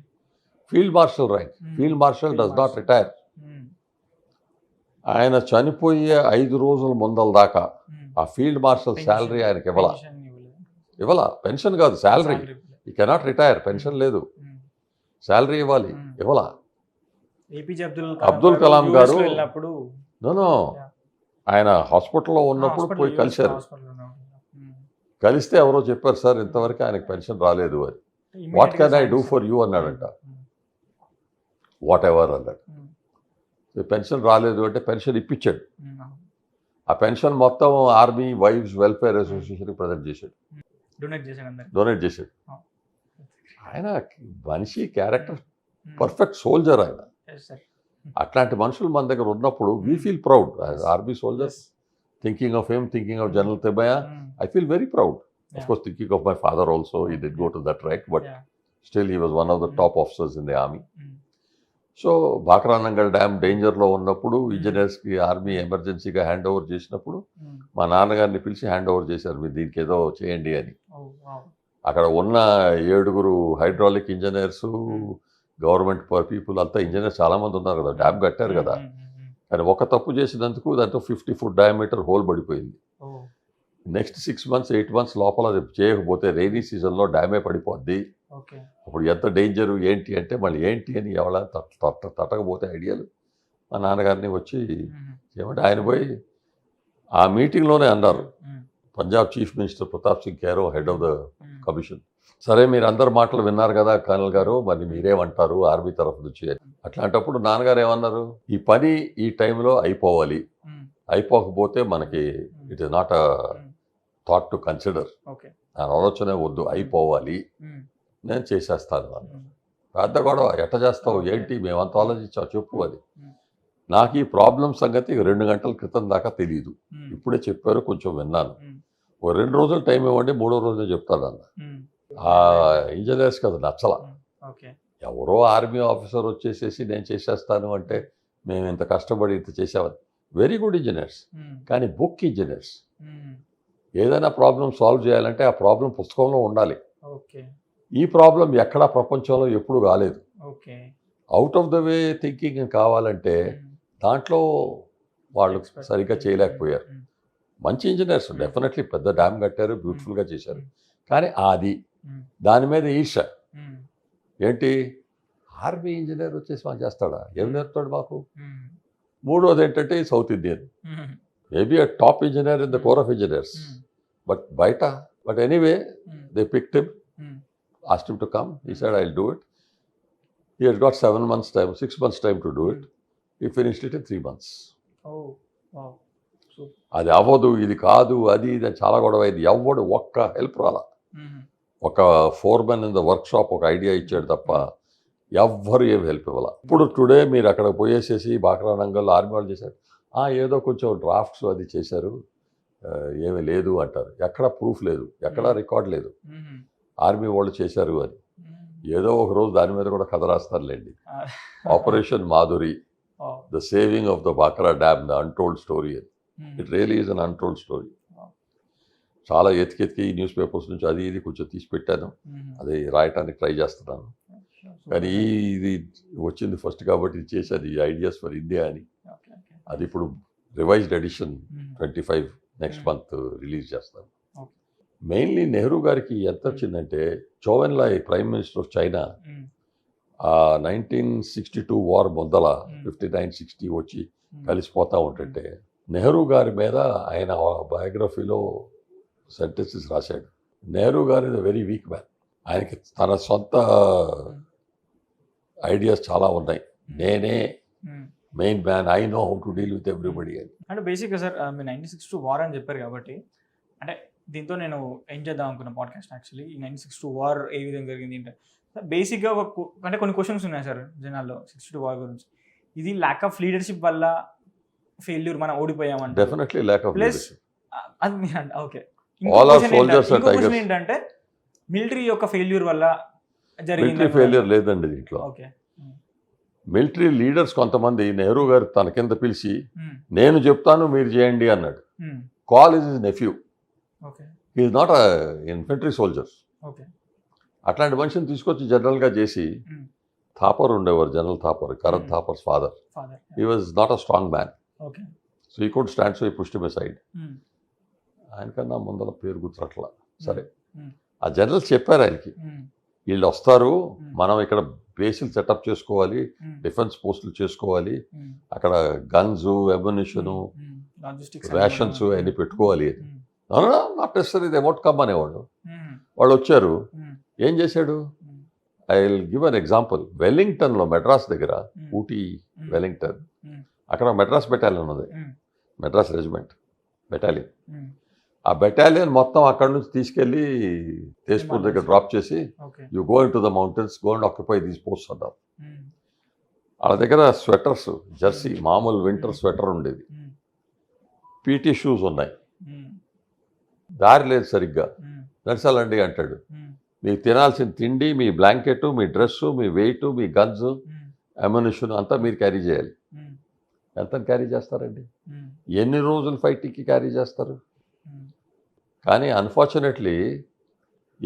Field marshal rank, field marshal does not retire. ఆయన చనిపోయే 5 రోజుల ముందల దాకా ఆ ఫీల్డ్ మార్షల్ శాలరీ ఆయనకి ఇవ్వాల. పెన్షన్ కాదు, శాలరీ. ఈ కెనాట్ రిటైర్, పెన్షన్ లేదు, శాలరీ ఇవ్వాలి, ఇవ్వాల. అబ్దుల్ కలాం గారు నో ఆయన హాస్పిటల్లో ఉన్నప్పుడు పోయి కలిశారు. కలిస్తే ఎవరో చెప్పారు, సార్ ఇంతవరకు ఆయనకు పెన్షన్ రాలేదు అని. What can I do for you అన్నాడంట. వాట్ ఎవర్ అన్నాడు. పెన్షన్ రాలేదు అంటే పెన్షన్ ఇప్పించాడు. ఆ పెన్షన్ మొత్తం ఆర్మీ వైఫ్స్ వెల్ఫేర్ అసోసియేషన్కి ప్రజెంట్ చేశాడు, డొనేట్ చేశాడు. ఆయన మనిషి క్యారెక్టర్ పర్ఫెక్ట్ సోల్జర్ ఆయన. అట్లాంటి మనుషులు మన దగ్గర ఉన్నప్పుడు we feel proud as army soldiers. Thinking of him, thinking of general Thimmaiah, I feel very proud. Of course, thinking of my father also, he did go to that rank, but still he was one of the top officers in the army. So Bhakra Nangal dam డేంజర్లో ఉన్నప్పుడు ఇంజనీర్స్కి army ఎమర్జెన్సీగా hand over చేసినప్పుడు మా నాన్నగారిని పిలిచి hand over చేశారు, మీరు దీనికి ఏదో చేయండి అని. అక్కడ ఉన్న 7 హైడ్రాలిక్ ఇంజనీర్స్, గవర్నమెంట్ పీపుల్ అంతా ఇంజనీర్స్ చాలామంది ఉన్నారు కదా, డ్యామ్ కట్టారు కదా. కానీ ఒక తప్పు చేసినందుకు దాంట్లో 50 foot డయామీటర్ హోల్ పడిపోయింది. నెక్స్ట్ 6 months 8 months లోపల అది చేయకపోతే రైనీ సీజన్లో డ్యామే పడిపోద్ది. అప్పుడు ఎంత డేంజరు ఏంటి అంటే మళ్ళీ ఏంటి అని ఎవడ తట్టకపోతే ఐడియాలు. మా నాన్నగారిని వచ్చి ఏమంటే ఆయన పోయి ఆ మీటింగ్లోనే అన్నారు, Punjab chief minister Pratap Singh Kairon head of the commission, సరే మీరు అందరు మాటలు విన్నారు కదా కర్నల్ గారు, మరి మీరేమంటారు ఆర్మీ తరఫు నుంచి. అట్లాంటప్పుడు నాన్నగారు ఏమన్నారు, ఈ పని ఈ టైంలో అయిపోవాలి, అయిపోకపోతే మనకి it is not thought to consider. Okay. నా ఆలోచనే వద్దు, అయిపోవాలి, నేను చేసేస్తాను అన్న. పెద్ద గొడవ, ఎట్ట చేస్తావు, ఏంటి, మేమంతా ఆలోచించావు, చెప్పు అది. నాకు ఈ ప్రాబ్లం సంగతి 2 గంటల క్రితం దాకా తెలియదు, ఇప్పుడే చెప్పారు, కొంచెం విన్నాను. ఓ 2 రోజులు టైం ఇవ్వండి, 3వ రోజునే చెప్తాడు అన్న. ఆ ఇంజనీర్స్కి అది నచ్చల. ఎవరో ఆర్మీ ఆఫీసర్ వచ్చేసేసి నేను చేసేస్తాను అంటే మేము ఇంత కష్టపడి ఇంత చేసేవారు. వెరీ గుడ్ ఇంజనీర్స్, కానీ బుక్ ఇంజనీర్స్. ఏదైనా ప్రాబ్లం సాల్వ్ చేయాలంటే ఆ ప్రాబ్లం పుస్తకంలో ఉండాలి. ఈ ప్రాబ్లం ఎక్కడా ప్రపంచంలో ఎప్పుడు కాలేదు. Out of the way thinking కావాలంటే దాంట్లో వాళ్ళు సరిగ్గా చేయలేకపోయారు. మంచి ఇంజనీర్స్ డెఫినెట్లీ పెద్ద డ్యామ్ కట్టారు, బ్యూటిఫుల్గా చేశారు, కానీ అది దాని మీద ఈర్ష. ఏంటి, ఆర్మీ ఇంజనీర్ వచ్చేసి మనం చేస్తాడా, ఏం నేర్పుతాడు మాకు. మూడోది ఏంటంటే south Indian, maybe a top engineer in the Corps of Engineers, but anyway, they picked him, asked him to come. He said, I'll do it. He had got 7 months time, 6 months time to do it. He finished it in 3 months. Oh, wow. అది అవ్వదు, ఇది కాదు, అది ఇది చాలా గొడవ అయింది. ఎవడు ఒక్క హెల్ప్ రాలా. ఒక foremen in the work shop ఒక ఐడియా ఇచ్చాడు తప్ప ఎవ్వరు ఏం హెల్ప్ ఇవ్వాల. ఇప్పుడు టుడే మీరు అక్కడ పోయేసేసి బాక్రా నంగల్ ఆర్మీ వాళ్ళు చేశారు, ఏదో కొంచెం డ్రాఫ్ట్స్ అది చేశారు, ఏమీ లేదు అంటారు. ఎక్కడ ప్రూఫ్ లేదు, ఎక్కడ రికార్డ్ లేదు ఆర్మీ వాళ్ళు చేశారు అని. ఏదో ఒక రోజు దాని మీద కూడా కథ రాస్తారులేండి. Operation Madhuri, the saving of the Bhakra dam, the untold story అని. It really is an untold story. చాలా ఎతికెతికి న్యూస్ పేపర్స్ నుంచి అది ఇది కొంచెం తీసి పెట్టాను, అది రాయటానికి ట్రై చేస్తున్నాను. కానీ ఇది వచ్చింది ఫస్ట్ కాబట్టి ఇది చేశాను, ఈ ఐడియాస్ ఫర్ ఇండియా అని. అది ఇప్పుడు revised edition 25 next month release చేస్తాను. మెయిన్లీ నెహ్రూ గారికి ఎంత వచ్చిందంటే, Chou Enlai prime minister of China 1962 war మొదల 59-60 వచ్చి కలిసిపోతూ ఉంటుంటే నెహ్రూ గారి మీద ఆయన బయోగ్రఫీలో సెంటెన్సెస్ రాశాడు. నెహ్రూ గారు is a very weak man, ఆయనకి తన సొంత ఐడియాస్ చాలా ఉన్నాయి. నేనే main man, I know how to deal with everybody అని. అంటే బేసిక్గా సార్ మీరు 1962 వార్ అని చెప్పారు కాబట్టి, అంటే దీంతో నేను ఏం చేద్దాం అనుకున్న పాడ్కాస్ట్ యాక్చువల్లీ ఈ 1962 వార్ ఏ విధంగా జరిగింది అంటే, బేసిక్గా అంటే కొన్ని క్వశ్చన్స్ ఉన్నాయి సార్ జనాల్లో 62 వార్ గురించి. ఇది ల్యాక్ ఆఫ్ లీడర్షిప్ వల్ల ఫెయిల్యూర్, మనం ఓడిపోయామంటే డెఫినెట్లీ ల్యాక్ ఆఫ్ ప్లస్ అది మీరు అంటే okay. All our soldiers are tigers. ఏంటంటే మిలిటరీ యొక్క ఫెయిల్యూర్ వల్ల జరిగింది. మిలిటరీ ఫెయిల్యూర్ లేదండి దీంట్లో. ఓకే. మిలిటరీ లీడర్స్ కొంతమంది నెహ్రూ గారు తన కింద పిలిచి నేను చెప్తాను మీరు చేయండి అన్నాడు. Kaul is his nephew, he is not infantry soldiers. అట్లాంటి మనిషిని తీసుకొచ్చి జనరల్గా చేసి, థాపర్ ఉండేవారు, general Thapar, Karan Thapar's father. He was not a strong man, so he could stand, so he pushed him aside. ఆయనకన్నా ముందర పేరు గుర్తురట్లా. సరే, ఆ జనరల్స్ చెప్పారు ఆయనకి, వీళ్ళు వస్తారు, మనం ఇక్కడ బేసిల్ సెటప్ చేసుకోవాలి, డిఫెన్స్ పోస్టులు చేసుకోవాలి, అక్కడ గన్స్, అమ్యునిషను, రేషన్స్ అన్ని పెట్టుకోవాలి. Not necessary they won't come అనేవాడు. వాళ్ళు వచ్చారు, ఏం చేశాడు? I will give an example. వెల్లింగ్టన్లో, మెడ్రాస్ దగ్గర, ఊటీ వెల్లింగ్టన్, అక్కడ మెడ్రాస్ బెటాలియన్ ఉంది, మెడ్రాస్ రెజిమెంట్ బెటాలియన్. ఆ బెటాలియన్ మొత్తం అక్కడ నుంచి తీసుకెళ్ళి తేజ్పూర్ దగ్గర డ్రాప్ చేసి, you go in to the mountains, go and occupy these post అన్నారు. వాళ్ళ దగ్గర స్వెటర్స్, జెర్సీ, మామూలు వింటర్ స్వెటర్ ఉండేది, పీటీ షూస్ ఉన్నాయి, దారి లేదు సరిగ్గా, నడిచాలండి అంటాడు. మీకు తినాల్సిన తిండి, మీ బ్లాంకెట్, మీ డ్రెస్సు, మీ వెయిట్, మీ గన్స్, అమ్యునిషన్ అంతా మీరు క్యారీ చేయాలి. ఎంత క్యారీ చేస్తారండి? ఎన్ని రోజులు ఫైటింగ్కి క్యారీ చేస్తారు? కానీ unfortunately,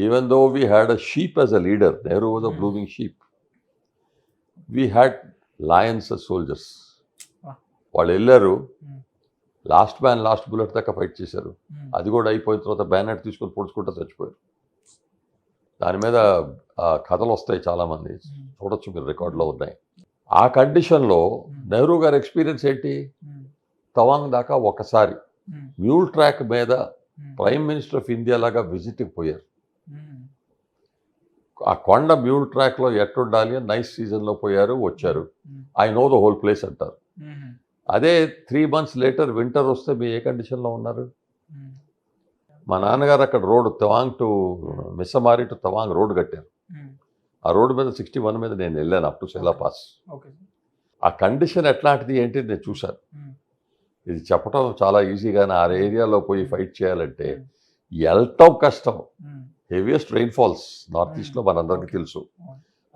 even though we had a sheep as a leader, Nehru was a blooming sheep, we had lions as soldiers. వాళ్ళు వెళ్ళారు, లాస్ట్ మ్యాన్ లాస్ట్ బుల్లెట్ దాకా ఫైట్ చేశారు. అది కూడా అయిపోయిన తర్వాత బ్యానర్ తీసుకొని పొడుచుకుంటూ చచ్చిపోయారు. దాని మీద కథలు వస్తాయి చాలామంది, చూడొచ్చు మీరు, రికార్డులో ఉన్నాయి. ఆ కండిషన్లో నెహ్రూ గారి ఎక్స్పీరియన్స్ ఏంటి? తవాంగ్ దాకా ఒకసారి మ్యూల్ ట్రాక్ మీద ప్రైమ్ మినిస్టర్ ఆఫ్ ఇండియా లాగా విజిట్కి పోయారు. ఆ కొండ మ్యూల్ ట్రాక్లో ఎట్టుండాలి అని నైస్ సీజన్లో పోయారు, వచ్చారు. I know the whole place అంటారు. అదే 3 months లేటర్ వింటర్ వస్తే మీరు ఏ కండిషన్లో ఉన్నారు? మా నాన్నగారు అక్కడ road Tawang to Missamari to Tawang road కట్టారు. ఆ రోడ్డు మీద 61 మీద నేను వెళ్ళాను up to Sela pass. Okay. ఆ కండిషన్ ఎట్లాంటిది ఏంటి నేను చూశాను. ఇది చెప్పడం చాలా ఈజీగానే ఆ ఏరియాలో పోయి ఫైట్ చేయాలంటే వెళ్ళటం కష్టం. హెవీయెస్ట్ రెయిన్ఫాల్స్ నార్త్ ఈస్ట్లో మనందరికీ తెలుసు.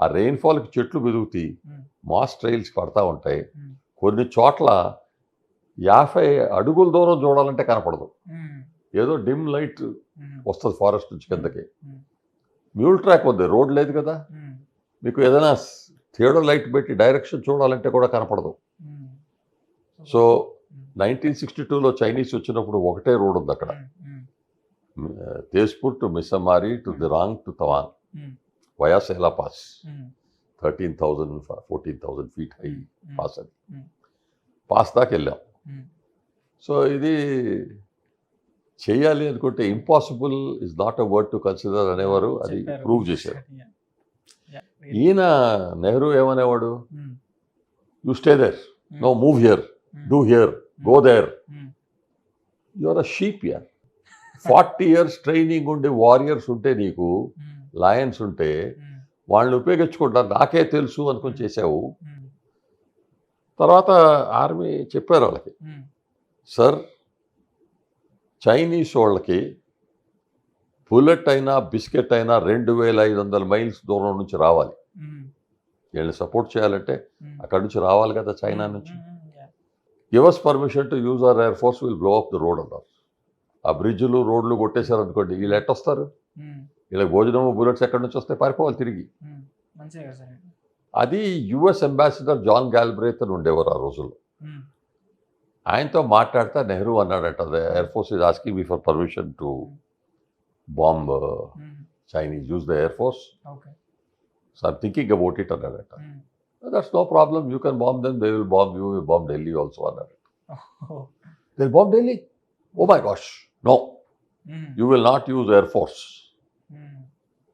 ఆ రెయిన్ఫాల్కి చెట్లు బెదుగుతాయి, మాస్ ట్రైల్స్ పడతా ఉంటాయి. కొన్ని చోట్ల 50 అడుగుల దూరం చూడాలంటే కనపడదు, ఏదో డిమ్ లైట్ వస్తుంది ఫారెస్ట్ నుంచి కిందకి. మ్యూల్ ట్రాక్ ఉంది, రోడ్ లేదు కదా, మీకు ఏదైనా తేడా లైట్ పెట్టి డైరెక్షన్ చూడాలంటే కూడా కనపడదు. సో 1962లో చైనీస్ వచ్చినప్పుడు ఒకటే రోడ్ ఉంది అక్కడ, Tezpur to Missamari to Dirang to Tawang via Sela pass. 13,000 14,000 feet high pass. అది పాస్ దాకా వెళ్ళాం. సో ఇది చేయాలి అనుకుంటే impossible is not a word to consider అనేవారు. అది ప్రూవ్ చేశారు. ఈయన నెహ్రూ ఏమనేవాడు, you stay there, no move here, do here, go there, you are a sheep యార్. 40 years ట్రైనింగ్ ఉండే వారియర్స్ ఉంటే, నీకు లయన్స్ ఉంటే వాళ్ళని ఉపయోగించుకుంటారు, నాకే తెలుసు అనుకుని చేసావు. తర్వాత ఆర్మీ చెప్పారు వాళ్ళకి, సార్ చైనీస్ వాళ్ళకి బుల్లెట్ అయినా బిస్కెట్ అయినా 2,500 మైల్స్ దూరం నుంచి రావాలి. వీళ్ళని సపోర్ట్ చేయాలంటే అక్కడి నుంచి రావాలి కదా చైనా నుంచి. Give us permission to use our air force, will blow up the road అన్నారు. ఆ బ్రిడ్జ్లు రోడ్లు కొట్టేశారు అనుకోండి, వీళ్ళు ఎట్టొస్తారు? వీళ్ళకి భోజనము బుల్లెట్స్ ఎక్కడి నుంచి వస్తాయి? పారిపోవాలి తిరిగి. అది యుఎస్ అంబాసిడర్ జాన్ గాల్బ్రేత్ అని ఉండేవారు ఆ రోజుల్లో. ఆయనతో మాట్లాడితే నెహ్రూ అన్నాడట, the air force is asking me for permission to bomb Chinese, use the air force, so I'm thinking about it అన్నాడట. That's no problem, you can bomb them, they will bomb you, will bomb Delhi also అన్నాడట. They will bomb Delhi? Oh my gosh, no, you will not use air force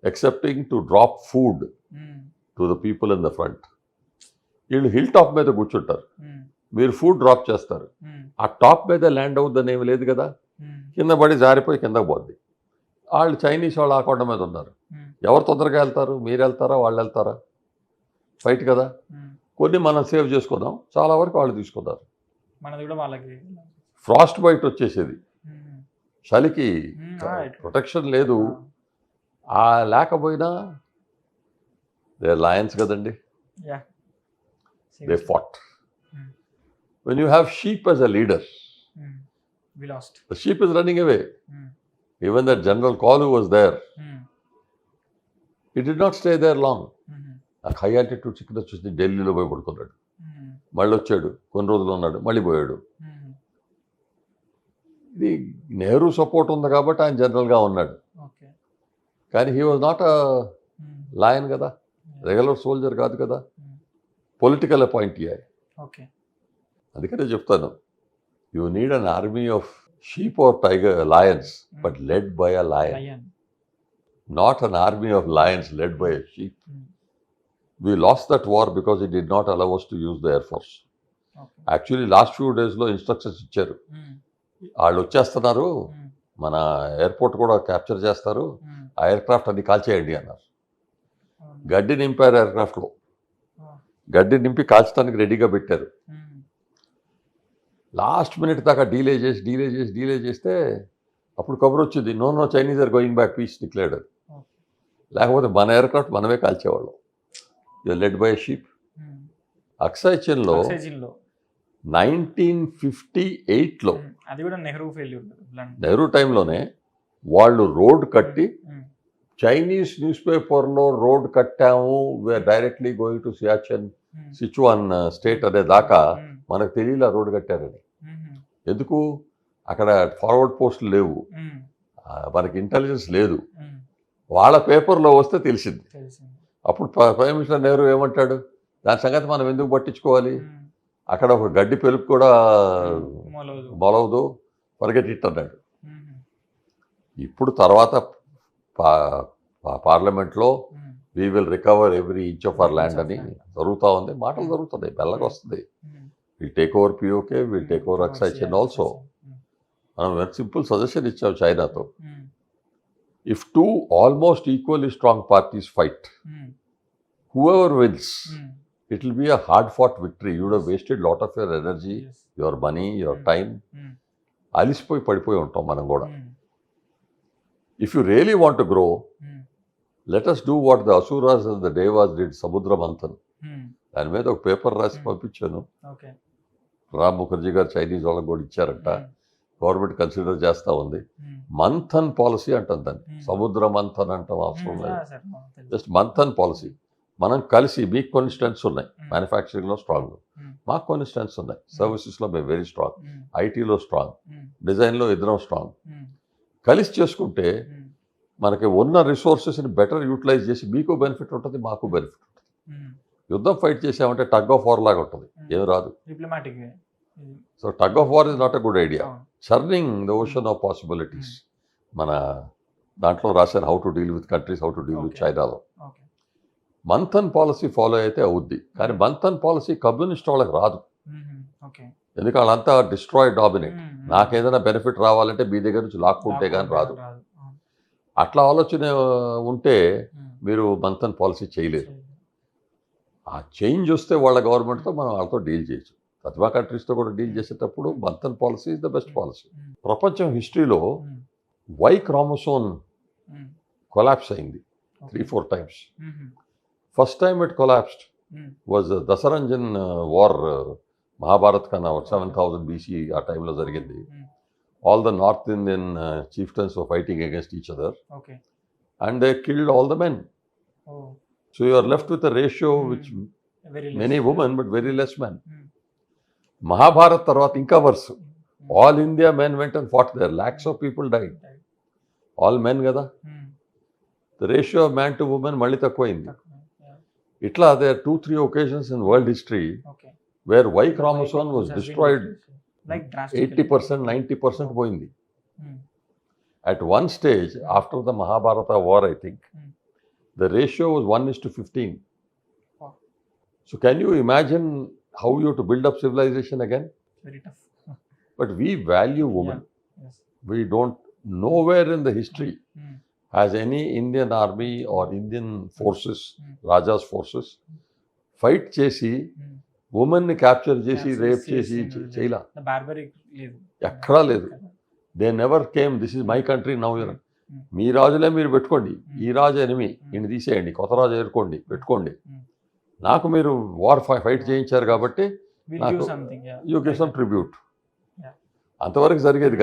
excepting to drop food to the people in the front. వీళ్ళు hill top మీద కూర్చుంటారు, మీరు food drop చేస్తారు, ఆ top మీద land అవుద్దని ఏమి లేదు కదా, కింద పడి జారిపోయి కిందకు పోద్ది. వాళ్ళు చైనీస్ వాళ్ళు ఆ కొండ మీద ఉన్నారు, ఎవరు తొందరగా వెళ్తారు? మీరు వెళ్తారా వాళ్ళు వెళ్తారా? ఫైట్ కదా. కొన్ని మనం సేవ్ చేసుకుందాం, చాలా వరకు వాళ్ళు తీసుకున్నారు. ఫ్రాస్ట్ బైట్ వచ్చేసేది, చలికి ప్రొటెక్షన్ లేదు. ఆ లేకపోయినా దే లయన్స్ కదండి, they fat. When you have sheep as a leader, we lost. The sheep is running away. Even that General Kalu was there. He did not stay there long. నాకు high altitude సిక్కిన చూసి ఢిల్లీలో పోయి పడుకున్నాడు, మళ్ళీ వచ్చాడు, కొన్ని రోజులు ఉన్నాడు, మళ్ళీ పోయాడు. ఇది నెహ్రూ సపోర్ట్ ఉంది కాబట్టి ఆయన జనరల్గా ఉన్నాడు, కానీ he was not a lion కదా, రెగ్యులర్ సోల్జర్ కాదు కదా, పొలిటికల్ అపాయింటీ. అందుకనే చెప్తాను, you need an army of sheep or tiger lions, but led by a lion, not an army of lions led by a sheep. We lost that war because it did not allow us to use the air force. Actually last few days లో instructions ఇచ్చారు, వాళ్ళు వచ్చేస్తున్నారు, మన airport కూడా capture చేస్తారు, ఆ aircraft అన్ని కాల్చేయండి అన్నారు. గడ్డి నింపారు ఎయిర్క్రాఫ్ట్లో, గడ్డి నింపి కాల్చడానికి రెడీగా పెట్టారు. లాస్ట్ మినిట్ దాకా డీలే చేస్తే అప్పుడు కబురు వచ్చింది, no Chinese are going back, peace declared. లేకపోతే మన ఎయిర్క్రాఫ్ట్ మనమే కాల్చేవాళ్ళం. Led by sheep. అక్సాయ్ చిన్లో 1958లో అది కూడా నెహ్రూ టైంలోనే వాళ్ళు రోడ్ కట్టి, చైనీస్ న్యూస్ పేపర్లో రోడ్ కట్టాము, we're directly going to Sichuan state అనే దాకా మనకు తెలియలే రోడ్డు కట్టారని. ఎందుకు? అక్కడ ఫార్వర్డ్ పోస్టులు లేవు, మనకి ఇంటెలిజెన్స్ లేదు. వాళ్ళ పేపర్లో వస్తే తెలిసింది. అప్పుడు ప్రైమ్ మినిస్టర్ నెహ్రూ ఏమంటాడు, దాని సంగతి మనం ఎందుకు పట్టించుకోవాలి, అక్కడ ఒక గడ్డి పెలుపు కూడా మొలవదు, ఫర్గెట్ ఇట్ అన్నాడు. ఇప్పుడు తర్వాత పార్లమెంట్లో we will recover every inch of our land అని జరుగుతూ ఉంది. మాటలు జరుగుతున్నాయి, మెల్లగా వస్తుంది. Will take over PoK, will take over Aksai చిన్ ఆల్సో. మనం సింపుల్ సజెషన్ ఇచ్చాం చైనాతో. If two almost equally strong parties fight, whoever wins, it will be a hard fought victory. You would have wasted lot of your energy, your money, your time. అలిసిపోయి పడిపోయి ఉంటాం మనం కూడా. If you really want to grow, let us do what the Asuras and the Devas did, Samudra Manthan. దాని మీద ఒక paper రాసి పంపించాను. రామ్ ముఖర్జీ గారు చైనీస్ వాళ్ళకి కూడా ఇచ్చారంట. గవర్నమెంట్ కన్సిడర్ చేస్తూ ఉంది. మంథన్ పాలసీ అంటాం దాన్ని, సముద్ర మంథన్ అంటాం అవసరం లేదు. Just Manthan policy. మనం కలిసి, మీకు కొన్ని స్ట్రెంత్స్ ఉన్నాయి, మ్యానుఫ్యాక్చరింగ్లో స్ట్రాంగ్, మాకు కొన్ని స్ట్రెంత్స్ ఉన్నాయి, సర్వీసెస్లో మేము వెరీ స్ట్రాంగ్, ఐటీలో స్ట్రాంగ్, డిజైన్లో ఇద్దరం స్ట్రాంగ్. కలిసి చేసుకుంటే మనకి ఉన్న రిసోర్సెస్ని బెటర్ యూటిలైజ్ చేసి మీకు బెనిఫిట్ ఉంటుంది, మాకు బెనిఫిట్ ఉంటుంది. యుద్ధం ఫైట్ చేసామంటే టగ్ ఆఫ్ వార్ లాగా ఉంటుంది, ఏం రాదు. So tug of war is not a good idea. Churning the ocean of possibilities. మన దాంట్లో రాశాను how to deal with countries, how to deal with చైనాలో. మంథన్ పాలసీ ఫాలో అయితే అవుద్ది, కానీ మంథన్ పాలసీ కమ్యూనిస్ట్ వాళ్ళకి రాదు. ఎందుకంటే వాళ్ళంతా డిస్ట్రాయ్ డామినేట్. నాకేదైనా బెనిఫిట్ రావాలంటే మీ దగ్గర నుంచి లాక్కుంటే కానీ రాదు. అట్లా ఆలోచన ఉంటే మీరు మంథన్ పాలసీ చేయలేరు. ఆ చేంజ్ వస్తే వాళ్ళ గవర్నమెంట్తో మనం వాళ్ళతో డీల్ చేయొచ్చు. తత్వా కంట్రీస్తో కూడా డీల్ చేసేటప్పుడు మంథన్ policy is the best policy. ప్రపంచం హిస్టరీలో వై క్రోమోసోమ్ కొలాప్స్ అయింది 3-4 times. First time it collapsed was Dasharajna war. Mahabharat కన్నా 7000 BC ఆ టైంలో జరిగింది. All the North Indian chieftains were fighting against each other, and they killed all the men. So you are left with a ratio which many women but very less men. Mahabharat తర్వాత ఇంకా worse. All India men went and fought there. Lakhs of people died. All men కదా. The ratio of man to woman మళ్ళీ తక్కువైంది. ఇట్లా there are 2-3 occasions in world history where Y chromosome was destroyed. 80%, 90% పోయింది. At one stage after the Mahabharata war, I think the ratio was 1:15. So can you imagine how you have to build up civilization again? Very tough. But we value women. We don't, nowhere in the history has any Indian army or Indian forces, Raja's forces, fight చేసి ఉమెన్ని capture చేసి rape చేసి చేయలా. ఎక్కడా లేదు. They never came, this is my country now. మీ రాజులే మీరు పెట్టుకోండి, ఈ రాజు ఎనిమి, ఈయన తీసేయండి, కొత్త రాజు ఎదుర్కోండి, పెట్టుకోండి. నాకు మీరు వార్ ఫైట్ చేయించారు కాబట్టి నాకు యూ గివ్ సమ్ ట్రిబ్యూట్. అంతవరకు జరిగేది.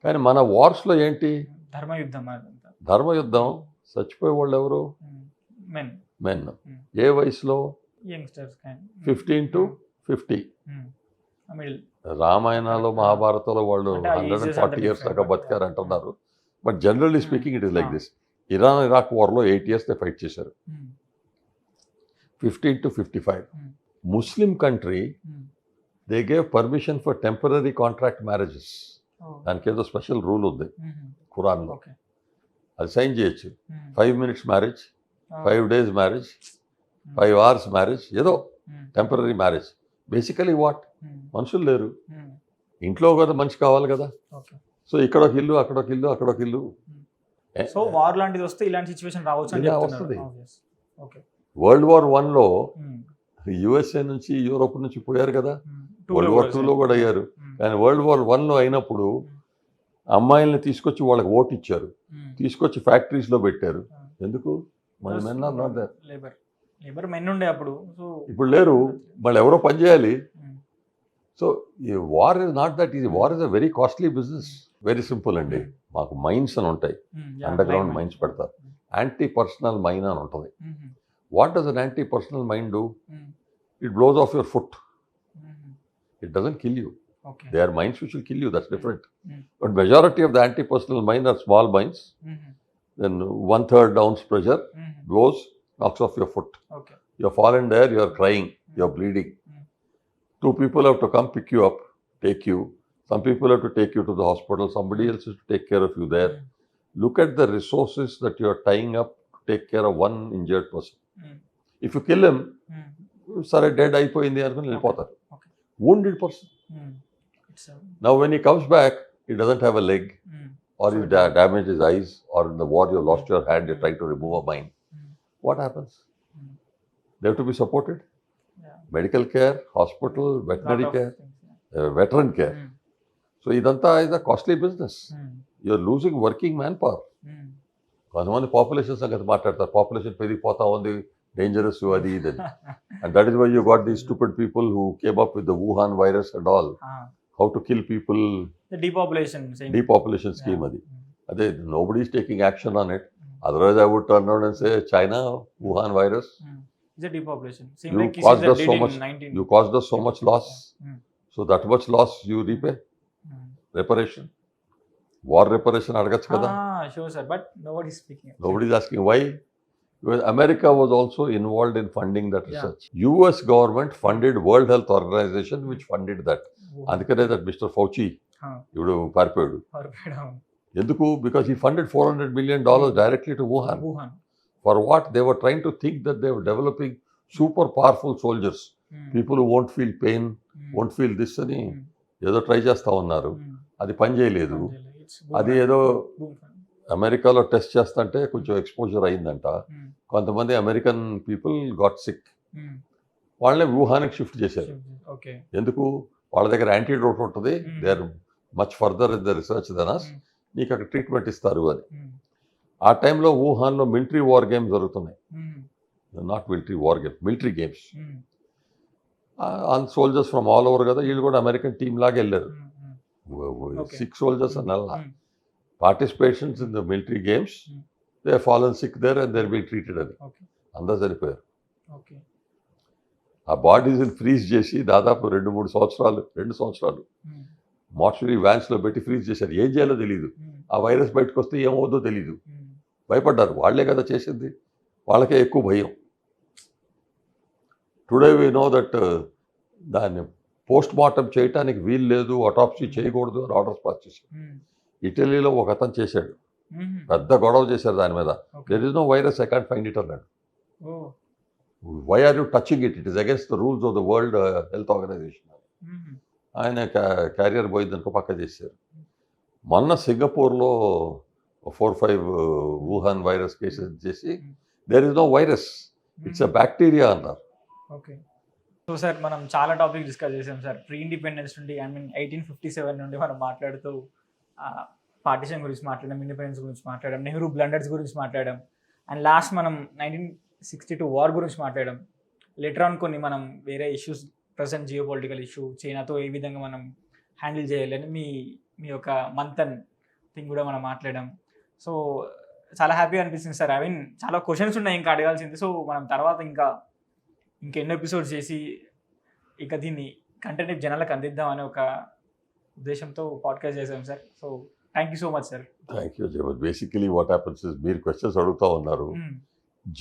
కానీ మన వార్స్లో ఏంటి? ధర్మయుద్ధం. చచ్చిపోయే వాళ్ళు ఎవరు? మెన్. ఏ వయసులో? 15 to 50. రామాయణంలో మహాభారతంలో వాళ్ళు 140 years దాకా బతికారు అంటున్నారు. But generally speaking it is like this. Iran Iraq వార్లో 8 years ఫైట్ చేశారు. 15 to 55. Muslim country, they gave permission for temporary contract marriages. దానికి ఏదో స్పెషల్ రూల్ ఉంది ఖురాన్లో. అది సైన్ చేయొచ్చు. 5 minutes marriage, 5 days marriage, 5 hours marriage, ఏదో టెంపరరీ మ్యారేజ్. Basically what? మనుషులు లేరు ఇంట్లో కదా, మనిషి కావాలి కదా. సో ఇక్కడ ఒక ఇల్లు, అక్కడ ఒక ఇల్లు, అక్కడ ఒక ఇల్లు. సో వార్ లాంటిది వస్తే ఇలాంటి సిచువేషన్ రావచ్చు అని వస్తుంది. World War Iలో USA నుంచి, యూరోప్ నుంచి పోయారు కదా. World War IIలో కూడా అయ్యారు. కానీ World War Iలో అయినప్పుడు అమ్మాయిల్ని తీసుకొచ్చి వాళ్ళకి ఓటు ఇచ్చారు, తీసుకొచ్చి ఫ్యాక్టరీస్లో పెట్టారు. ఎందుకు? మన men are not there. Labour men ఉండే అప్పుడు, ఇప్పుడు లేరు. మళ్ళీ ఎవరో పని చేయాలి. సో ఈ war is not that easy. War is a very costly business. Very simple అండి. మాకు మైన్స్ అని ఉంటాయి, అండర్ గ్రౌండ్ మైన్స్ పెడతారు. యాంటీ పర్సనల్ మైన్ అని ఉంటుంది. What does an anti personnel mine do? It blows off your foot. It doesn't kill you. They are mines which will kill you, that's different. But majority of the anti-personnel mines are small mines. Then 1/3 ounce pressure blows, knocks off your foot. You have fallen there, you are crying, you are bleeding. 2 people have to come pick you up, take you. Some people have to take you to the hospital. Somebody else has to take care of you there. Look at the resources that you are tying up to take care of one injured person. If you kill him, sorry, dead అయిపోయింది అనుకుని వెళ్ళిపోతారు. Wounded person. Now when he comes back, he doesn't have a leg, or you damage his eyes, or in the war you lost your hand, you're trying to remove a mine. What happens? They have to be supported. Medical care, hospital, veterinary care, veteran care. So idanta is a costly business. You're losing working manpower. కొంతమంది population సంగతి మాట్లాడతారు, population పెరిగిపోతా ఉంది, dangerous అది ఇది అని. And that is why you got the stupid people who came up with the Wuhan virus and all, how to kill people, depopulation scheme అది. అదే nobody is taking action on it. Otherwise I would turn around and say China, Wuhan virus, you caused us so much loss, so that much loss you repay. Reparation, war reparation అడగచ్చు కదా. Sure sir, but nobody is speaking. Nobody is asking why. Because America was also involved in funding that research. US government funded World Health Organization, which funded that. అందుకనే that Mr. Fauci ఇప్పుడు పారిపోయాడు. ఎందుకు? Because he funded $400 million directly to Wuhan. For what? They were trying to think that they were developing super powerful soldiers, people who won't feel pain, won't feel this అని ఏదో try చేస్తూ ఉన్నారు. అది పని చేయలేదు. అది ఏదో అమెరికాలో టెస్ట్ చేస్తుంటే కొంచెం ఎక్స్పోజర్ అయిందంట. కొంతమంది అమెరికన్ పీపుల్ గాట్ సిక్. వాళ్ళని వుహాన్కి షిఫ్ట్ చేశారు. ఎందుకు? వాళ్ళ దగ్గర యాంటీడోట్ ఉంటుంది, they are much further in the research than us, నీకు అక్కడ ట్రీట్మెంట్ ఇస్తారు అని. ఆ టైంలో వుహాన్లో మిలిటరీ వార్ గేమ్స్ జరుగుతున్నాయి. Not military war games, military games. Soldiers from all over కదా, వీళ్ళు కూడా అమెరికన్ టీమ్ లాగా వెళ్ళారు. 6 soldiers and all participations in the military games, they have fallen sick there and they're being treated అది. అందరూ చనిపోయారు. ఆ బాడీస్ని ఫ్రీజ్ చేసి దాదాపు 2 సంవత్సరాలు మార్చురీ వ్యాన్స్లో పెట్టి ఫ్రీజ్ చేశారు. ఏం చేయాలో తెలియదు. ఆ వైరస్ బయటకు వస్తే ఏమవుతుందో తెలియదు. భయపడ్డారు. వాళ్లే కదా చేసింది, వాళ్ళకే ఎక్కువ భయం. టుడే వీ నో దట్ దాన్ని పోస్ట్ మార్టం చేయటానికి వీలు లేదు, అటాప్సీ చేయకూడదు అని ఆర్డర్స్ పాస్ చేశారు. ఇటలీలో ఒక అతను చేశాడు, పెద్ద గొడవ చేశారు దాని మీద. There is no virus, I can't find it అన్నాడు. Why are you touching it? It is against the rules of the World Health Organization. ఆయన క్యారియర్ పోయిందనుకో పక్క చేశారు. మొన్న సింగపూర్లో 4-5 వుహాన్ వైరస్ కేసెస్ చేసి there is no virus, it's a bacteria అన్నారు. So sir మనం చాలా టాపిక్ డిస్కస్ చేసాం సార్. ప్రీ ఇండిపెండెన్స్ నుండి 1857 నుండి మనం మాట్లాడుతూ పార్టిషన్ గురించి మాట్లాడాం, ఇండిపెండెన్స్ గురించి మాట్లాడాం, నెహ్రూ బ్లండర్స్ గురించి మాట్లాడాం, అండ్ లాస్ట్ మనం 1962 వార్ గురించి మాట్లాడాం. లెటర్ ఆన్ కొన్ని మనం వేరే issues, present geo political issue, చైనాతో ఏ విధంగా మనం హ్యాండిల్ చేయాలని మీ యొక్క మంతన్ థింగ్ కూడా మనం మాట్లాడాం. సో చాలా హ్యాపీగా అనిపిస్తుంది సార్. చాలా క్వశ్చన్స్ ఉన్నాయి ఇంకా అడగాల్సింది. సో మనం తర్వాత ఇంకెన్నో ఎపిసోడ్స్ చేసి ఇక దీన్ని కంటెంట్ జనాలకు అందిద్దాం అనే ఒక ఉద్దేశంతో పాడ్కాస్ట్ చేసాం sir. So thank you so much sir. Thank you Jayavat. Basically what happens is, మీరు క్వశ్చన్స్ అడుగుతూ ఉన్నారు,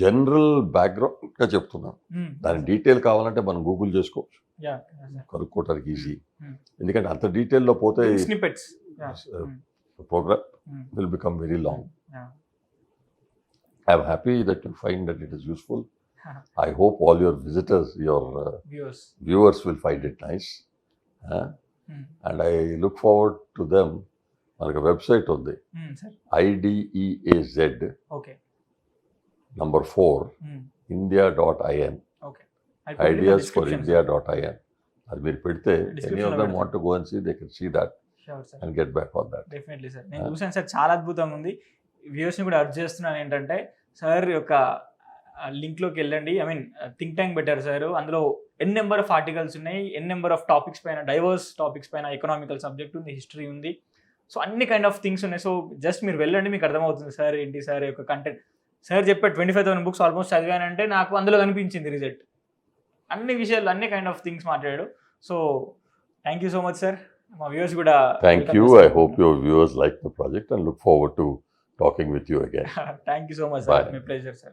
జనరల్ బ్యాక్గ్రౌండ్గా చెప్తున్నాను. దాని డీటెయిల్ కావాలంటే మనం గూగుల్ చేసుకోవచ్చు, కనుక్కోవడానికి ఈజీ. ఎందుకంటే అంత డీటెయిల్లో పోతే programme will become very long. I'm happy that you find that it is useful. I hope all your visitors, your viewers will find it nice. And I look forward to them. మనకు website ఉంది, IDEAZ number 4 India.in, ideasforindia.in. అది మీరు పెడితే any of them want to go and see, they can see that. Sure, sir. And get back on that. Definitely sir. నేను చూసాను sir, చాలా అద్భుతంగా ఉంది. వ్యూవర్స్ని కూడా అర్జ్ చేస్తున్నాను ఏంటంటే, సార్ యొక్క లింక్లోకి వెళ్ళండి. థింక్ ట్యాంక్ పెట్టారు సార్. అందులో నెంబర్ ఆఫ్ ఆర్టికల్స్ ఉన్నాయి, నెంబర్ ఆఫ్ టాపిక్స్ పైన, డైవర్స్ టాపిక్స్ పైన, ఎకనామికల్ సబ్జెక్ట్ ఉంది, హిస్టరీ ఉంది. సో అన్ని కైండ్ ఆఫ్ థింగ్స్ ఉన్నాయి. సో జస్ట్ మీరు వెళ్ళండి, మీకు అర్థమవుతుంది సార్ ఏంటి సార్ యొక్క కంటెంట్. సార్ చెప్పే 25,000 బుక్స్ ఆల్మోస్ట్ చదివానంటే నాకు అందులో కనిపించింది రిజల్ట్. అన్ని విషయాలు, అన్ని కైండ్ ఆఫ్ థింగ్స్ మాట్లాడాడు. So thank you so much sir. మా వ్యూవర్స్ కూడా thank you. I hope your viewers like the project and look forward to talking with you again. Thank you so much, sir. My pleasure, sir.